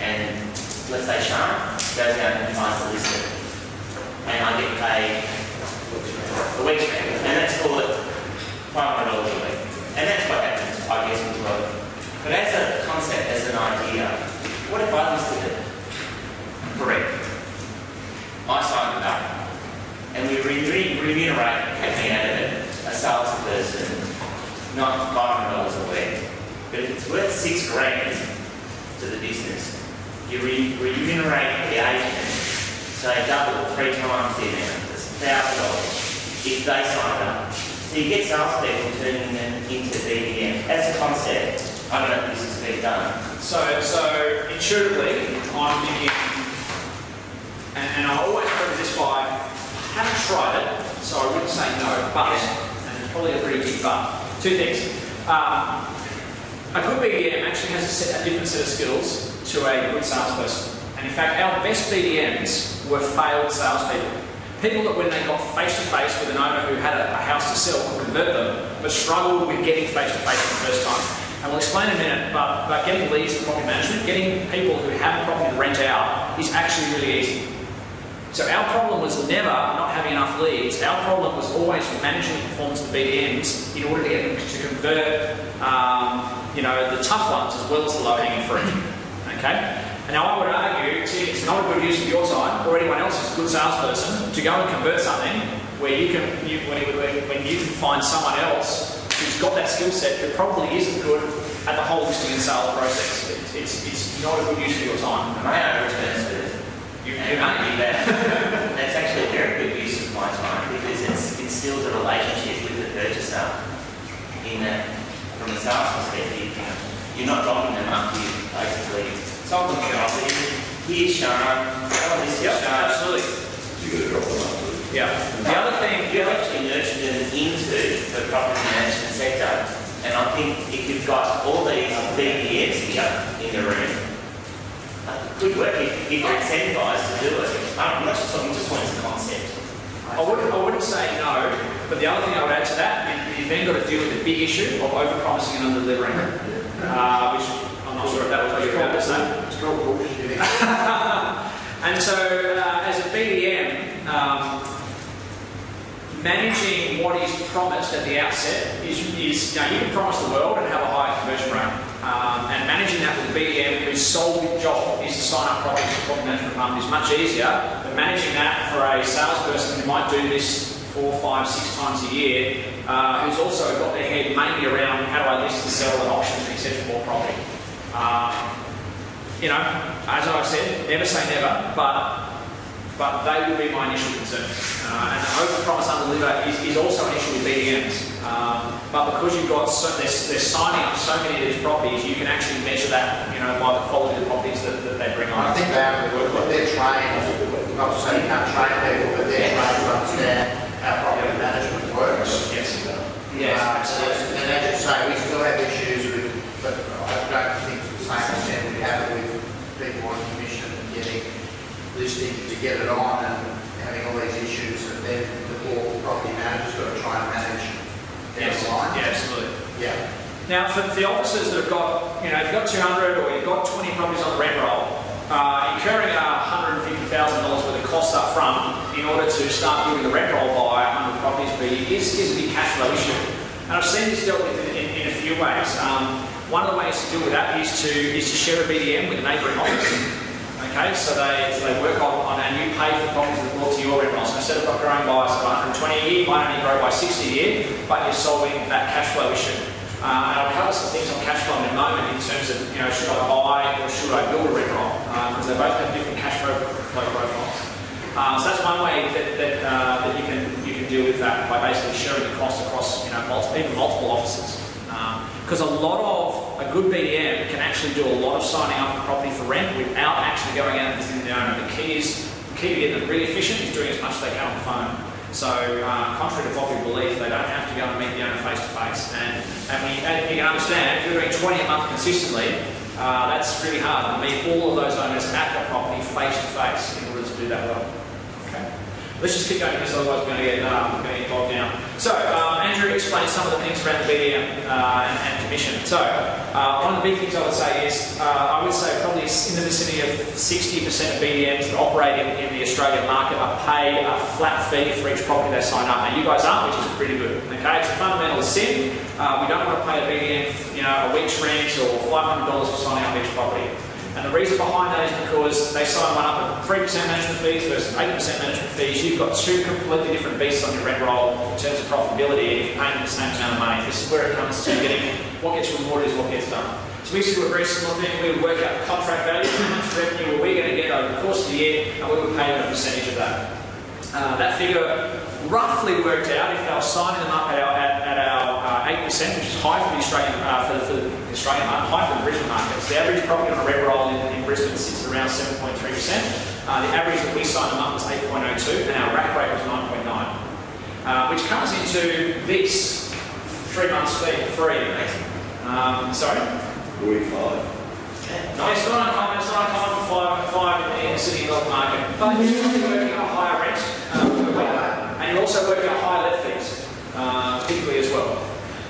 And let's say Sean goes out and tries to list it. And I get paid a week's rent. And let's call it $500 a week. And that's what happens, I guess, with growth. But as a concept, as an idea, what if I listed it? Correct. I signed it up. And we remunerate, taking out of it, a salesperson, not $500 a week. But if it's worth $6,000 to the business, you remunerate the agent, so they double 3 times the amount. It's $1,000 if they sign up. So you get salespeople turning them into BDM. As a concept, I don't know if this has been done. So intuitively, I'm thinking, and I always preface this by, I haven't tried it, so I wouldn't say no, but, and it's probably a pretty big but. 2 things. A good BDM actually has a different set of skills to a good salesperson. And in fact, our best BDMs were failed salespeople. People that when they got face-to-face with an owner who had a house to sell could convert them, but struggled with getting face-to-face for the first time. And we'll explain in a minute, but getting leads for property management, getting people who have a property to rent out is actually really easy. So our problem was never not having enough leads. Our problem was always managing the performance of the BDMs in order to get them to convert, the tough ones as well as the low-hanging fruit. Okay. And now I would argue, Tim, it's not a good use of your time or anyone else's good salesperson to go and convert something where when you can find someone else who's got that skill set who probably isn't good at the whole listing and sale process. It's not a good use of your time. May I return to it? You It might be that. That's actually a very good use of my time because it instills a relationship with the purchaser in that, from a sales perspective, you're not dropping them up to basically sold them your property. Here's Sean. Oh, this is Sean. Absolutely. You got to drop them up to. Yeah. The other thing, you actually nurtured them into the property management sector, and I think if you've got all these BDMs here in the room, it could work if you're incentivised to do it. I'm not just talking, just when it's a concept. I wouldn't say no, but the other thing I would add to that, you've then got to deal with the big issue of over-promising and under-delivering, which I'm not sure if that was what you were about to say. It's called bullshit. And so, as a BDM, managing what is promised at the outset is you can promise the world and have a higher conversion rate. And managing that with a BDM whose sole job is to sign up properties for property management department is much easier than managing that for a salesperson who might do this 4, 5, 6 times a year, who's also got their head mainly around how do I list and sell at auctions, etc. for property. You know, as I've said, never say never, but they would be my initial concern. And the over-promise, under-deliver is also an issue with BDMs. But because you've got they're signing up so many of these properties, you can actually measure that, you know, by the quality of the properties that they bring on. I think they're trained, not to say you can't train people, but they're trained to understand how property management works. Yes. Yes, absolutely. And as you say, we still have issues with, but I don't think to the same extent we have it with people on commission and getting listing to get it on and having all these issues, and then the poor property manager's got to try and manage down the line. Yeah, absolutely. Yeah. Now, for the officers that have got, you know, if you've got 200 or you've got 20 properties on the rent roll, incurring $150,000 worth of costs up front in order to start building the rent roll by 100 properties per year is a big cash flow issue. And I've seen this dealt with in a few ways. One of the ways to deal with that is to share a BDM with a neighbouring office. Okay, so they work on, and you pay for the properties that are brought to your rent roll. So instead of growing by 120 a year, you might only grow by 60 a year, but you're solving that cash flow issue. And I'll cover some things on cash flow in a moment in terms of, you know, should I buy or should I build a rent roll? Because they both have different cash flow profiles. So that's one way that you can deal with that, by basically sharing the cost across, you know, multiple offices. Because a good BDM can actually do a lot of signing up a property for rent without actually going out and visiting the owner. The key to getting them really efficient is doing as much as they can on the phone. So, contrary to popular belief, they don't have to go and meet the owner face to face. And you can understand, if you're doing 20 a month consistently, that's really hard to meet all of those owners at the property face to face in order to do that well. Okay. Let's just keep going because otherwise we're going to get bogged down. So, Andrew explained some of the things around the BDM and commission. So, one of the big things I would say is, I would say probably in the vicinity of 60% of BDMs that operate in the Australian market pay a flat fee for each property they sign up. Now, you guys aren't, which is pretty good. Okay, it's a fundamental sin. We don't want to pay a BDM, you know, a week's rent or $500 for signing up each property. And the reason behind that is because they sign one up at 3% management fees versus 8% management fees. You've got two completely different beasts on your rent roll in terms of profitability, and you're paying the same amount of money. This is where it comes to getting what gets rewarded is what gets done. So we used to do a very similar thing. We would work out the contract value, how much revenue were we going to get over the course of the year, and we would pay them a percentage of that. That figure roughly worked out, if they were signing them up at our 8%, which is high for the Australian market, high for the Brisbane market. So the average property on a rent roll in Brisbane sits around 7.3%. The average that we signed them up was 8.02, and our rack rate was 9.9, which comes into this 3 months free. Sorry? 45. No, it's not uncommon. It's not uncommon for five in the Sydney North market. But you're probably working on a higher rent per week, and you're also working on higher let fees, typically as well,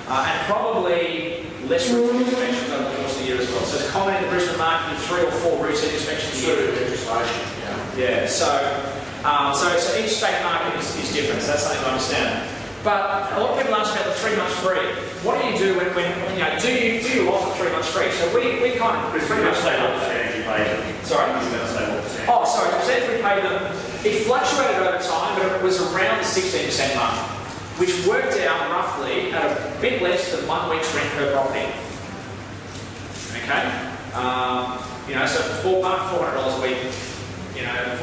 and probably less routine inspections over the course of the year as well. So it's common in the Brisbane market with 3 or 4 routine inspections a year. Legislation. Yeah. So each state market is different. So that's something to understand. But a lot of people ask about the 3 months free. What do you do when you know, do you offer 3 months free? So we kind of pretty much say what percentage you pay paid them. Sorry? I was going to say what percent. Oh, sorry, the percentage we paid them, it fluctuated over time, but it was around the 16% mark, which worked out roughly at a bit less than 1 week's rent per property. Okay? So ballpark $400 a week,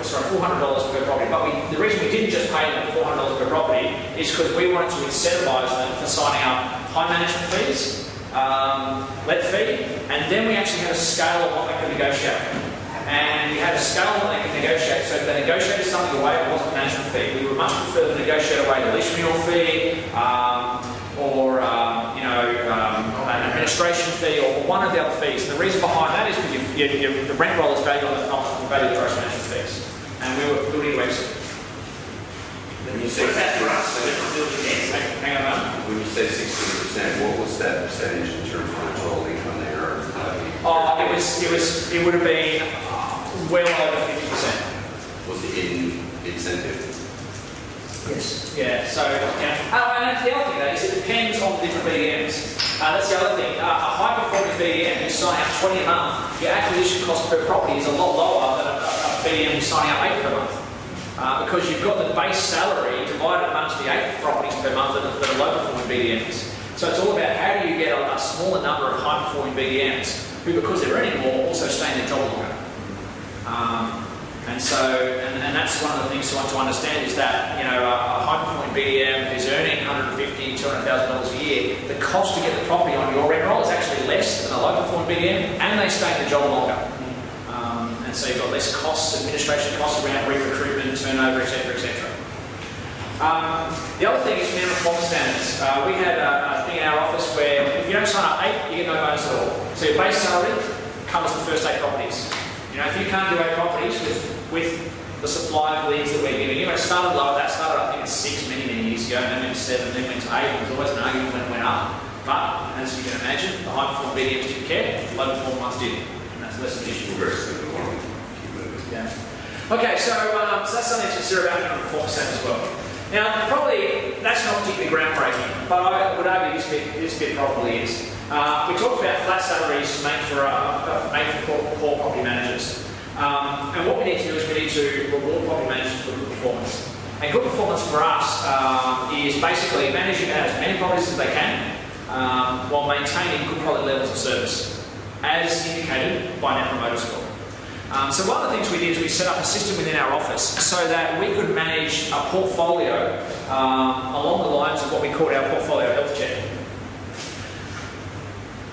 sorry, $400 per property. But the reason we didn't just pay them $400 per property is because we wanted to incentivise them for signing up high management fees, let fee, and then we actually had a scale of what they could negotiate. And we had a scale of what they could negotiate. So if they negotiated something away, it wasn't a management fee. We would much prefer to negotiate away the lease renewal fee, or an administration fee, or one of the other fees. And the reason behind that is because the rent roll is valued on the value of the gross management fees. And we were building a website. When you say What's that for us? 16%, We're not building this. Hang on a moment. when you say 16%, what was that percentage in terms of the total income they earned? It would have been well over 50%. Was the hidden incentive? Yes. Yeah. So, and the other thing though is it depends on the different BDMs. That's the other thing. A high-performing BDM who's signing up 20 a month, your acquisition cost per property is a lot lower than a BDM who's signing up 8 per month. Because you've got the base salary divided amongst the 8 properties per month that are low-performing BDMs. So it's all about how do you get a smaller number of high-performing BDMs who, because they're earning more, also stay in their job longer. And that's one of the things to understand is that a high-performing BDM who's earning $150,000, $200,000 a year, the cost to get the property on your rent roll is actually less than a low-performing BDM, and they stay in the job longer. And so you've got less costs, administration costs around recruitment, turnover, etc., etc. The other thing is minimum performance standards. We had a thing in our office where if you don't sign up 8, you get no bonus at all. So your base salary covers the first 8 properties. If you can't do 8 properties with the supply of leads that we're giving you, it started low. That started, I think, at 6 many years ago, and then went to 7, then went to 8. There was always an argument when it went up. But as you can imagine, the high-performing BDMs didn't care, the low-performing ones did, and that's less of an issue. Very simple one. Keep moving. Yeah. Okay, so that's something to consider about minimum performance standards as well. Now, probably that's not particularly groundbreaking, but I would argue this bit probably is. We talked about flat salaries made for poor property managers. And what we need to do is we need to reward property managers for good performance. And good performance for us is basically managing as many properties as they can while maintaining good quality levels of service, as indicated by Net Promoter Score. So one of the things we did is we set up a system within our office so that we could manage a portfolio along the lines of what we called our portfolio health check.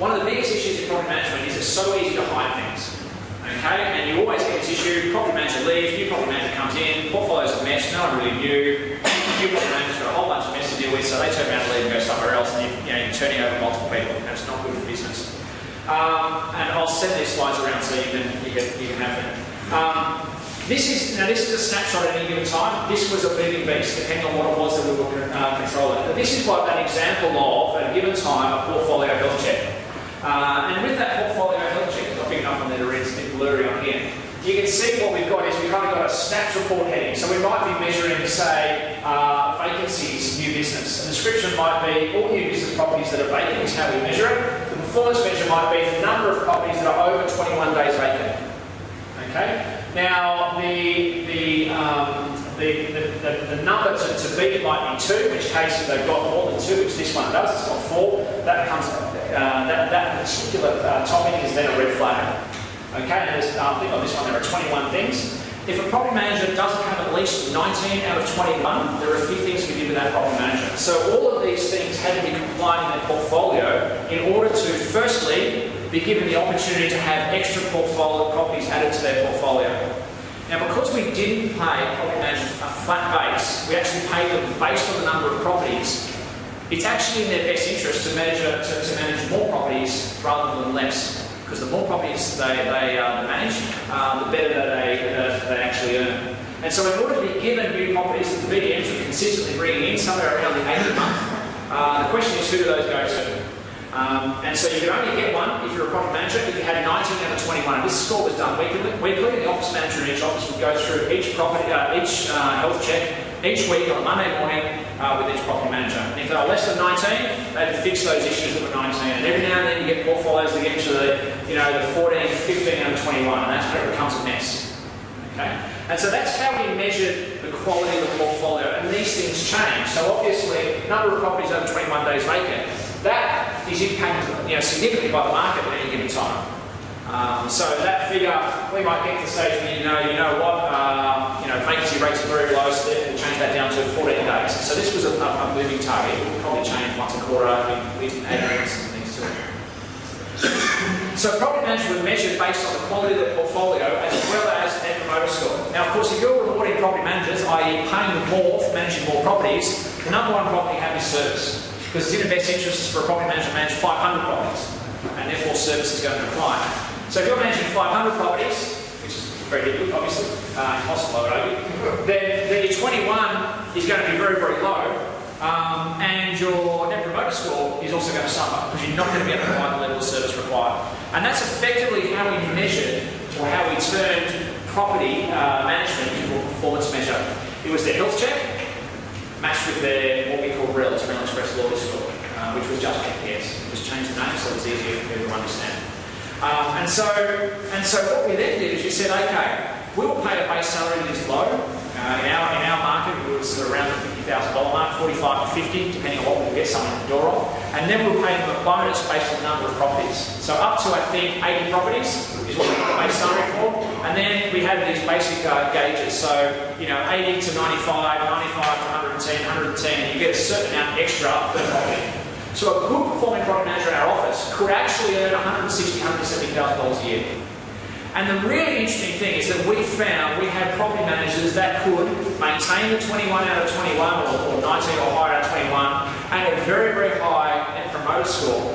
One of the biggest issues in property management is it's so easy to hide things. Okay, and you always get this issue, property manager leaves, new property manager comes in, portfolio's a mess, no one really knew, new property manager's got a whole bunch of mess to deal with, so they turn around and leave and go somewhere else, and you're turning over multiple people, and it's not good for business. And I'll send these slides around so you can have them. This is a snapshot at any given time. This was a moving beast, depending on what it was that we were controlling. But this is what an example of, at a given time, a portfolio health check. And with that portfolio health check, it's not big enough on there to read, it's a bit blurry on here. You can see what we've got is we've kind of got a snaps report heading. So we might be measuring, say, vacancies, new business. The description might be all new business properties that are vacant is how we measure it. The performance measure might be the number of properties that are over 21 days vacant. Okay? Now, the number to beat might be 2, in which case if they've got more than 2, which this one does, it's got 4, that becomes that particular topic is then a red flag. Okay, and there's, I think on this one there are 21 things. If a property manager doesn't have at least 19 out of 21, there are a few things we did with that property manager. So all of these things had to be compliant in their portfolio in order to, firstly, be given the opportunity to have extra portfolio properties added to their portfolio. Now, because we didn't pay property managers a flat base, we actually paid them based on the number of properties. It's actually in their best interest to manage more properties rather than less. Because the more properties they manage, the better that they actually earn. And so in order to be given new properties that the BDMs are consistently bringing in, somewhere around the 8th month, the question is who do those go to? And so you can only get one if you're a property manager if you had 19 out of 21. This score was done weekly. The office manager in each office would go through each property, each health check each week on a Monday morning with each property manager. And if they were less than 19, they had to fix those issues that were 19. And every now and then you get portfolios that get into the 14, 15 and 21, and that's where it becomes a mess. Okay? And so that's how we measured the quality of the portfolio, and these things change. So obviously, number of properties over 21 days vacant, that is impacted significantly by the market at any given time. So that figure, we might get to the stage where you know what, vacancy rates are very low, so therefore we'll change that down to 14 days. So this was a moving target. It will probably change once a quarter with agreements and things to it. So property management measured based on the quality of the portfolio as well as Net Promoter Score. Now, of course, if you're rewarding property managers, i.e. paying them more for managing more properties, the number one problem you have is service. Because it's in the best interest for a property manager to manage 500 properties, and therefore service is going to decline. So if you're managing 500 properties, which is very difficult, obviously, impossible, I would argue, then your 21 is going to be very, very low, and your Net Promoter Score is also going to suffer because you're not going to be able to provide the level of service required. And that's effectively how we measured, or how we turned property management into a performance measure. It was their health check, matched with their, what we call RELS, Rental Express Loyalty Score, which was just NPS. It was changed the name so it was easier for people to understand. And so what we then did is we said, okay, we'll pay a base salary that is low. In our market, it was around the $50,000 mark, 45 to 50, depending on what we could get someone in the door of. And then we'll pay them a bonus based on the number of properties. So up to, I think, 80 properties is what we got the base salary for. And then we had these basic gauges. So, 80 to 95, 95 to 110, 110, and you get a certain amount extra per property. So a good performing property manager in our office could actually earn $160,000, $170,000 a year. And the really interesting thing is that we found we had property managers that could maintain the 21 out of 21 or 19 or higher out of 21 and a very, very high Net Promoter Score,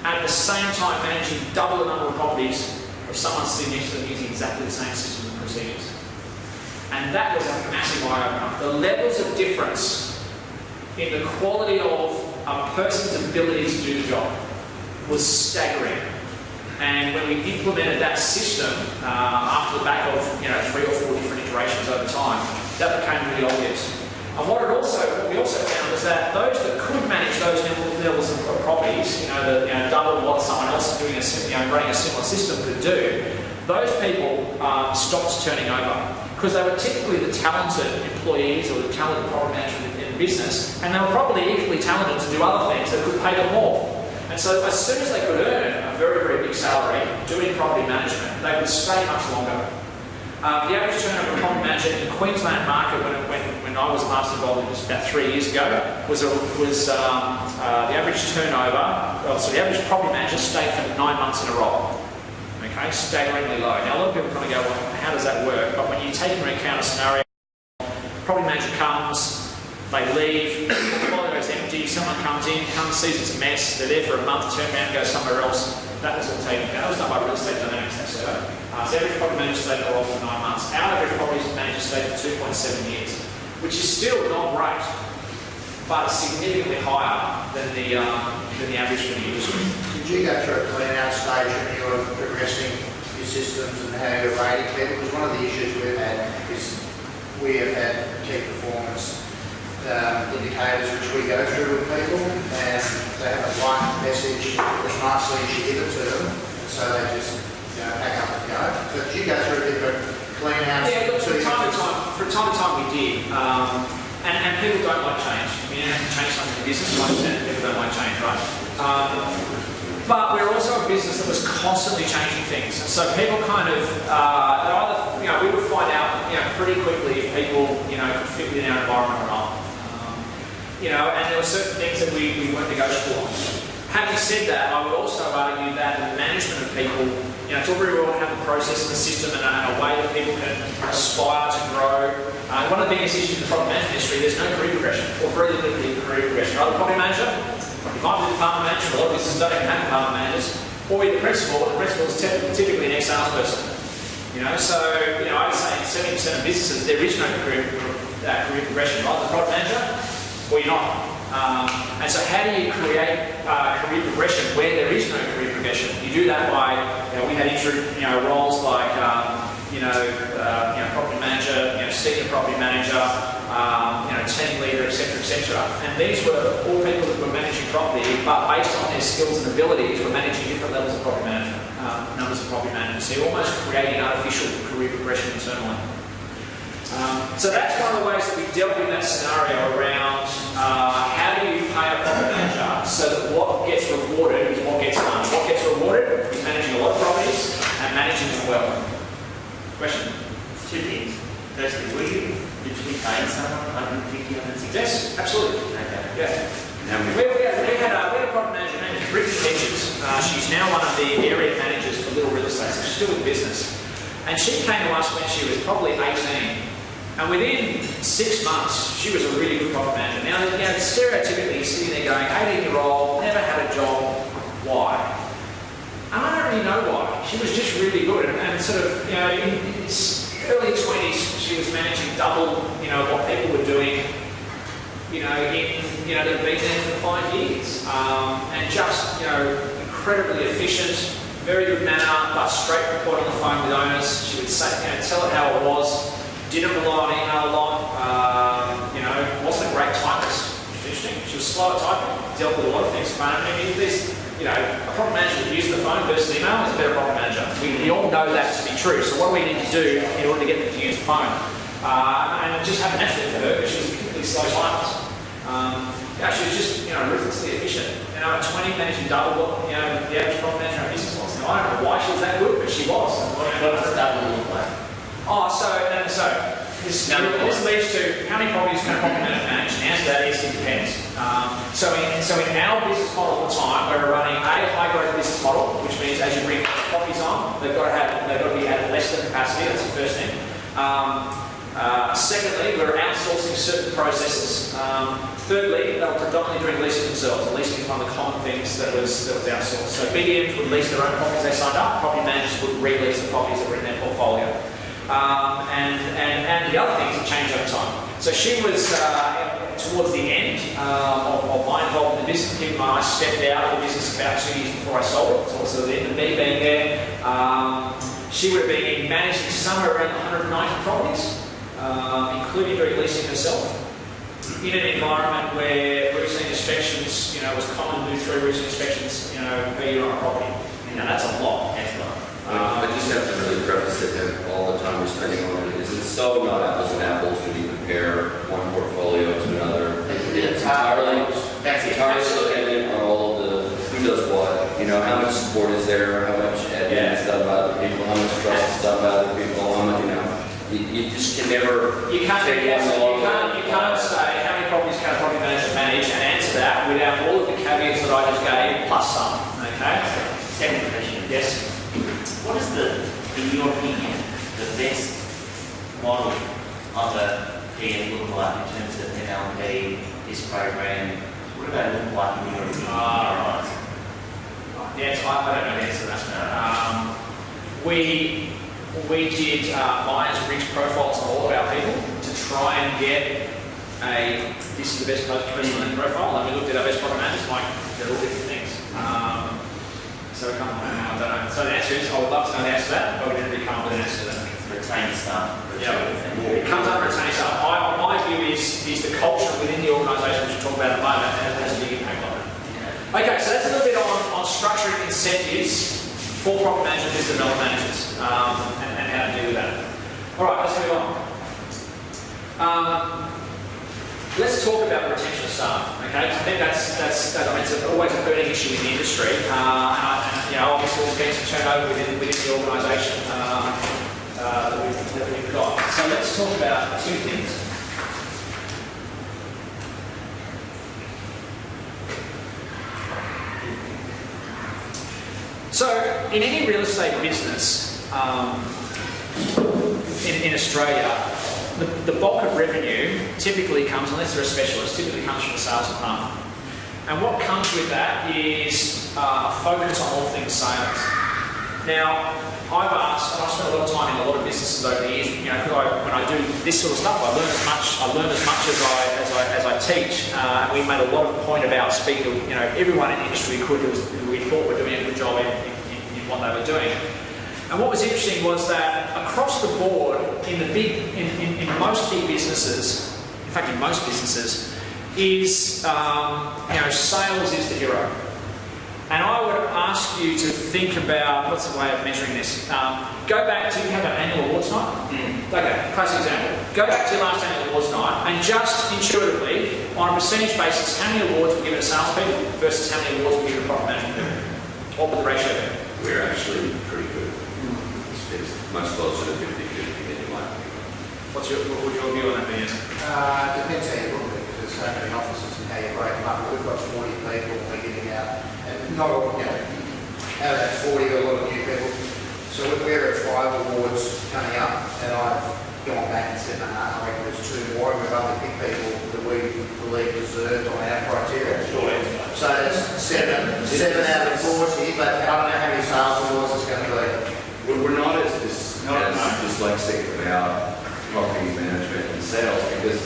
and at the same time managing double the number of properties of someone sitting next to them using exactly the same systems and procedures. And that was a massive eye-opener. The levels of difference in the quality of a person's ability to do the job was staggering. And when we implemented that system after the back of 3 or 4 different iterations over time, that became really obvious. And what we also found was that those that could manage those levels of properties, double what someone else doing running a similar system could do, those people stopped turning over because they were typically the talented employees or the talented property management in the business, and they were probably equally talented to do other things that could pay them more. And so as soon as they could earn a very, very big salary doing property management, they would stay much longer. The average turnover of a property manager in the Queensland market when I was last involved in this about 3 years ago was the average turnover, the average property manager stayed for 9 months in a row. Okay, staggeringly low. Now a lot of people kind of go, well, how does that work? But when you take into account a scenario, property manager comes, they leave, the portfolio is empty, someone comes in, sees it's a mess, they're there for a month, turn around and go somewhere else. That was all taken care of. That was done by Real Estate Dynamics, that survey. So average property manager stayed in the role for 9 months. Our average property manager stayed for 2.7 years, which is still not great, but significantly higher than the average for the industry. Did you go through a clean out stage when you were progressing your systems and how you're rating people? Because one of the issues we've had is we have had key performance indicators which we go through with people, and they have a blank message as nicely as you give it to them, so they just pack up and go. So did you go through different clean outs? Yeah, look, from time to time we did. And people don't like change. I mean, you have to change something in the business, you understand people don't like change, right? But we're also a business that was constantly changing things. And so people kind of, we would find out, pretty quickly if people, could fit within our environment or not. And there were certain things that we weren't negotiable on. Having said that, I would also argue that the management of people, it's all very well to have a process and a system and a way that people can aspire to grow. One of the biggest issues in the property management industry, there's no career progression, or very limited career progression. Either property manager, you might be the department manager, a lot of businesses don't even have department managers, or you're the principal, and the principal is typically an ex-salesperson. So I'd say in 70% of businesses, there is no career progression. You're either the product manager, or you're not. And so how do you create career progression where there is no career progression? You do that by, we had roles like, property manager, senior property manager, team leader, etc. And these were all people that were managing property, but based on their skills and abilities, were managing different levels of property management, numbers of property management. So you're almost creating artificial career progression internally. So that's one of the ways that we dealt with that scenario around how do you pay a property manager so that what gets rewarded is what gets done. What gets rewarded is managing a lot of properties and managing them well. Question? Two things. Firstly, were you literally paying someone 150, 160? Yes, absolutely. Okay. Yeah. We had a property manager named Brittany Hedges. She's now one of the area managers for Little Real Estate, so she's still in business. And she came to us when she was probably 18. And within 6 months, she was a really good property manager. Now, stereotypically, you're sitting there going, 18-year-old, never had a job, why? And I don't really know why. She was just really good. And sort of, in his early 20s, she was managing double, what people were doing, they'd been there for 5 years. And just, incredibly efficient, very good manner, but straight report on the phone with owners. She would say, tell it how it was. Didn't rely on email a lot, wasn't a great typist, which is interesting. She was slow at typing, dealt with a lot of things. A property manager that uses the phone versus email is a better property manager. We all know that to be true. So what do we need to do in order to get them to use the phone? And it just happened naturally for her because she was a particularly slow typist. She was just, ruthlessly efficient. At 20, managing double what, the average property manager in business was. Now, I don't know why she was that good, but she was. What does double look like? This leads to how many properties can a property manager manage? And the answer to that is it depends. So in our business model all the time, we're running a high growth business model, which means as you bring properties on, they've got to be at less than capacity. That's the first thing. Secondly, we're outsourcing certain processes. Thirdly, they were predominantly doing leasing themselves. Leasing is one of the common things that was outsourced. So BDMs would lease their own properties they signed up. Property managers would re-lease the properties that were in their portfolio. And the other things have changed over time. So she was towards the end of my involvement in the business. Keep in mind, I stepped out of the business about 2 years before I sold it. So also the end of me being there. She would have been managing somewhere around 190 properties, including doing leasing herself, in an environment where routine inspections, was common to do 3 routine inspections, per year on a property. Now that's a lot. That's a lot. I just have to really preface it that all the time we're spending on it is it's so not apples and apples when you compare one portfolio to another. It's entirely dependent on all of the who does what, how much support is there, how much admin is done by other people, how much trust is done by other people, how much, you just can never you can't say how many properties can a property manager manage and answer that without all of the caveats that I just gave plus some. Okay? Second question. Yes. What is in your opinion, the best model of a PM look like in terms of NLP, this program? What do they look like in your opinion? I don't know the answer to that. We did Myers-Briggs profiles on all of our people to try and get this is the best person in the profile, and we looked at our best property managers, they're all different things. So come on, I don't know. So the answer is, I would love to know the answer to that, but we didn't really come up with an answer to that. Retain staff. It comes under retain staff. My view is the culture within the organisation, which we'll talk about in a moment, and it has a big impact on it. Okay, so that's a little bit on structuring incentives for property management, business development managers, and how to deal with that. All right, let's move on. Let's talk about the retention of staff. Okay, I think that's it's always a burning issue in the industry, and obviously there's been some turnover within the organisation that we've got. So let's talk about 2 things. So in any real estate business in Australia, the bulk of revenue typically comes, unless they're a specialist, typically comes from the sales department. And what comes with that is a focus on all things sales. Now, I've asked, and I've spent a lot of time in a lot of businesses over the years, when I do this sort of stuff, I learn as much as I teach. And we made a lot of point about speaking to everyone in the industry who we thought were doing a good job in what they were doing. And what was interesting was that across the board, in most big businesses, in fact in most businesses, is sales is the hero. And I would ask you to think about, what's the way of measuring this? Go back to, you have an annual awards night? Okay, classic example. Go back to your last annual awards night and just intuitively, on a percentage basis, how many awards were given to salespeople versus how many awards were given to property management people? What would the ratio be? We're actually pretty good. It's much closer to 50-50 than you might think. What would your view on that be? Depends how you look at it, because there's so many offices and how you break them up. We've got 40 people we're getting out, and not all, out of that 40, a lot of new people. So we're at 5 awards coming up, and I've gone back and said, I reckon there's 2 more, and we've only picked people that we believe deserved on our criteria. So it's 7 out of 40, but I don't know how many sales awards it's going to be. We're not as dyslexic about property management and sales, because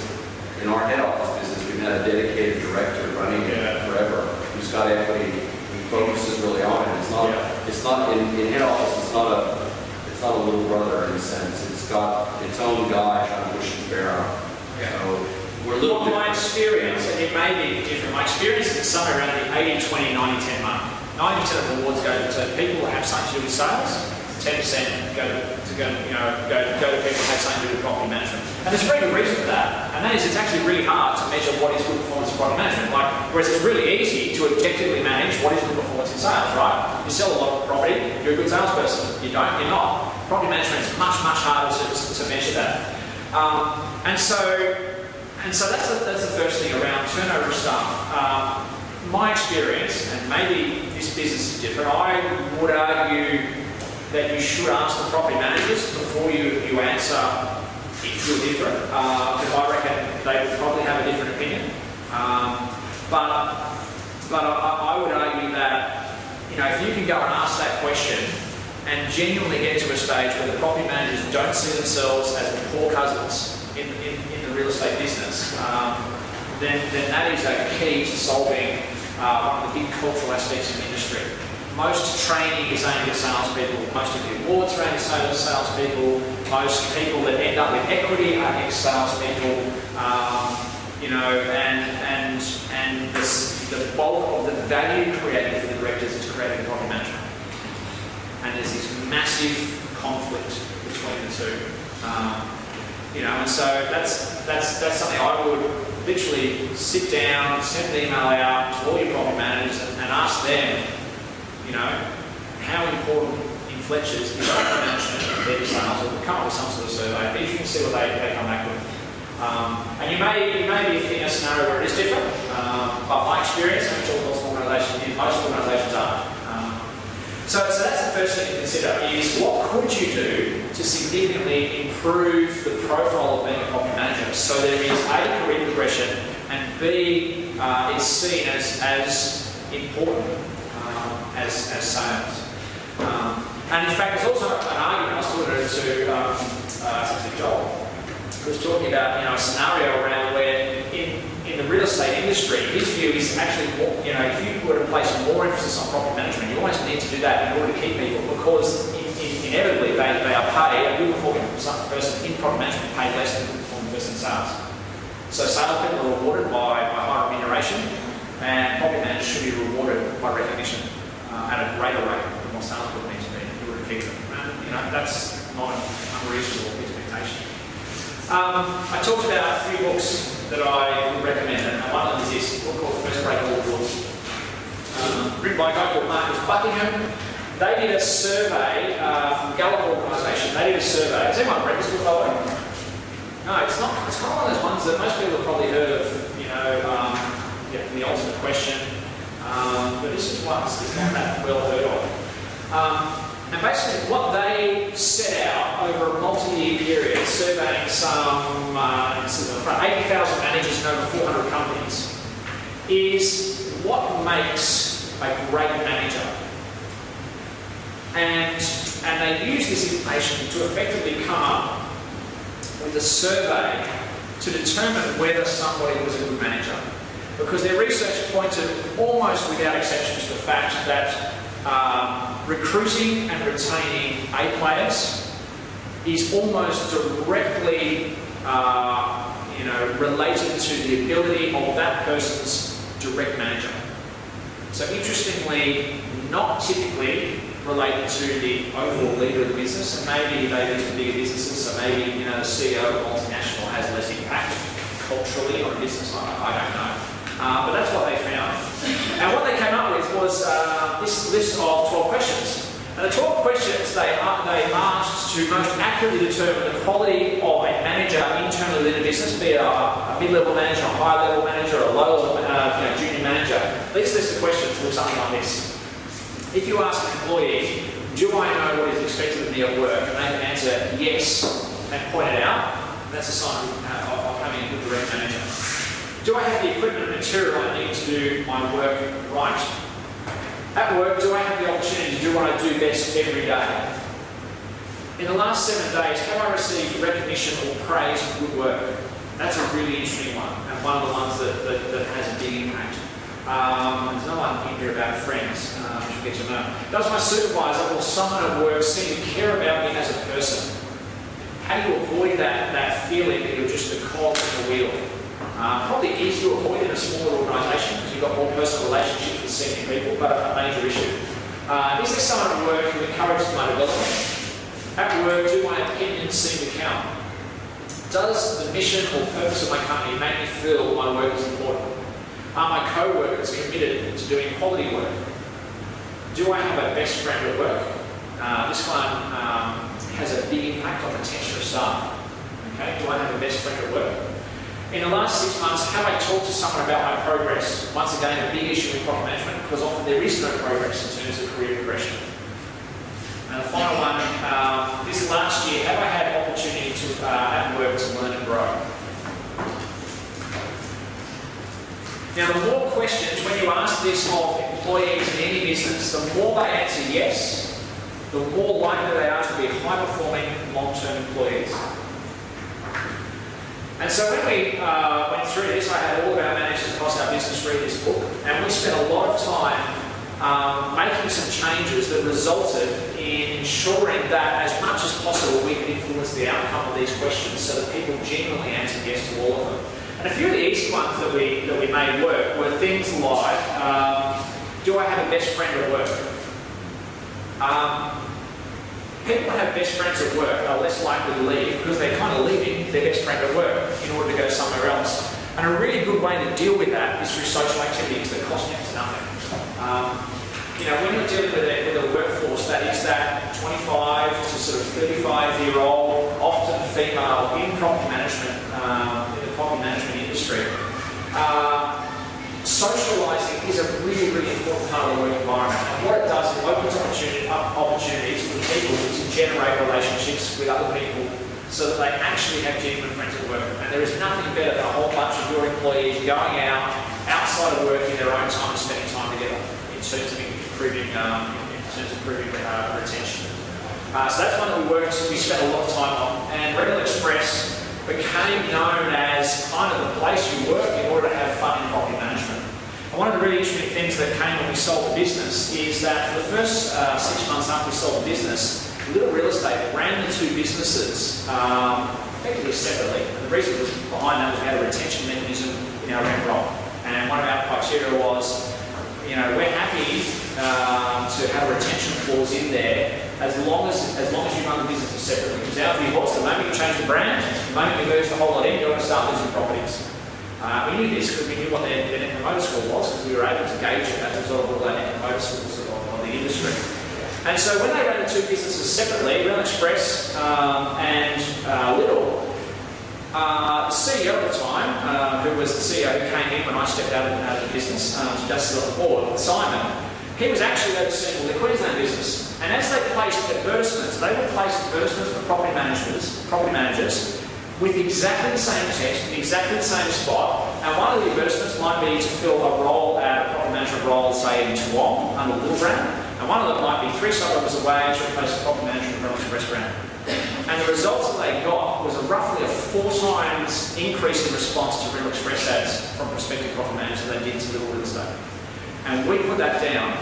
in our head office business, we've had a dedicated director running it forever, who's got equity, who focuses really on it. It's not in head office. It's not a little brother in a sense. It's got its own guy trying to push its bear out. So we're a little. Well, my experience, and it may be different. My experience is somewhere around the 80-20, 90-10 mark. 90% of awards go to people that have something to do with sales. 10% go to people who have something to do with property management. And there's a very good reason for that. And that is, it's actually really hard to measure what is good performance in property management. Whereas it's really easy to objectively manage what is good performance in sales, right? You sell a lot of property, you're a good salesperson. You don't, you're not. Property management is much, much harder to measure that. And so that's the first thing around turnover of staff. My experience, and maybe this business is different, I would argue that you should ask the property managers before you answer if you're different, because I reckon they would probably have a different opinion. But I would argue that, if you can go and ask that question and genuinely get to a stage where the property managers don't see themselves as the poor cousins in the real estate business, then that is a key to solving one of the big cultural aspects of the industry. Most training is aimed at salespeople. Most of the awards are aimed at salespeople. Most people that end up with equity are ex-salespeople. And the bulk of the value created for the directors is creating property management. And there's this massive conflict between the two. And so that's something I would literally sit down, send an email out to all your property managers and ask them, how important in Fletcher's is property management compared to sales, or come up with some sort of survey. But you can see what they come back with. And you may be in a scenario where it is different, but my experience, I'm sure most organisations are. So that's the first thing to consider, is what could you do to significantly improve the profile of being a property manager, so there is A, career progression, and B, is seen as important as sales. And in fact, there's also an argument, I was talking to Joel, who was talking about a scenario around where in the real estate industry, his view is actually more, if you were to place more emphasis on property management, you almost need to do that in order to keep people, because inevitably they are paid, a good performing person in property management paid less than a good performing person in sales. So salespeople are rewarded by higher remuneration, and property managers should be rewarded by recognition at a greater rate than what salespeople need to be in order to keep them. That's not an unreasonable expectation. I talked about a few books that I would recommend, and one of them is this book called First Break All Rules, written by a guy called Marcus Buckingham. They did a survey from Gallup organisation. They did a survey. Has anyone read this book, by the way? No, it's not. It's kind of one of those ones that most people have probably heard of. The ultimate question. But this is one that's not that well heard of. And basically what they set out over a multi-year period, surveying some 80,000 managers in over 400 companies, is what makes a great manager. And they use this information to effectively come up with a survey to determine whether somebody was a good manager. Because their research pointed almost without exception to the fact that recruiting and retaining A players is almost directly related to the ability of that person's direct manager. So interestingly, not typically related to the overall leader of the business, and maybe they lead to bigger businesses, so maybe the CEO of a multinational has less impact culturally on a business, I don't know. But that's what they found. And what they came up with was this list of 12 questions. And the 12 questions they asked to most accurately determine the quality of a manager internally within a business, be it a mid-level manager, a high-level manager, a low-level junior manager. This list of questions look something like this. If you ask an employee, do I know what is expected of me at work, and they can answer yes and point it out, that's a sign of having a good direct manager. Do I have the equipment and material I need to do my work right? At work, do I have the opportunity to do what I do best every day? In the last 7 days, have I received recognition or praise for good work? That's a really interesting one, and one of the ones that has a big impact. There's another one in here about friends, which we'll get to know. Does my supervisor or someone at work seem to care about me as a person? How do you avoid that feeling that you're just a cog in the wheel? Probably easy to avoid in a smaller organisation because you've got more personal relationships with senior people, but a major issue. Is there someone at work who encourages my development? At work, do my opinions seem to count? Does the mission or purpose of my company make me feel my work is important? Are my co-workers committed to doing quality work? Do I have a best friend at work? This one has a big impact on retention of staff. Okay, do I have a best friend at work? In the last 6 months, have I talked to someone about my progress? Once again, a big issue with property management because often there is no progress in terms of career progression. And the final one, this last year, have I had opportunity to at work to learn and grow? Now, the more questions, when you ask this of employees in any business, the more they answer yes, the more likely they are to be high-performing, long-term employees. And so when we went through this, I had all of our managers across our business read this book, and we spent a lot of time making some changes that resulted in ensuring that as much as possible we could influence the outcome of these questions so that people genuinely answered yes to all of them. And a few of the easy ones that we made work were things like, do I have a best friend at work? People that have best friends at work are less likely to leave because they're kind of leaving their best friend at work in order to go somewhere else. And a really good way to deal with that is through social activities that cost next to nothing. When you're dealing with a workforce that is that 25 to sort of 35-year-old, often female in property management, in the property management industry, socialising is a really, really important part of the work environment. And what it does is it opens opportunities for people to generate relationships with other people so that they actually have genuine friends at work. And there is nothing better than a whole bunch of your employees going out, outside of work in their own time and spending time together in terms of improving retention. So that's one that we spent a lot of time on. And Rental Express became known as kind of the place you work in order to have fun in property management. And one of the really interesting things that came when we sold the business is that for the first 6 months after we sold the business, Little Real Estate ran the two businesses effectively separately. And the reason was behind that was we had a retention mechanism in our rent roll. And one of our criteria was, we're happy to have a retention clause in there as long as you run the businesses separately. Because our view was the moment you change the brand, the moment you merge the whole lot in, you're going to start losing properties. We knew this because we knew what their Net Promoter Score was because we were able to gauge it as a result of all our Net Promoter Scores of the industry. And so when they ran the two businesses separately, Rental Express and Little, the CEO at the time, who was the CEO who came in when I stepped out of the business, just on the board, Simon, he was actually overseeing the Queensland business. And as they placed advertisements, they would place advertisements for property managers with exactly the same text, in exactly the same spot. And one of the advertisements might be to fill a role at a property management role, say in Toowong, under the Little brand. And one of them might be 3 suburbs away to replace the property management Rental Express brand. And the results that they got was roughly a 4 times increase in response to Rental Express ads from prospective property managers than they did to Little Real Estate. And we put that down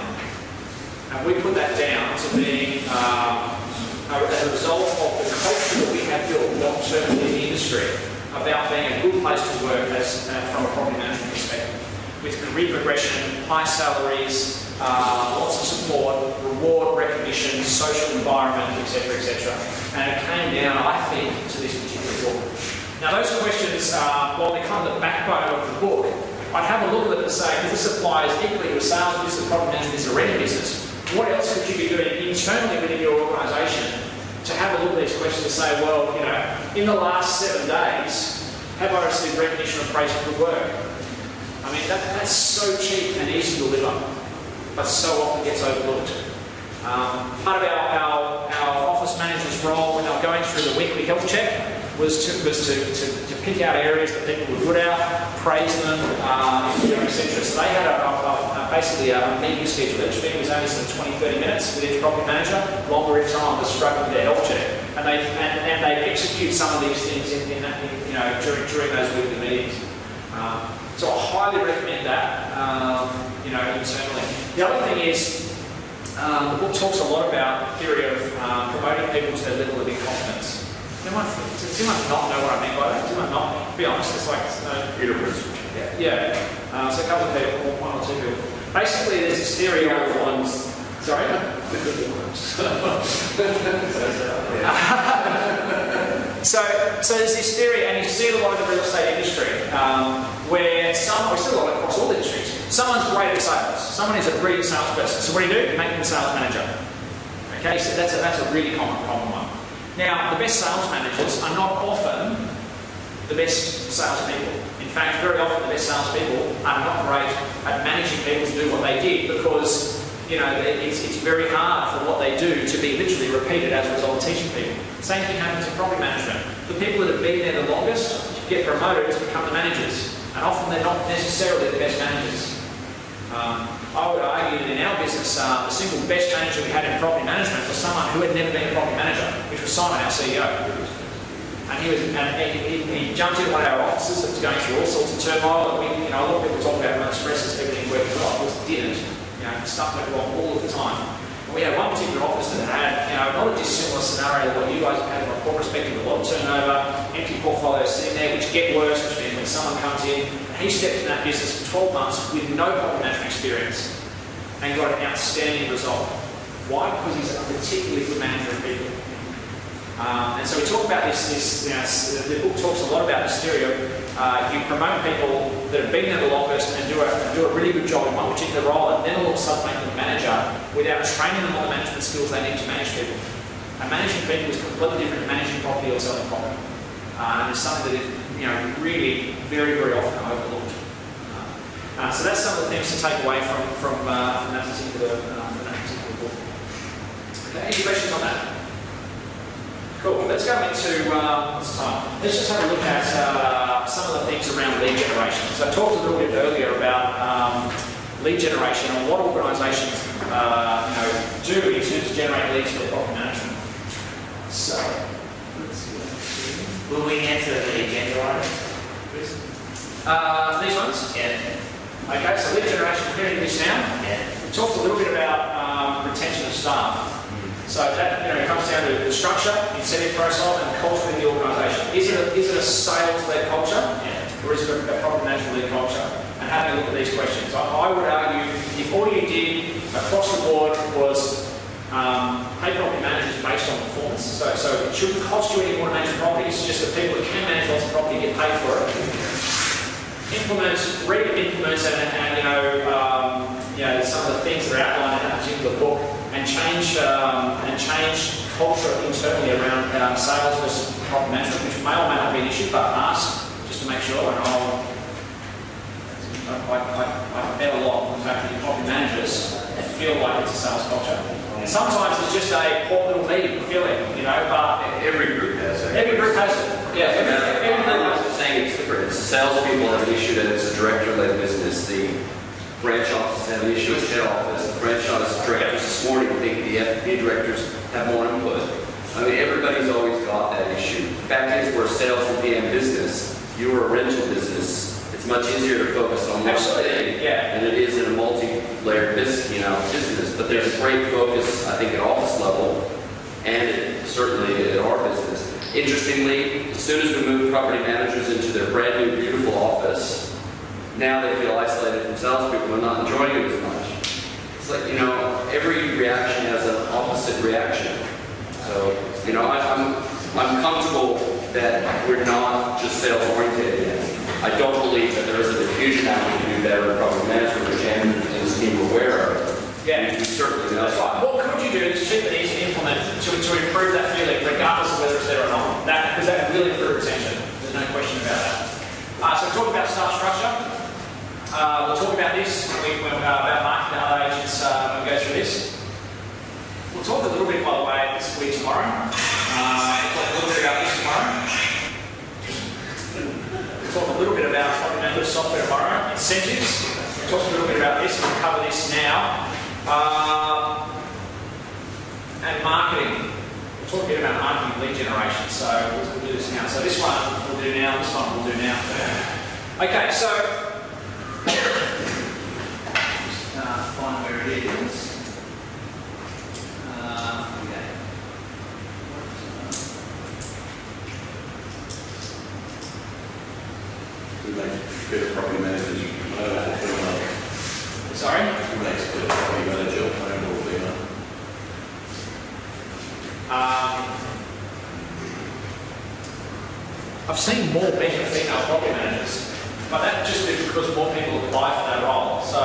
And we put that down to being as a result of the culture that we have built long-term in the industry about being a good place to work from a property management perspective, with career progression, high salaries, lots of support, reward, recognition, social environment, etc., etc. And it came down, I think, to this particular book. Now, those questions, while they kind of the backbone of the book, I'd have a look at it and say, because this applies equally to a sales business, property management business, or any business, what else could you be doing internally within your organisation to have a look at these questions and say, well, you know, in the last 7 days, have I received recognition and praise for good work? I mean, that's so cheap and easy to deliver, but so often gets overlooked. Part of our office manager's role when they were going through the weekly health check was to pick out areas that people were good at, praise them, etc. So they had basically a meeting schedule. Each meeting was only sort of 20-30 minutes with each property manager, longer if someone was struggling with their health check. And they execute some of these things during those weekly meetings. So I highly recommend that, internally. The other thing is, the book talks a lot about the theory of promoting people to their level of incompetence. Does anyone not know what I mean by that? Does anyone not? To be honest, it's like... Yeah. So a couple of people, one or two people. Basically, there's this theory of... ones. Sorry? So there's this theory, and you see it a lot in the real estate industry, where we see it a lot across all industries. Someone's great at sales. Someone is a brilliant salesperson. So what do? Make them a sales manager. Okay, so that's a really common one. Now, the best sales managers are not often the best salespeople. In fact, very often the best salespeople are not great at managing people to do what they did because, it's very hard for what they do to be literally repeated as a result of teaching people. Same thing happens in property management. The people that have been there the longest get promoted to become the managers, and often they're not necessarily the best managers. I would argue that in our business, the single best manager we had in property management was someone who had never been a property manager, which was Simon, our CEO. And he jumped into one of our offices that was going through all sorts of turmoil. And a lot of people talk about most stresses, everything working well. It didn't. Stuff went wrong all of the time. And we had one particular office that had, not a dissimilar scenario to what you guys have had from a corporate perspective, a lot of turnover, empty portfolios sitting there, which get worse, which means when someone comes in, he stepped in that business for 12 months with no property management experience and got an outstanding result. Why? Because he's a particularly good manager of people. And so we talk about this the book talks a lot about this theory of you promote people that have been there the longest and do a really good job in one particular role, and then all of a sudden make them a manager without training them on the management skills they need to manage people. And managing people is completely different to managing property or selling property. And it's something that is really very, very often overlooked. So that's some of the things to take away from that particular book. Okay, any questions on that? Cool. Let's go into what's the time? Let's just have a look at some of the things around lead generation. So I talked a little bit earlier about lead generation and what organisations do in terms of generate leads for property management. So let's see. Will we answer the agenda items? These ones? Yeah. Okay, so lead generation, here it is now. Yeah. We talked a little bit about retention of staff. So that comes down to the structure, incentive profile, and culture in the organisation. Is it a sales-led culture, or is it a property management-led culture? And having a look at these questions, I would argue if all you did across the board was pay property managers based on performance, so it shouldn't cost you any more to manage properties. It's just that people that can manage lots of property get paid for it. Read and implement, and some of the things that are outlined in that particular book. And change culture internally around sales versus property management, which may or may not be an issue, but ask just to make sure. And I bet a lot on the fact that your property managers feel like it's a sales culture. And sometimes it's just a poor little me feeling, but Every group has it. every group has it. Yeah, every group has it. I'm saying it's different. It's the salespeople have an issue that it's a director-led business. The branch offices have an issue with head office. The branch office directors this morning think the F&B directors have more input. I mean, everybody's always got that issue. The fact is, we're a sales and PM business. You're a rental business. it's much easier to focus on one Absolutely, thing yeah. than it is in a multi-layered business. But there's a great focus, I think, at office level, and certainly at our business. Interestingly, as soon as we move property managers into their brand new, beautiful office, now they feel isolated from salespeople and not enjoying it as much. It's like, every reaction has an opposite reaction. So, I'm comfortable that we're not just sales oriented yet. I don't believe that there isn't a huge amount we can do better in property management, which Andrew and his team are aware of. Yeah. We certainly know. That's right. What could you do that's cheap and easy to implement to improve that feeling, regardless of whether it's there or not? Because that will improve retention. There's no question about that. So talk about staff structure. We'll talk about this about marketing other agents when we go through this. We'll talk a little bit, by the way, this week tomorrow. We'll talk a little bit about this tomorrow. We'll talk a little bit about property management software tomorrow. Incentives. We'll talk a little bit about this. We'll cover this now. And marketing. We'll talk a bit about marketing lead generation. So we'll do this now. So this one we'll do now. This one we'll do now. Okay. So just find where it is. Okay. Who makes better property managers, male or female? Sorry? Who makes better property manager, male or female? I've seen more better female property managers, but that just is because more people apply for that role. So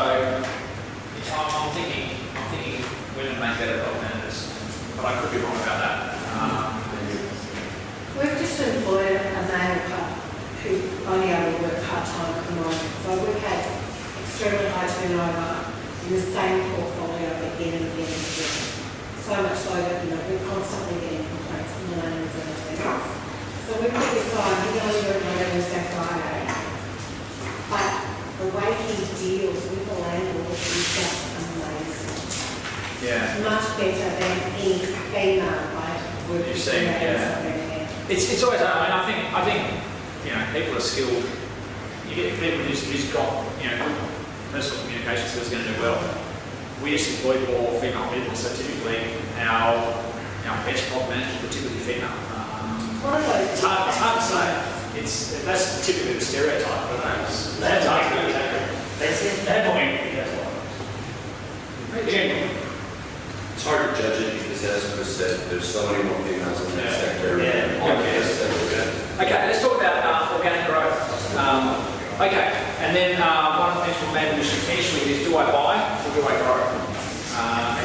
I'm thinking women make better property managers, but I could be wrong about that. We've just employed a male who only able to work part-time at the moment. So we've had extremely high turnover in the same portfolio again and again and again. So much so that, we're constantly getting complaints from the landlords and the tenants. So we put this guy, he only worked on Wednesday, Friday. But the way he deals with the landlord is just amazing. Yeah. Much better than any female You've seen, yeah. It's always. I think people are skilled. You get people who's got good personal communication skills going to do well. We used to employ more female people, so typically our best property managers were typically female. It's hard to say. That's typically the stereotype, but that's accurate. That point. Again. It's hard to judge it because, as Chris said, there's so many more females in that sector. Okay, let's talk about organic growth. And then one of the things maybe we should finish with is, do I buy or do I grow?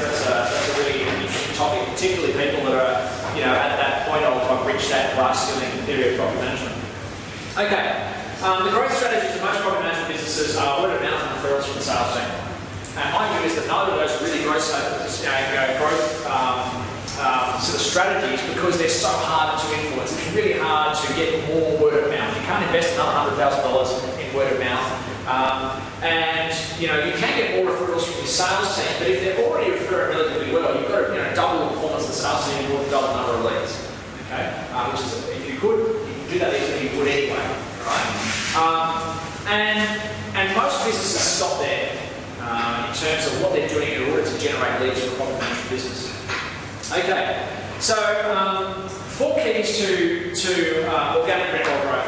That's a really interesting topic, particularly people that are at that point of I've reached that glass ceiling theory of property management. Okay, the growth strategies of most property management businesses are word of mouth and referrals from the sales team. And my view is that none of those really growth sort of strategies, because they're so hard to influence. It's really hard to get more word of mouth. You can't invest another $100,000 in word of mouth. You can get more referrals from your sales team, but if they're already referring relatively well, you've got to double the performance of the sales team or double the number of leads. Okay, which is, if you could, you can do that easily. You would anyway, right? And most businesses stop there. In terms of what they're doing in order to generate leads for a property management business. Okay, so 4 keys to organic rental growth.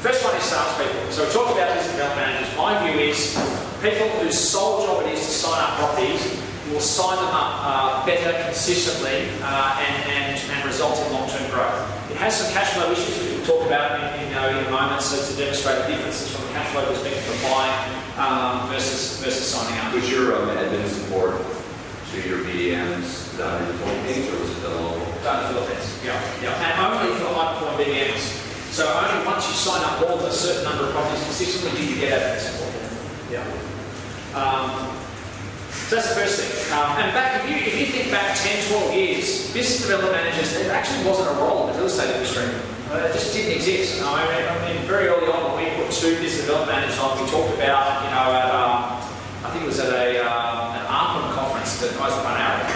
First one is salespeople. So we talked about business development managers. My view is people whose sole job it is to sign up properties will sign them up better consistently and result in long-term growth. It has some cash flow issues which we'll talk about in a moment, so to demonstrate the differences from a cash flow perspective of buying versus signing up. Was your admin support to your BDMs done in the Philippines, or was it done local? Done in the Philippines, yeah. And only for high-performing BDMs. So only once you sign up more than a certain number of properties consistently do you get admin support. Yeah. So that's the first thing. And back, if you think back 10, 12 years, business development managers, there actually wasn't a role in the real estate industry. It just didn't exist. I mean, very early on when we put 2 business development managers on, we talked about, I think it was at an ARPM conference that I was run out of.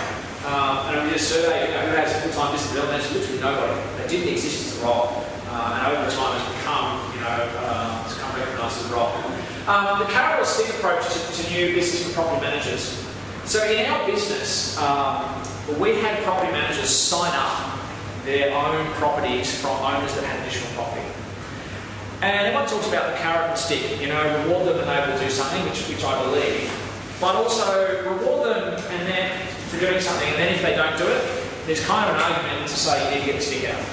And we did a survey, who has full-time business development managers? Literally nobody. They didn't exist as a role. And over time it's become, recognised this is wrong. The carrot or stick approach to new business for property managers. So in our business, we had property managers sign up their own properties from owners that had additional property. And everyone talks about the carrot and stick, you know, reward them and they will do something, which I believe, but also reward them and then for doing something, and then if they don't do it, there's kind of an argument to say you need to get the stick out.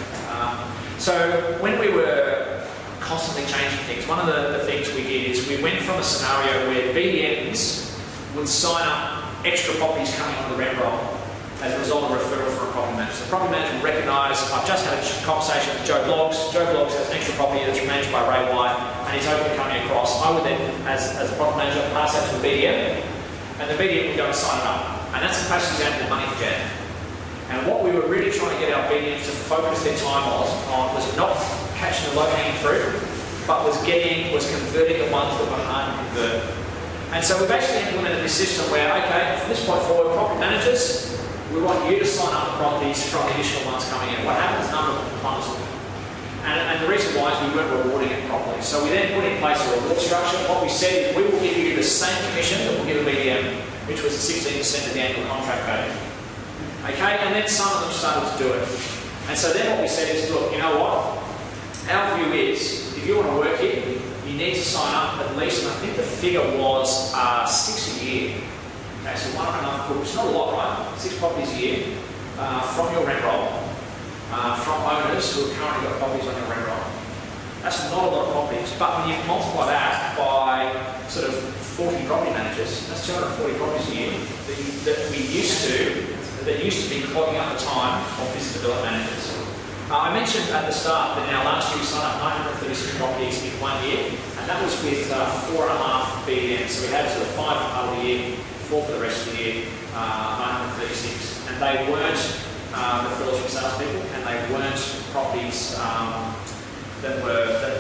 So when we were constantly changing things, one of the things we did is we went from a scenario where BDMs would sign up extra properties coming on the rent roll as a result of referral from a property manager. So the property manager will recognise, I've just had a conversation with Joe Bloggs. Joe Bloggs has an extra property that's managed by Ray White and he's open to coming across. I would then, as a property manager, pass that to the BDM and the BDM would go and sign it up. And that's the place who's the money for Jan. And what we were really trying to get our BDMs to focus their time on was not catching the low-hanging fruit, but was converting the ones that were hard to convert. And so we basically implemented this system where, okay, from this point forward, property managers, we want you to sign up the properties from the additional ones coming in. What happens? Number of components. And the reason why is we weren't rewarding it properly. So we then put in place a reward structure. What we said is we will give you the same commission that we'll give a BDM, which was 16% of the annual contract value. Okay, and then some of them started to do it. And so then what we said is, look, you know what? Our view is, if you want to work here, you need to sign up at least, and I think the figure was 6 a year. Okay, so 1.5 books, not a lot, right? 6 properties a year from your rent roll, from owners who have currently got properties on your rent roll. That's not a lot of properties, but when you multiply that by sort of 40 property managers, that's 240 properties a year that used to be clogging up the time of business development managers. I mentioned at the start that now last year we signed up 936 properties in 1 year, and that was with 4.5 BDMs. So we had sort of 5 for part of the year, 4 for the rest of the year, 936. And they weren't referrals from salespeople, and they weren't properties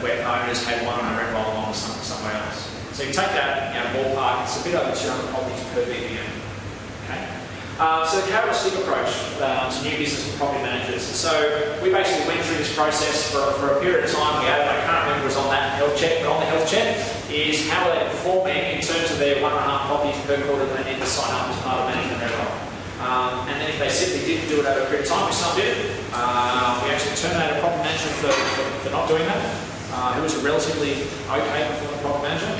where owners had one on a rent roll along somewhere else. So you take that, ballpark, it's a bit over 200 properties per BDM. Okay? So the carrot or stick approach to new business for property managers. So we basically went through this process for a period of time. I can't remember was on that health check, but on the health check is how are they performing in terms of their 1.5 properties per quarter that they need to sign up as part of management their role. And then if they simply didn't do it over a period of time, which some did, we actually terminated a property manager for not doing that, who was a relatively okay performing property manager.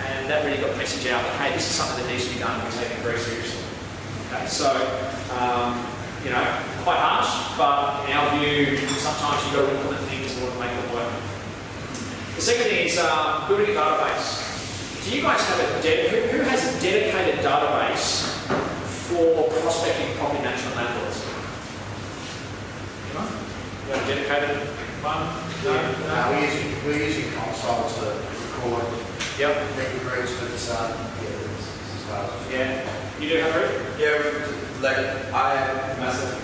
And that really got the message out that, hey, this is something that needs to be done and we take it very seriously. Okay, so, quite harsh, but in our view, sometimes you've got to implement things in order to make them work. The second thing is building a database. Do you guys have who has a dedicated database for prospecting property management landlords? Anyone? You have a dedicated one? No? We're using Console to record legal groups, but as far as Yeah. You do have a group? Yeah, like I myself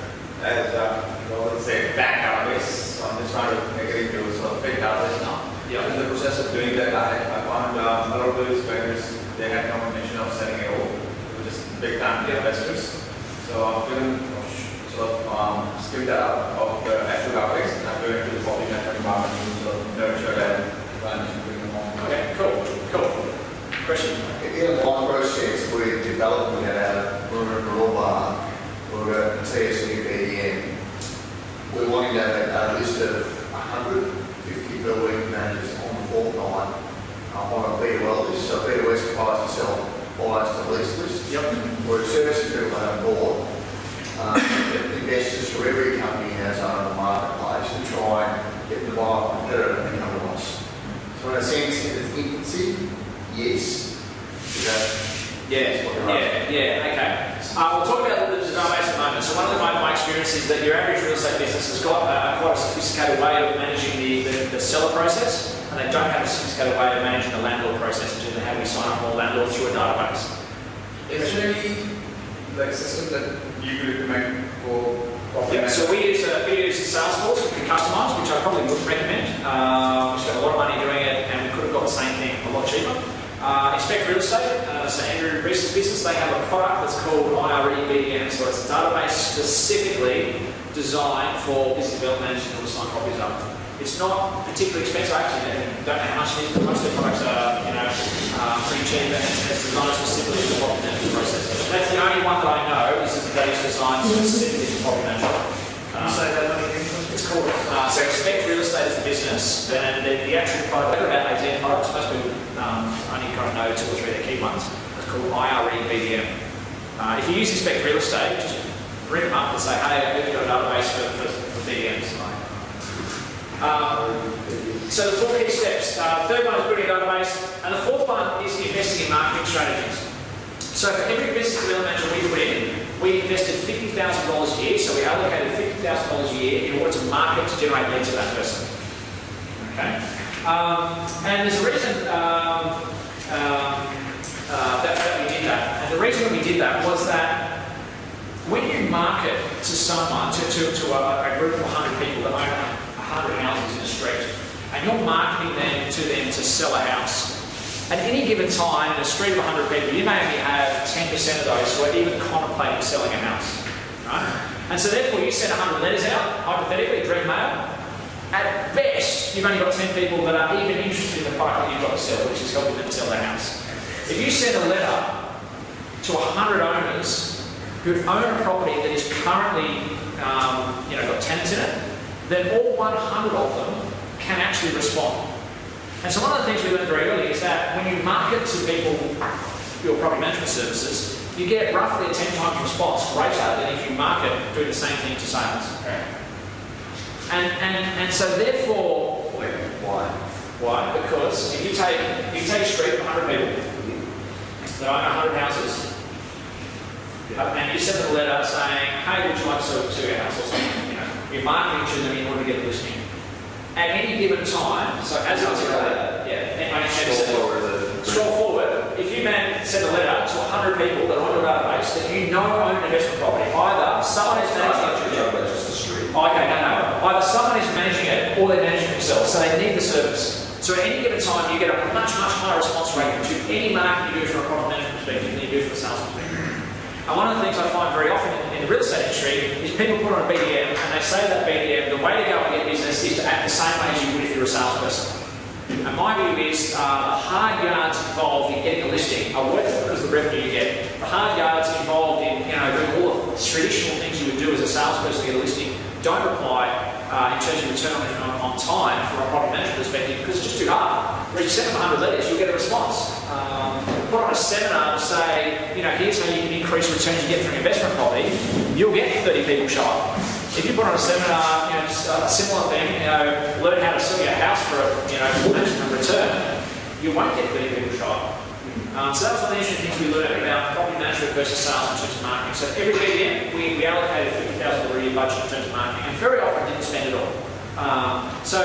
as let's say back database, so I'm just trying to make it into sort of fake database now. Yeah. In the process of doing that, I found a lot of those vendors, they had no intention of selling it all, which is big time investors. So I've given skipped that out of the actual database and I'm going to the property management environment to sort of nurture that advantage and bring them on. Okay, cool. Question? In the long process, we're developing it out. We're in Rawbar, we're a TSU BDM. We're wanting to have a list of 150 building managers on the fortnight on a BOL list. So BOS provides itself almost a lease list. Yep. We're servicing people on board. Investors for every company has on the marketplace to try and get the buyer competitor and come to us. So in a sense, in its infancy, yes. Okay. We'll talk about the database at the moment. So one of my experience is that your average real estate business has got quite a sophisticated way of managing the seller process, and they don't have a sophisticated way of managing the landlord process in terms of how we sign up more landlords through a database. Is there any system that you could recommend for property management? So we use Salesforce, which we customise, which I probably wouldn't recommend. We spent a lot of money doing it, and we could have got the same thing a lot cheaper. Inspect Real Estate, so Andrew Reese's business, they have a product that's called IRE-BDM, so it's a database specifically designed for business development managers to sign properties up. It's not particularly expensive. Actually, I don't know how much it is, but most of the products are, pretty cheap, and it's designed specifically for property management process. That's the only one that I know is that it's designed specifically for property management. Say that one again. It's called, so Expect Real Estate as a business, and the actual product, there are about 18 products, most people only kind of know 2 or 3 of the key ones. It's called IRE BDM. If you use Expect Real Estate, just ring them up and say, hey, I've got a database for BDMs. So the 4 key steps. The third one is building a database, and the fourth one is investing in marketing strategies. So for every business development manager we put in, we invested $50,000 a year, so we allocated $50,000 a year in order to market to generate leads for that person. Okay? And there's a reason that we did that. And the reason we did that was that when you market to someone, to a group of 100 people that own 100 houses in the street, and you're marketing them to sell a house, at any given time in a street of 100 people, you may only have 10% of those who are even contemplating selling a house. Right? And so therefore you send 100 letters out, hypothetically, direct mail. At best, you've only got 10 people that are even interested in the product that you've got to sell, which is helping them sell their house. If you send a letter to 100 owners who own a property that is currently got tenants in it, then all 100 of them can actually respond. And so one of the things we learned very early is that when you market to people your property management services, you get roughly a 10 times response greater than if you market doing the same thing to sales. And so therefore, why? Why? Because if you take a street of 100 people that own 100 houses, and you send them a letter saying, hey, would you like to sell your house or something? You're marketing to them in order to get a listing. At any given time, so as I said, scroll forward, if you send a letter to 100 people that are on your database that you know own an investment property, either someone is managing it, either someone is managing it or they're managing it themselves, so they need the service. So at any given time, you get a much, much higher response rate to any marketing you do from a property management perspective than you do from a sales perspective. And one of the things I find very often in the real estate industry is people put on a BDM and they say that BDM, the way to go and get business is to act the same way as you would if you're a salesperson. And my view is the hard yards involved in getting a listing are worth it because of the revenue you get. The hard yards involved in doing all of the traditional things you would do as a salesperson to get a listing don't apply in terms of return on time from a property management perspective because it's just too hard. Where you send them 100 letters, you'll get a response. Put on a seminar to say, here's how you can increase returns you get from investment property, you'll get 30 people show up. If you put on a seminar, a similar thing, learn how to sell your house for a maximum return, you won't get 30 people show up. So that's one of the interesting things we learned about property management versus sales in terms of marketing. So every BDM, we allocated $50,000 a year budget in terms of marketing, and very often didn't spend it all. So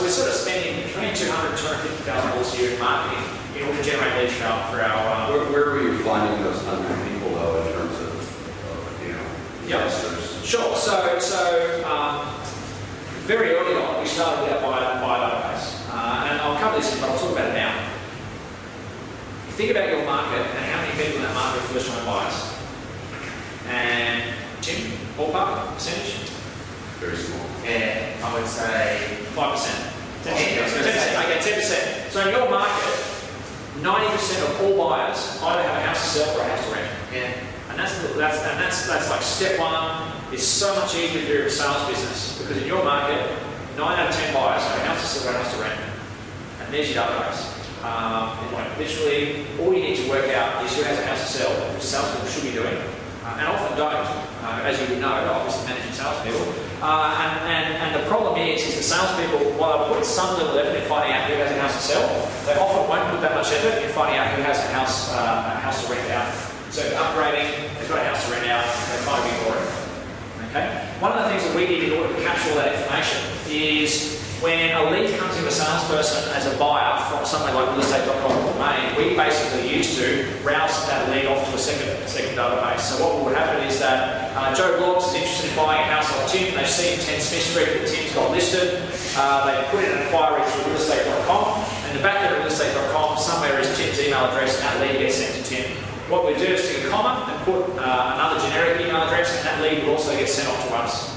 we're sort of spending between $200,000 and $250,000 a year in marketing in order to generate leads for our Where were you finding those 100 people though in terms of investors? Sure. So very early on, we started out by database, and I'll cover this, but I'll talk about it now. Think about your market and how many people in that market are first-time buyers. And Tim, ballpark percentage? Very small. Yeah, I would say 5%. 10%. Okay, 10%. So in your market, 90% of all buyers either have a house to sell or a house to rent. Yeah. And that's like step one. It's so much easier if you're a sales business because in your market, 9 out of 10 buyers have a house to sell or a house to rent. And there's your database. Literally, all you need to work out is who has a house to sell, which salespeople should be doing, and often don't, as you would know, obviously managing salespeople. And the problem is that salespeople, while they put some level of effort in finding out who has a house to sell, they often won't put that much effort in finding out who has a house to rent out. So if upgrading, they've got a house to rent out, they might be boring. Okay? One of the things that we did in order to capture all that information is when a lead comes into a salesperson as a buyer from somewhere like realestate.com or Domain, we basically used to route that lead off to a second database. So what would happen is that Joe Bloggs is interested in buying a house off Tim. They've seen 10 Smith Street that Tim's got listed. They put in an inquiry through realestate.com, and the back end of realestate.com somewhere is Tim's email address, and that lead gets sent to Tim. What we do is stick a comma and put another generic email address, and that lead will also get sent off to us.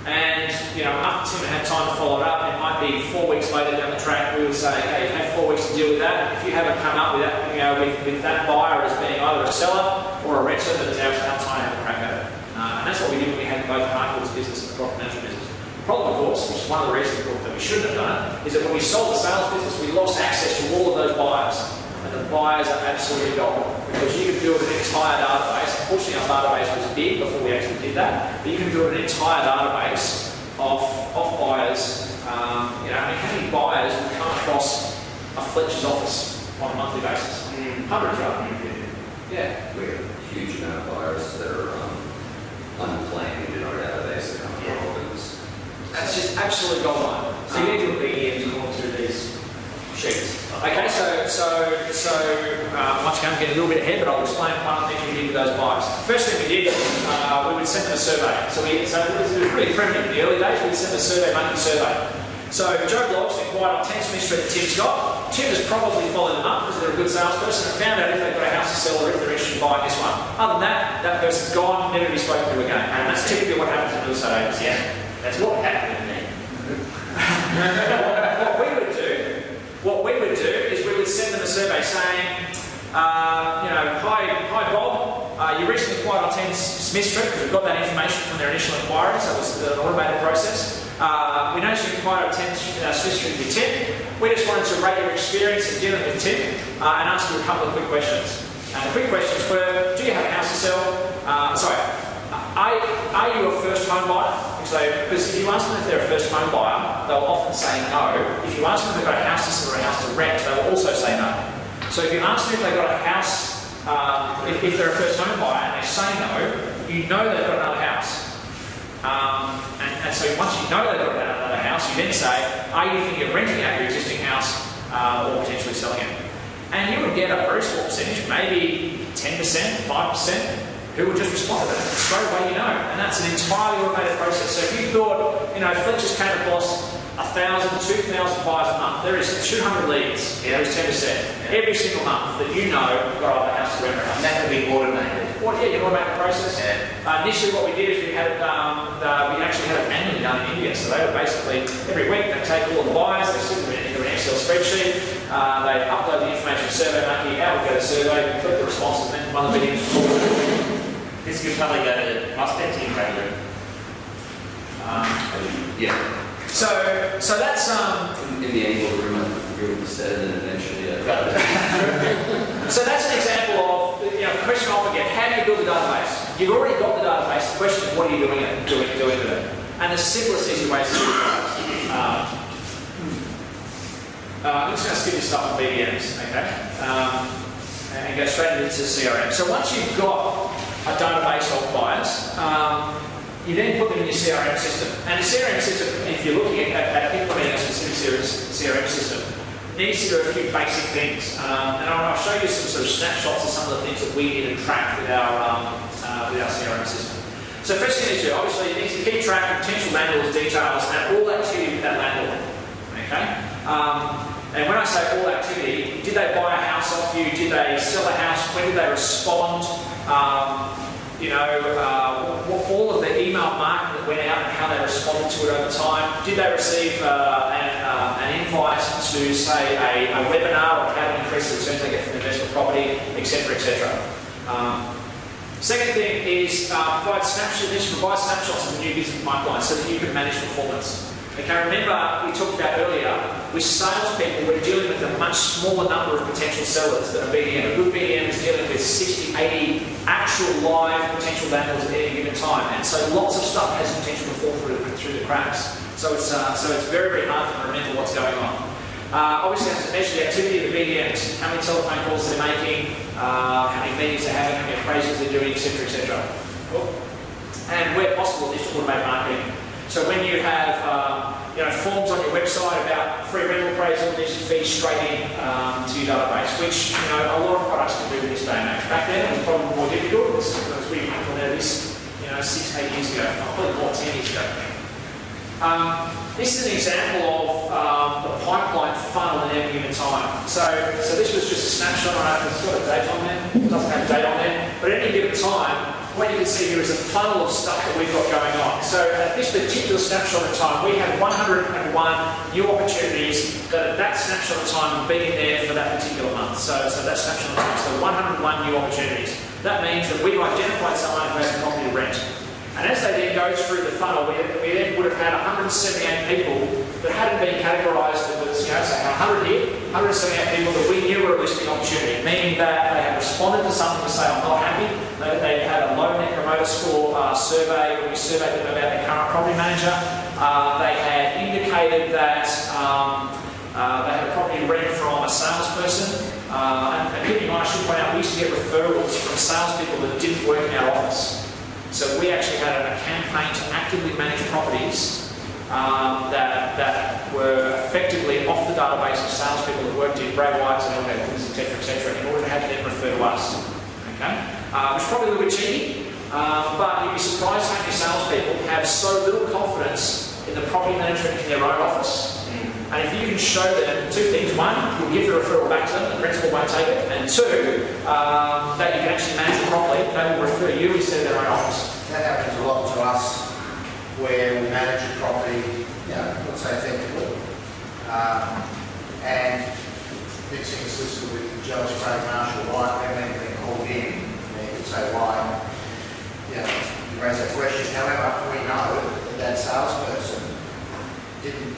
And, you know, after Tim had time to follow it up, it might be 4 weeks later down the track, we would say, okay, you've had 4 weeks to deal with that. If you haven't come up with that, you know, with that buyer as being either a seller or a renter, then it's our time to have a crack at it. And that's what we did when we had both Market's business and the property management business. The problem, of course, which is one of the reasons that we shouldn't have done it, is that when we sold the sales business, we lost access to all of those buyers. And the buyers are absolutely gone. Because you could build an entire database. Unfortunately, our database was big before we actually did that. But you can build an entire database of buyers. You know, I mean, how many buyers will come across a Fletcher's office on a monthly basis? Hundreds, right? Yeah. We have a huge amount of buyers that are unclaimed in our database that come from our business. That's just absolute gold mine. So you need to be going through these sheets. Okay, once again, I'm getting a little bit ahead, but I'll explain one of the things we did with those buyers. First thing we did, we would send them a survey. So it was really primitive in the early days. We'd send a survey, monthly survey. So Joe Bloggs inquired on 10 Smith Street that Tim's got. Tim has probably followed them up because they're a good salesperson and found out if they've got a house to sell or if they're interested in buying this one. Other than that, that person's gone, never to be spoken to again. And that's typically what happens in real estate agencies. Yeah, that's what happened to me. What we would do is we would send them a survey saying, you know, hi Bob, you recently inquired on 10 Smith Street because we've got that information from their initial inquiry, so it was an automated process. We noticed you inquired on 10 Smith Street with Tim. We just wanted to rate your experience in dealing with Tim and ask you a couple of quick questions. And the quick questions were, do you have a house to sell? Are you a first home buyer? Because if you ask them if they're a first home buyer, they'll often say no. If you ask them if they've got a house to sell or a house to rent, they will also say no. So if you ask them if they've got a house, if they're a first home buyer and they say no, you know they've got another house. And so once you know they've got another house, you then say, are you thinking of renting out your existing house or potentially selling it? And you would get a very small percentage, maybe 10%, 5%, who would just respond to that. Straight away you know. And that's an entirely automated process. So if you thought, you know, Fletcher's came across 1,000, 2,000 buyers a month, there is 200 leads, there is 10%. Every single month that you know got either house to rent or house. And that could be automated. Well, yeah, you automate the process. Yeah. Initially what we did is we actually had it manually done in India. So they would basically, every week, they'd take all the buyers, they stick them into an Excel spreadsheet, they'd upload the information to Survey Monkey, out would go to survey, we click the responses, and then one of the videos. This could probably go to prospecting probably. Yeah. So that's In the angle room, I agree with said, and then eventually. So that's an example of, you know, the question I often get: how do you build a database? You've already got the database. The question is, what are you doing with it? And the simplest, easy ways to do it. I'm just going to skip this stuff on BDMs, okay? And go straight into CRM. So once you've got a database of buyers, you then put them in your CRM system. And the CRM system, if you're looking at implementing a specific CRM system, needs to do a few basic things. And I'll show you some sort of snapshots of some of the things that we need to track with our CRM system. So first thing is, obviously, it needs to keep track of potential landlord's details and all activity with that landlord. Okay? And when I say all activity, did they buy a house off you? Did they sell a house? When did they respond? All of the email marketing that went out and how they responded to it over time. Did they receive an invite to, say, a webinar on how to increase the returns they get from investment property, etc., etc. Second thing is provide snapshots of the new business pipeline so that you can manage performance. Okay, remember we talked about earlier, with salespeople we're dealing with a much smaller number of potential sellers than a BDM. A good BDM is dealing with 60, 80 actual live potential landlords at any given time, and so lots of stuff has potential to fall through the cracks. So it's very, very hard for them to remember what's going on. Obviously, have to measure the activity of the BDMs, how many telephone calls they're making, how many meetings they're having, how many appraisals they're doing, etc., etc. And where possible, this automate marketing. So when you have forms on your website about free rental appraisal, these feed straight in to your database, which a lot of products can do in this day and age. Back then, it was probably more difficult because we implemented this 6-8 years ago, probably more 10 years ago. This is an example of the pipeline funnel at any given time. So this was just a snapshot. I don't know if it's got a date on there. It doesn't have a date on there. But at any given time, what you can see here is a funnel of stuff that we've got going on. So at this particular snapshot of time, we had 101 new opportunities that at that snapshot of time have been there for that particular month. So that snapshot of time, so 101 new opportunities. That means that we've identified someone who has a property to rent. And as they then go through the funnel, we then would have had 178 people that hadn't been categorised as, say 100 here, 178 people that we knew were a listing opportunity, meaning that they had responded to something to say, I'm not happy. They had a low net promoter score survey when we surveyed them about their current property manager. They had indicated that they had a property rent from a salesperson. And keep in mind, I should point out, we used to get referrals from salespeople that didn't work in our office. So we actually had a campaign to actively manage properties that were effectively off the database of salespeople that worked in Brad White's and Elgate, etc., in order to have them refer to us. Okay? Which is probably a little bit cheeky, but you'd be surprised how many salespeople have so little confidence in the property management in their own office. And if you can show them two things: one, you'll give the referral back to them, the principal won't take it, and two, that you can actually manage it properly, they will refer you instead of their own office. That happens a lot to us where we manage a property, let's say effectively, and mixing a system with Judge Craig Marshall White, they've been called in, and you could say why, you raise that question. However, we know that salesperson didn't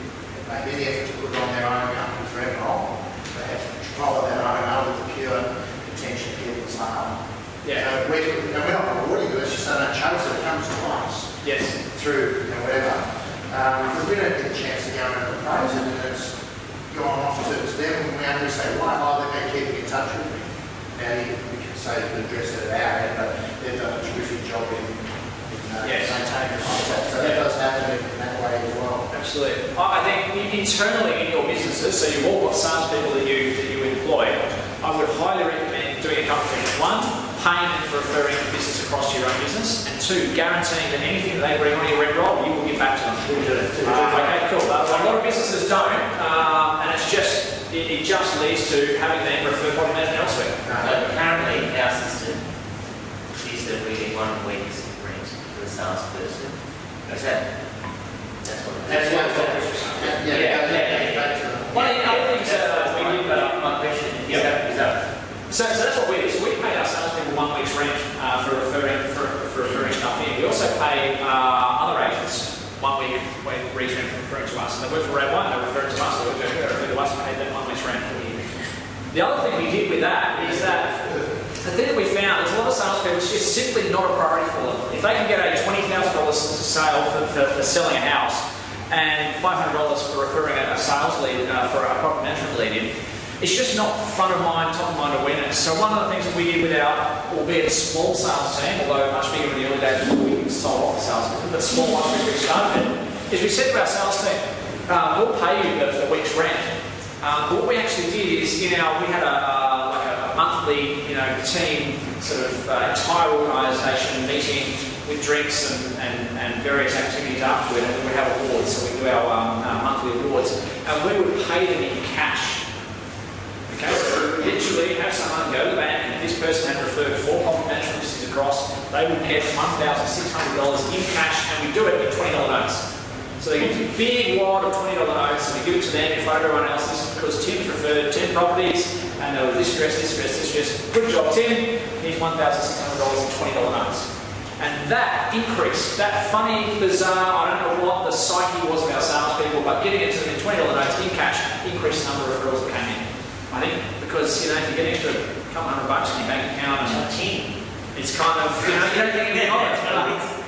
make any effort to put it on their own company's rent roll. They had to follow that own with the pure intention to get the sale. Yeah. So we're not rewarding it, it's just they don't chase it, it comes to us. Yes. Through whatever. But we don't get a chance to go and propose it, and it's gone off to them, and we only say, why? Oh, they've been keeping in touch with me. Now, we can say we address it at our end, but they've done a terrific job in maintaining contact. So that does happen in that way as well. Absolutely. I think internally in your businesses, so you've all got salespeople that you employ, I would highly recommend doing a couple of things. One, paying them for referring the business across to your own business, and two, guaranteeing that anything that they bring on your rent roll, you will give back to them. Okay, cool. A lot of businesses don't, and it's just it just leads to having them refer property management elsewhere. Currently, our system is that we get 1 week's rent for the salesperson. Is that? That's what it is. One of the other things that we did, my question is that. So that's what we do. So we pay our salespeople 1 week's rent for referring stuff in. We also pay other agents 1 week rent for referring to us. And they work for Brad White, they refer to us, they refer to us, and pay them 1 week's rent. The other thing we did with that is that the thing that we found is a lot of salespeople, it's just simply not a priority for them. If they can get a $20,000 sale for selling a house and $500 for referring a sales lead for a property management lead in, it's just not front of mind, top of mind awareness. So one of the things that we did with our, albeit small sales team, although much bigger in the early days before we sold off the sales team, but small ones we started, is we said to our sales team, we'll pay you the week's rent. But what we actually did is, we had a monthly, team sort of entire organisation meeting with drinks and various activities afterward, and we would have awards. So we do our monthly awards, and we would pay them in cash. Okay, so literally have someone go to the bank, and if this person had referred 4 property management businesses across, they would get $1,600 in cash, and we do it in $20 notes. So they give you a big wad of $20 notes, and we give it to them in front of everyone else. This is because Tim's referred 10 properties, and there was this address, this address, this address. Good job, Tim. Here's $1,600 in $20 notes. And that increase, that funny, bizarre, I don't know what the psyche was of our salespeople, but getting it to them in $20 notes in cash increased the number of referrals that came in. I think because, if you get extra couple $100 in your bank account and it's kind of, you don't think anything of it.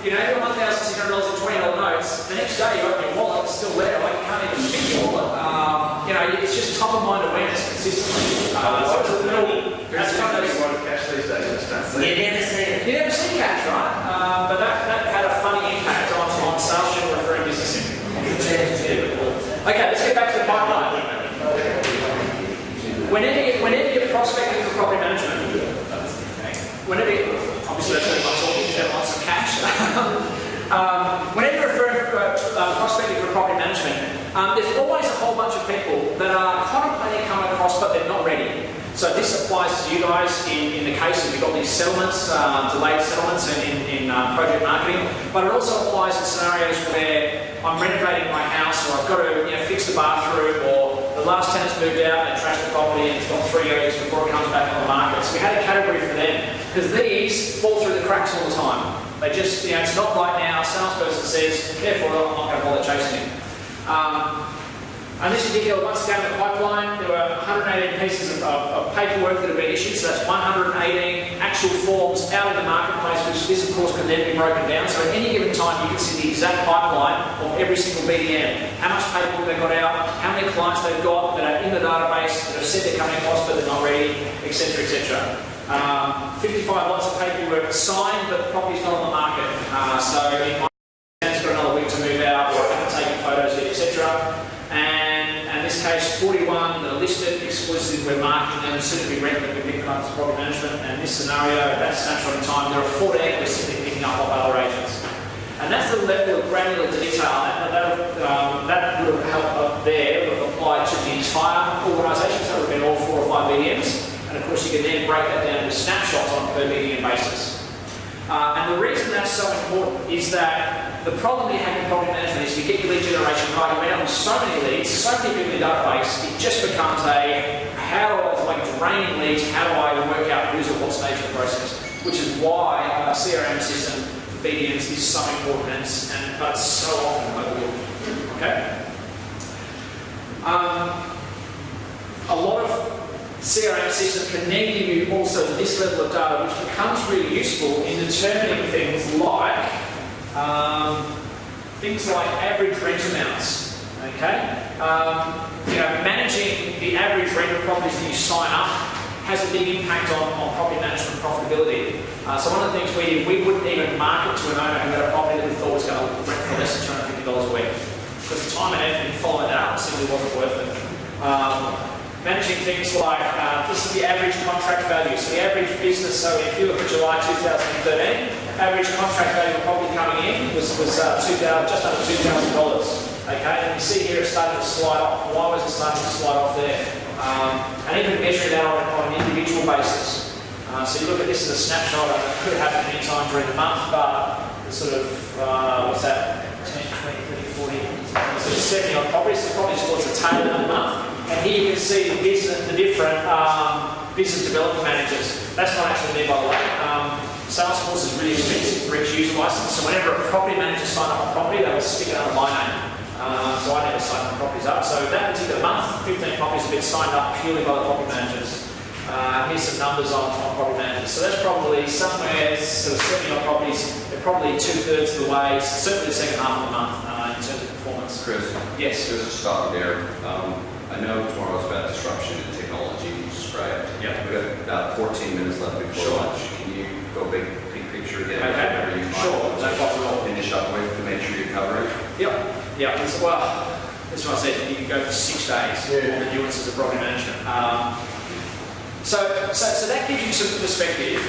You got $1,600 in $20 notes, the next day you open your wallet, it's still there, like you can't even pick your wallet. It's just top of mind awareness consistently. So it's a little, that's kind of a lot of cash these days. You never see it. You never see cash, right? But that had a funny impact on sales channel referring business. Okay, let's get back to the pipeline. Whenever you're prospecting for property management, obviously that's what I'm talking about, lots of cash. Whenever you're prospecting for property management, there's always a whole bunch of people that are contemplating coming across, but they're not ready. So this applies to you guys in the case that you've got these settlements, delayed settlements in project marketing, but it also applies in scenarios where I'm renovating my house, or I've got to fix the bathroom, or the last tenant's moved out and trashed the property and it's got 3 years before it comes back on the market. So we had a category for them, because these fall through the cracks all the time. They just, it's not right now, a salesperson says, therefore I'm not going to bother chasing it. And this particular, once again, the pipeline, there were 118 pieces of paperwork that have been issued, so that's 118 actual forms out in the marketplace, which this, of course, can then be broken down. So at any given time, you can see the exact pipeline of every single BDM, how much paperwork they've got out, how many clients they've got that are in the database, that have said they're coming across but they're not ready, etc., etc. 55 lots of paperwork signed, but the property's not on the market. So it might it's got another week to move out, or I haven't taken photos yet, etc. And in this case, 41 that are listed, exclusive, we're marketing them, soon to be rented, we pick them up as property management. And this scenario, that snapshot in time, there are 14 we're simply picking up off other agents. And that's the level of granular detail that would have helped up there, would have applied to the entire organisation, so it would have been all 4 or 5 BDMs. And of course, you can then break that down into snapshots on a per BDM basis. And the reason that's so important is that the problem you have in property management is you get your lead generation right, you end up with so many leads, so many people in the database, it just becomes how do I, like draining leads, how do I work out who's at what stage of the process, which is why a CRM system for BDMs is so important, but it's so often overlooked. Okay? A lot of CRM system can then give you also this level of data, which becomes really useful in determining things like average rent amounts. Okay, managing the average rent of properties that you sign up has a big impact on property management profitability. So one of the things we wouldn't even market to an owner who had a property that we thought was going to rent for less than $250 a week, because the time and effort in following that up simply wasn't worth it. Managing things like, this is the average contract value. So the average business, so if you look at July 2013, average contract value of property coming in was just under $2,000. Okay, and you see here it started to slide off. Why was it starting to slide off there? And even measuring that on an individual basis. So you look at this as a snapshot, it could have happened any time during the month, but it's sort of, what's that, 10, 20, 30, 40, so 70 on properties, so probably towards the tail end of the month. And here you can see the different business development managers. That's not actually me, by the way. Salesforce is really expensive for each user license, so whenever a property manager signed up a property, they would stick it under my name. So I never signed the properties up. So that particular month, 15 properties have been signed up purely by the property managers. Here's some numbers on property managers. So that's probably somewhere, sort of 70 odd properties, they're probably 2/3 of the way, certainly the second half of the month in terms of performance. Chris? Yes? There's a stop there. I know tomorrow's about disruption in technology, which is great. Yeah. We've got about 14 minutes left before lunch. Can you go big picture again? Okay. Sure. No problem at all. Finish up with to make sure you're covering. Yep. Yeah. Well, that's what I said. You can go for 6 days on the nuances of property management. So that gives you some perspective.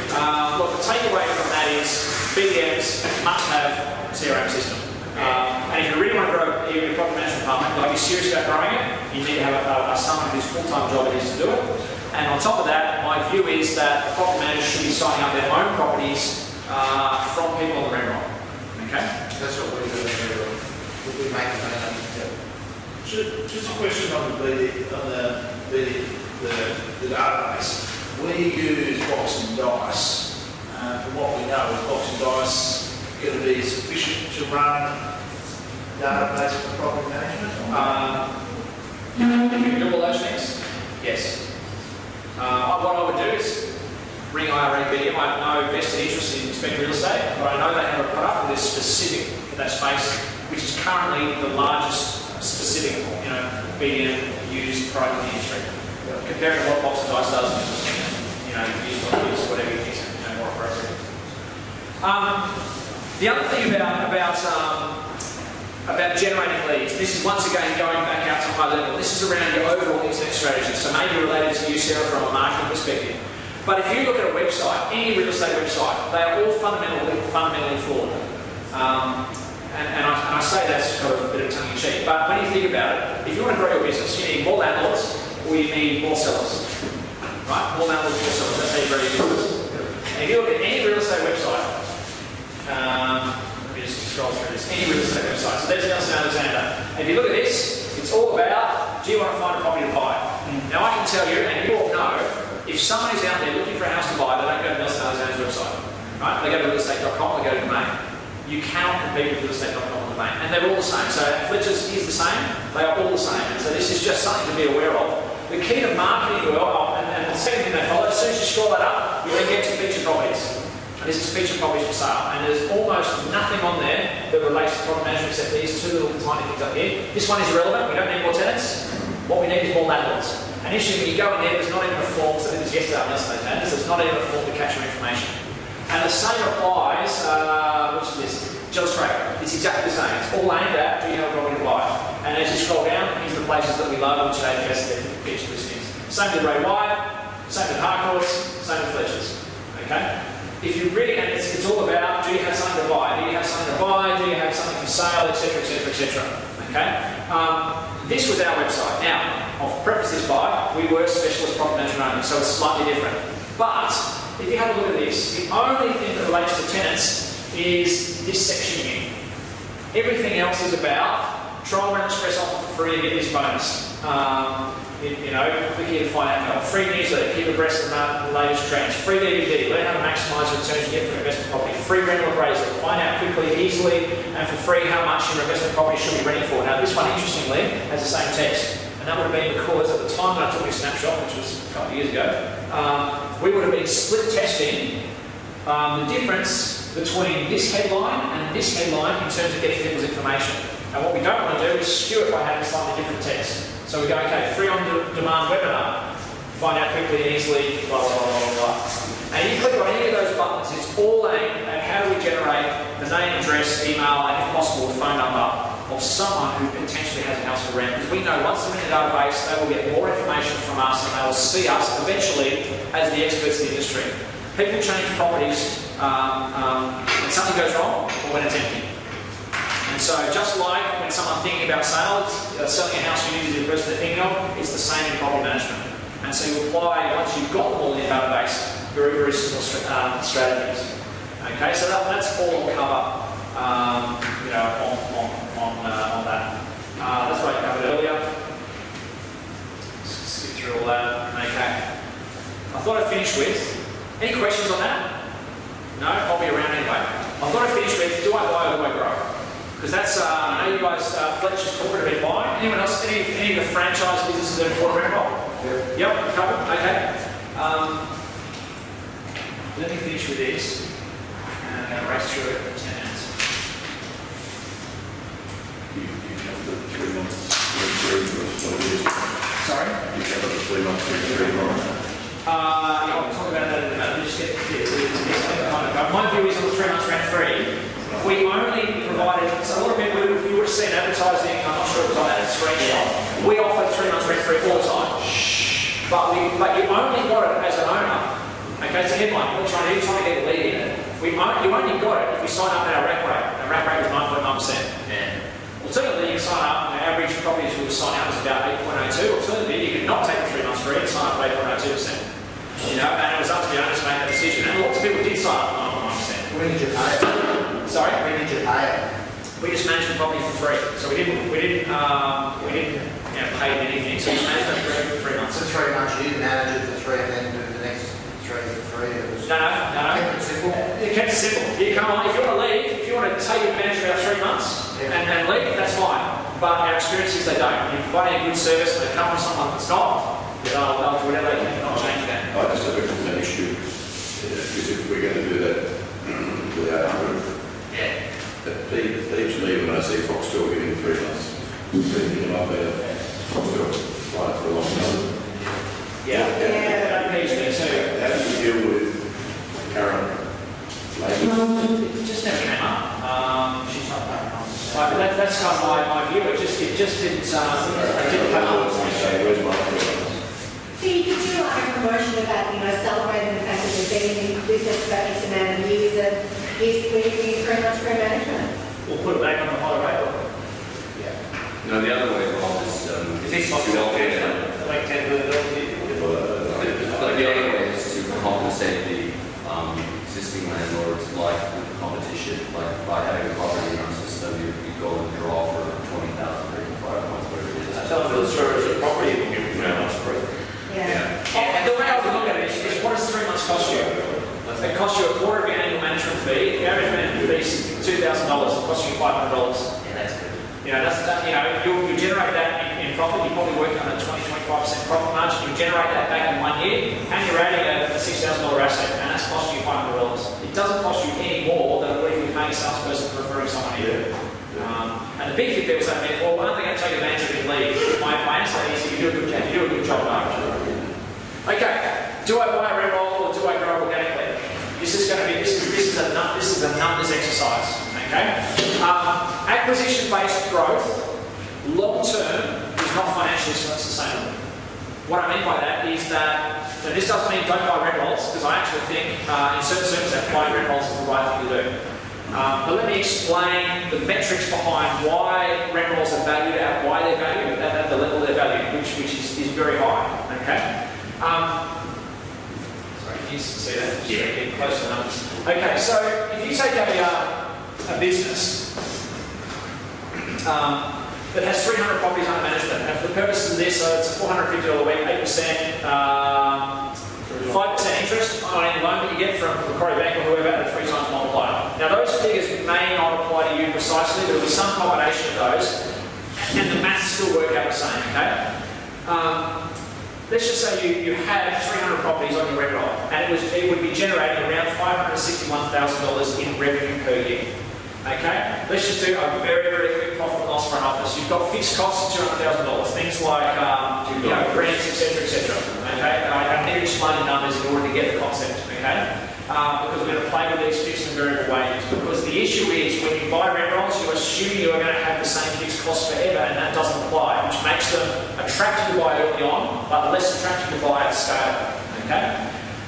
Look, the takeaway from that is BDMs must have a CRM system. And if you really want to grow your property management department, like you're serious about growing it, you need to have someone whose full-time job it is to do it. And on top of that, my view is that property managers should be signing up their own properties from people on the rent roll. Okay? That's what we're doing here. We make the money. Just a question on the database. We use Box and Dice. From what we know, is Box and Dice going to be sufficient to run a database for property management? If you can do all those things, yes. What I would do is ring IRA BDM. I have no vested interest in Spec Real Estate, but I know they have a product that is specific for that space, which is currently the largest specific BDM used product in the industry. Comparing to what Box and Dice does, use whatever you think is more appropriate. The other thing about generating leads, this is once again going back out to high level. This is around your overall internet strategy, so maybe related to you, Sarah, from a marketing perspective. But if you look at a website, any real estate website, they are all fundamentally flawed. And I say that's kind of a bit of tongue in cheek, but when you think about it, if you want to grow your business, you need more landlords or you need more sellers. right? More landlords, more sellers. That's how you grow your business. And if you look at any real estate website, let me just scroll through this. Any real estate website. So there's Nelson Alexander. And if you look at this, it's all about, do you want to find a property to buy? Now I can tell you, and you all know, if someone is out there looking for a house to buy, they don't go to Nelson Alexander's website. Right? They go to realestate.com, they go to Domain. You cannot compete with realestate.com on Domain. And they're all the same. So Fletcher's is the same, they are all the same. And so this is just something to be aware of. The key to marketing well, and the second thing they follow, as soon as you scroll that up, you then get to featured properties. And this is featured properties for sale. And there's almost nothing on there that relates to property management except these two little tiny things up here. This one is irrelevant, we don't need more tenants. What we need is more landlords. And interestingly, when you go in there, there's not even a form, so this is yesterday on Nelson Alexander, there's not even a form to capture information. And the same applies, which is this, Just Craig. It's exactly the same. It's all aimed at, do you have a property to buy? And as you scroll down, these are the places that we love, which they invest their featured listings. Same with Ray Wyatt, same with Harcourt's, same with Fletcher's. Okay? If you really, and it's all about, do you have something to buy? Do you have something to buy? Do you have something for sale, etc., etc., etc. Okay? This was our website. Now, I'll preface this by, we were specialist property management only, so it's slightly different. But, if you have a look at this, the only thing that relates to tenants is this section here. Everything else is about, try and run express offer for free to get this bonus. You know, click here to find out more. Free newsletter, keep abreast of the latest trends. Free DVD, learn how to maximise the returns you get from investment property. Free rental appraisal, find out quickly, easily, and for free how much your investment property should be renting for. Now, this one, interestingly, has the same text. And that would have been because at the time that I took this snapshot, which was a couple of years ago, we would have been split testing the difference between this headline and this headline in terms of getting people's information. And what we don't want to do is skew it by having slightly different text. So we go, okay, free on-demand webinar, find out quickly and easily, blah, blah, blah, blah, blah. And you click on any of those buttons, it's all aimed at how do we generate the name, address, email, and if possible, a phone number of someone who potentially has a house for rent. Because we know once they're in the database, they will get more information from us and they will see us eventually as the experts in the industry. People change properties when something goes wrong or when it's empty. And so just like when someone's thinking about sales, selling a house you need to do the person they're thinking of, it's the same in property management. And so you apply, once you've got them all in your database, very, very simple strategies. Okay, so that's all I'll cover you know, on that. That's what I covered earlier. Skip through all that. Okay. I thought I'd finish with, any questions on that? No? I'll be around anyway. I thought I'd finish with, do I buy or do I grow? Because that's, I know you guys, Fletcher's corporate have been buying. Anyone else, any of the franchise businesses that are corporate involved? Yep, a couple, okay. Let me finish with this. And I'm going to race through it in 10 minutes. You covered the 3 months, Sorry? You covered the 3 months, 3 months. I'll talk about that in a minute. Just get my view is on the 3 months rent free. We only provided, so a lot of people, you would have seen advertising, I'm not sure it was on that screenshot. We offer 3 months rent free all the time. But you only got it as an owner. Okay, it's a headline. You're trying to get a lead in it. You only got it if you sign up at our rack rate. Our rack rate was 9.9%. Yeah. Alternatively, you can sign up, and the average properties we were signing up was about 8.02. Alternatively, you could not take the 3 months free and sign up at 8.02%. You know, and it was up to the owner to make that decision. And lots of people did sign up at 9.9%. When did you pay it? Sorry? When did you pay it? We just managed the property for free. So we didn't pay them anything. So we managed it for 3 months. So 3 months, you didn't manage it for 3 and then do the next 3 for free. It was No. kept it simple. It kept it simple. You come on, if you want to leave, if you want to take advantage of our 3 months and leave, that's fine. But our experience is they don't. You're providing a good service and they come from someone that's not, they'll do whatever they can, not change that. I just have an issue, because if we're going to do that without a roof, that leaves me when I see Foxtel getting 3 months. Thinking about that, Foxtel flight for a long time. That leaves me too. How do you deal with current labour? It just never came up. She's not back on. That's kind of my view. It just didn't. It didn't come up. Where's my 3 months? So you could do like a promotion about, celebrating the fact that they've been in business for X amount of years and here's where you can 3 months free management. We'll put it back on the high rate. You know, the other way, Rob, is Is this possible? like the words, like with the competition, like by having a property in our system, you go and draw for 20,000 or 5 months, whatever it is. Tell them the service of property will give you 3 months free. Yeah. And the way I would look at it is what does 3 months cost you? It costs you a quarter of your annual management fee. If your average management fee is $2,000, it costs you $500. Yeah, that's good. You know, you generate that in profit. You're probably working on a 20-25% profit margin. You generate that back in 1 year, and you're adding a $6,000 asset, and that's costing you $500. It doesn't cost you any more than what if you're paying a salesperson for referring someone in. And the big thing there was that, well, aren't they going to take advantage of your lead? My answer is, if you do a good job, no. Okay, do I buy a rent roll or do I grow organically? This is a numbers exercise. Okay, acquisition-based growth, long term, is not financially sustainable. What I mean by that is that, so this doesn't mean don't buy rent rolls, because I actually think in certain circumstances buying rent rolls is the right thing to do. But let me explain the metrics behind why rent rolls are valued at why they're valued at the level they're valued, which is very high. Okay. Sorry, can you see that? Just getting close to the numbers. Okay, so if you take a business that has 300 properties under management, and for the purpose of this, so it's a $450 a week, 8%, 5% interest on any loan that you get from Macquarie Bank or whoever at a 3 times multiplier. Now those figures may not apply to you precisely, there will be some combination of those, and the maths still work out the same, okay? Let's just say you had 300 properties on your rent roll, and it would be generating around $561,000 in revenue per year. Okay? Let's just do a very, very quick profit and loss for an office. You've got fixed costs of $200,000, things like rents, etc., etc. Okay? I need to explain the numbers in order to get the concept. Okay? Because we're going to play with these fixed and variable wages. Because the issue is when you buy rent rolls, you assume you are going to have the same fixed costs forever, and that doesn't apply, which makes them attractive to buy early on, but less attractive to buy at scale. Okay?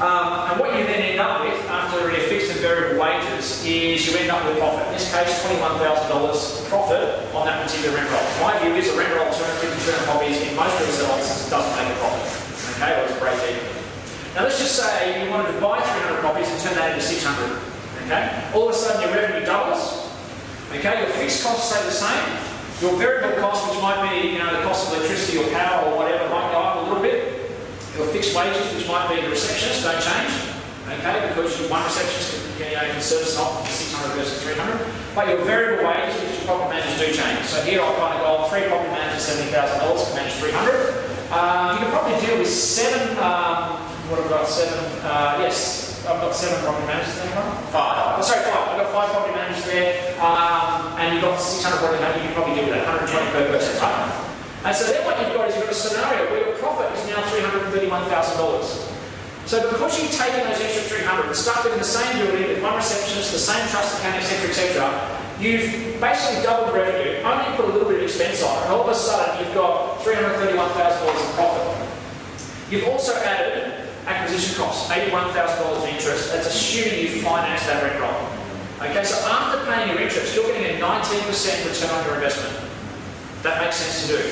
And what you then end up with after your fixed and variable wages is you end up with profit. In this case, $21,000 profit on that particular rent roll. My view is a rent roll of 250 properties in most real estate doesn't make a profit. Okay, or it's break even. Now let's just say you wanted to buy 300 properties and turn that into 600. Okay, all of a sudden your revenue doubles. Okay, your fixed costs stay the same. Your variable cost, which might be the cost of electricity or power or whatever, might go up a little bit. Your fixed wages, which might be the receptionist, don't change, okay, because one receptionist can service an office for 600 versus 300. But your variable wages, which your property managers do change. So here I've kind of got 3 property managers, $70,000, can manage 300. You can probably deal with 7. What have I got? 7. Yes, I've got 7 property managers there. 5. Oh, sorry, 5. I've got 5 property managers there, and you've got 600 property managers. You can probably deal with that. 120 per person, right? And so then what you've got is you've got a scenario where your profit is now $331,000. So because you've taken those extra 300 and stuck them in the same building with one receptionist, the same trust account, etc., etc., you've basically doubled revenue, only put a little bit of expense on, and all of a sudden you've got $331,000 in profit. You've also added acquisition costs, $81,000 in interest. That's assuming you finance that rent roll. Okay, so after paying your interest, you're getting a 19% return on your investment. That makes sense to do.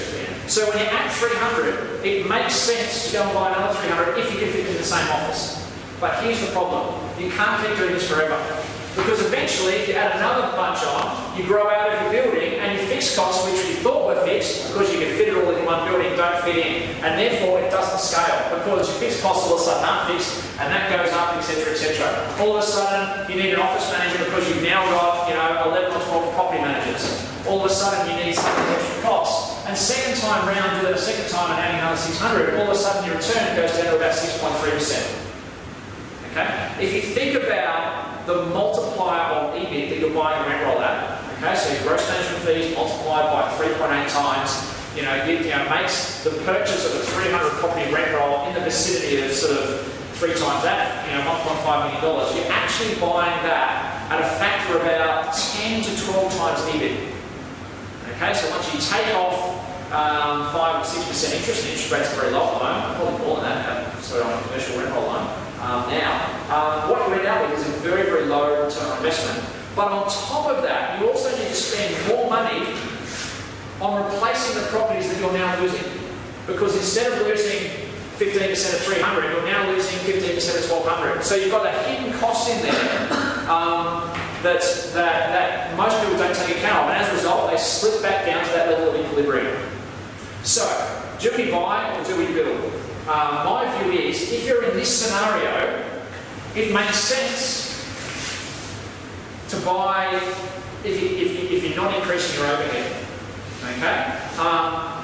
So when you're at 300, it makes sense to go and buy another 300 if you can fit in the same office. But here's the problem. You can't keep doing this forever. Because eventually, if you add another bunch on, you grow out of your building and your fixed costs, which you thought were fixed, because you can fit it all in one building, don't fit in. And therefore, it doesn't scale, because your fixed costs all of a sudden aren't fixed, and that goes up, etc., etc. All of a sudden, you need an office manager because you've now got, 11 or 12 property managers. All of a sudden you need some extra costs. And second time round, do it a second time and adding another 600, all of a sudden your return goes down to about 6.3%. Okay? If you think about the multiplier of EBIT that you're buying a rent roll at, okay, so your gross management fees multiplied by 3.8 times, makes the purchase of a 300 property rent roll in the vicinity of sort of 3 times that, $1.5 million. You're actually buying that at a factor of about 10 to 12 times EBIT. Okay, so once you take off 5 or 6% interest, the interest rate's very low at the moment, probably more than that, so on a commercial rent roll loan. What you end up with is a very, very low return on investment. But on top of that, you also need to spend more money on replacing the properties that you're now losing. Because instead of losing 15% of 300, you're now losing 15% of 1200. So you've got a hidden cost in there that most people don't take account of, and as a result, they slip back down to that level of equilibrium. So, do we buy or do we build? My view is, if you're in this scenario, it makes sense to buy if you're not increasing your overhead. Okay?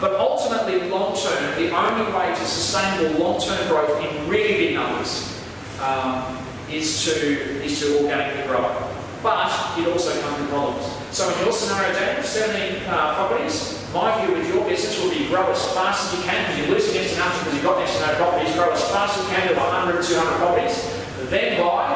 But ultimately, long term, the only way to sustainable long-term growth in really big numbers is to organically grow. But it also comes with problems. So in your scenario, Daniel, 17 properties, my view with your business will be grow as fast as you can, because you're losing next to nothing because you've got next to no properties. Grow as fast as you can to 100, 200 properties. Then buy,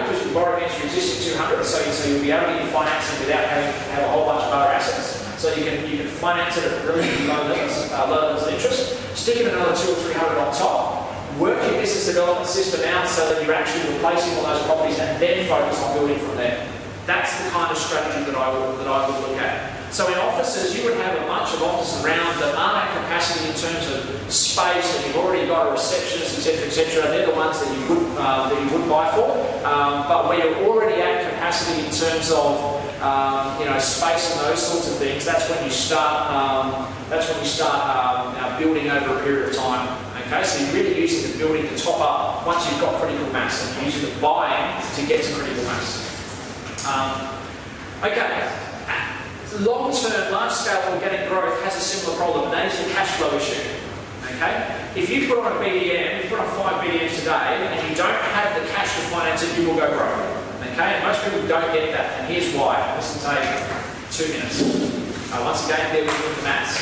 because you borrow against your existing 200, so you'll be able to get your financing without having to have a whole bunch of other assets. So you can finance it at really low levels of interest. Stick in another 200 or 300 on top. Work your business development system out so that you're actually replacing all those properties, and then focus on building from there. That's the kind of strategy that I would look at. So in offices, you would have a bunch of offices around that aren't at capacity in terms of space, and you've already got a receptionist, etc., etc. They're the ones that you would buy for. But where you're already at capacity in terms of space and those sorts of things, that's when you start. Building over a period of time. Okay, so you're really using the building to top up once you've got critical mass, and you're using the buying to get to critical mass. Long-term, large-scale organic growth has a similar problem, and that is the cash flow issue. Okay? If you put on a BDM, you put on 5 BDMs today, and you don't have the cash to finance it, you will go broke. Okay? And most people don't get that, and here's why. This will take 2 minutes. Once again, there we go with the maths.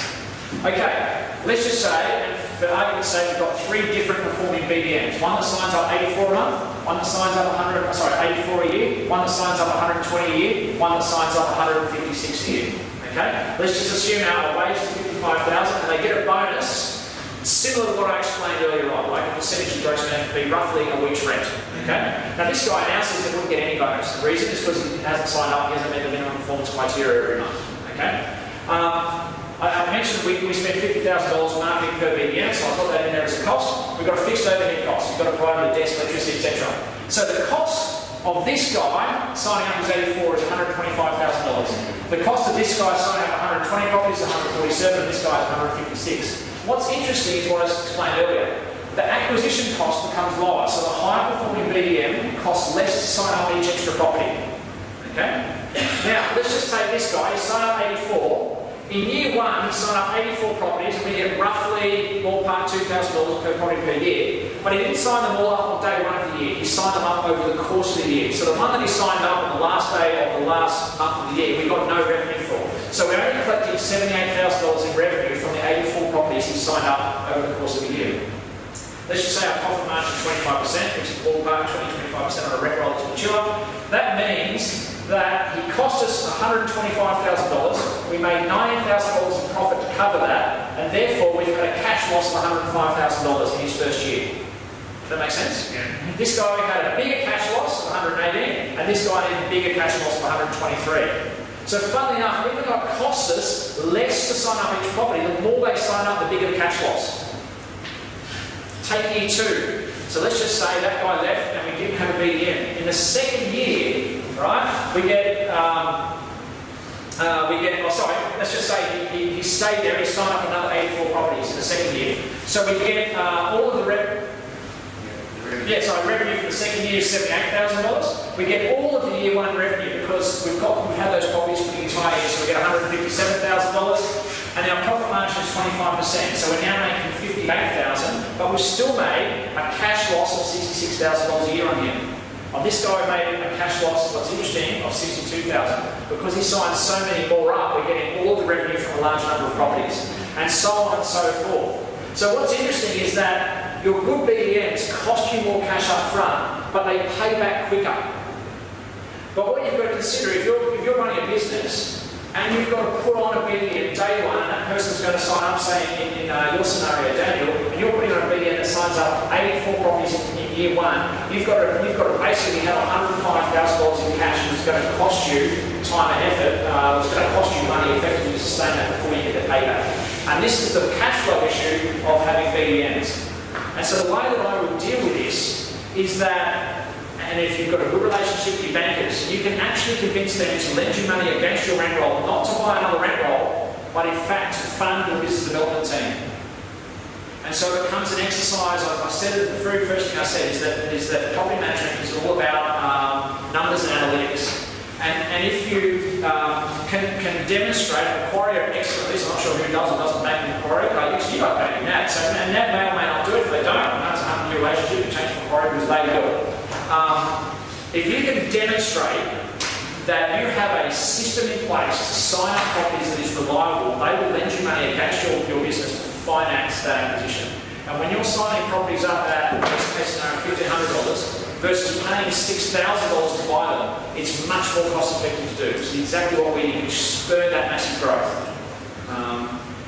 Okay, let's just say, and for argument's sake, we've got 3 different performing BDMs. One that signs up 84 a month, one that signs up 84 a year, one that signs up 120 a year, one that signs up 156 a year. Okay? Let's just assume our wage is 55,000 and they get a bonus similar to what I explained earlier on, like a percentage of gross management fee, roughly a week's rent. Okay? Now this guy now says he wouldn't get any bonus. The reason is because he hasn't signed up, he hasn't met the minimum performance criteria every month. Okay? I mentioned we spend $50,000 marketing per BDM, so I put that in there as a cost. We've got a fixed overhead cost. We've got to provide the desk, electricity, etc. So the cost of this guy signing up as 84 is $125,000. The cost of this guy signing up 120 properties is 147, and this guy is 156. What's interesting is what I explained earlier. The acquisition cost becomes lower, so the higher performing BDM costs less to sign up each extra property. Okay? Now, let's just take this guy. He signed up 84. In year 1, he signed up 84 properties, and we get roughly ballpark $2,000 per property per year. But he didn't sign them all up on day 1 of the year. He signed them up over the course of the year. So the one that he signed up on the last day of the last month of the year, we got no revenue for. So we're only collecting $78,000 in revenue from the 84 properties he signed up over the course of the year. Let's just say our profit margin is 25%, which is ballpark 20-25% on a rent roll that's mature. That means that he cost us $125,000. We made $19,000 in profit to cover that, and therefore we've had a cash loss of $105,000 in his first year. Does that make sense? Yeah. This guy had a bigger cash loss of 118, and this guy had a bigger cash loss of 123. So funnily enough, even though it costs us less to sign up each property, the more they sign up, the bigger the cash loss. Take year 2. So let's just say that guy left and we didn't have a BDM. In the second year, right, let's just say he stayed there, he signed up another 84 properties in the second year. So we get all of the revenue for the second year is $78,000. We get all of the year 1 revenue because we've had those properties for the entire year, so we get $157,000. And our profit margin is 25%, so we're now making $58,000, but we've still made a cash loss of $66,000 a year on him. On this guy, we made a cash loss, what's interesting, of $62,000. Because he signed so many more up, we're getting all of the revenue from a large number of properties, and so on and so forth. So what's interesting is that your good BDMs cost you more cash up front, but they pay back quicker. But what you've got to consider, if you're running a business, and you've got to put on a BDM day 1, and that person's going to sign up, say in your scenario, Daniel, and you're putting on a BDM that signs up 84 properties in year 1, you've got to basically have $105,000 in cash, and it's going to cost you time and effort, it's going to cost you money effectively to sustain that before you get the payback. And this is the cash flow issue of having BDMs. And so the way that I would deal with this is that, and and if you've got a good relationship with your bankers, you can actually convince them to lend you money against your rent roll, not to buy another rent roll, but in fact to fund your business development team. And so it becomes an exercise. I said it, the very first thing I said is that property management is all about numbers and analytics. And if you can demonstrate, Macquarie are excellent at this. I'm not sure who does or doesn't make Macquarie. You got maybe Nat. So, and Nat may or may not do it. If they don't, that's a 100-year relationship. You change Macquarie because they do it. If you can demonstrate that you have a system in place to sign up properties that is reliable, they will lend you money against your business to finance that acquisition. And when you're signing properties up at, in this case scenario, $1,500 versus paying $6,000 to buy them, it's much more cost effective to do. It's exactly what we need, which spurred that massive growth.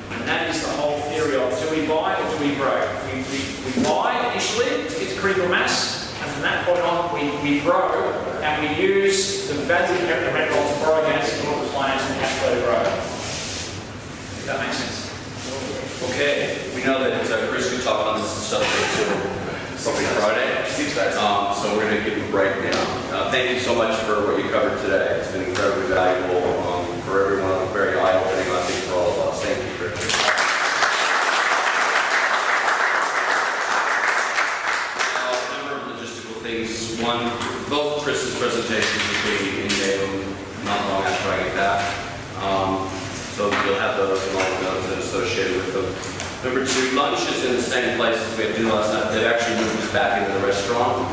And that is the whole theory of, do we buy or do we grow? We buy initially to get to critical mass, and from that point on, we grow, and we use the value of the rent roll to borrow against in order to finance and cash flow to grow. If that makes sense. Okay, we know that Chris could talk on this subject till Friday, so we're going to give him a break now. Thank you so much for what you covered today. It's been incredibly valuable for everyone, very eye-opening, I think, for all of us. Thank you, Chris. A number of logistical things. One, both Chris's presentations will be in Daily not long after I get back. So you'll have those and all the notes that are associated with them. Number two, lunch is in the same place as we had to do last night. They've actually moved us back into the restaurant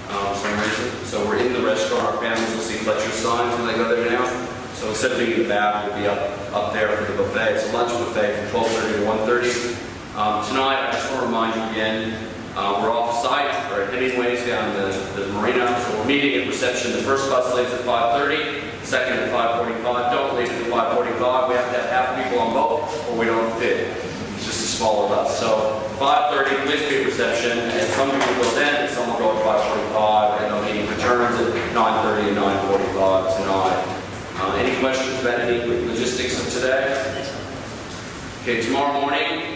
for some reason. So we're in the restaurant. Our families will see Fletcher's signs when they go there now. So instead of being in the back, we'll be up there for the buffet. It's a lunch buffet from 12:30 to 1:30. Tonight, I just want to remind you again, we're off-site. We're at Hemingway's down in the marina. So we're meeting at reception. The first bus leaves at 5:30. Second at 5:45. Don't leave at 5:45. We have to have half people on both, or we don't fit. It's just a smaller bus. So 5:30, please be at reception, and some people go then, and some will go at 5:45, and the meeting returns at 9:30 and 9:45 tonight. Any questions about any logistics of today? Okay, tomorrow morning,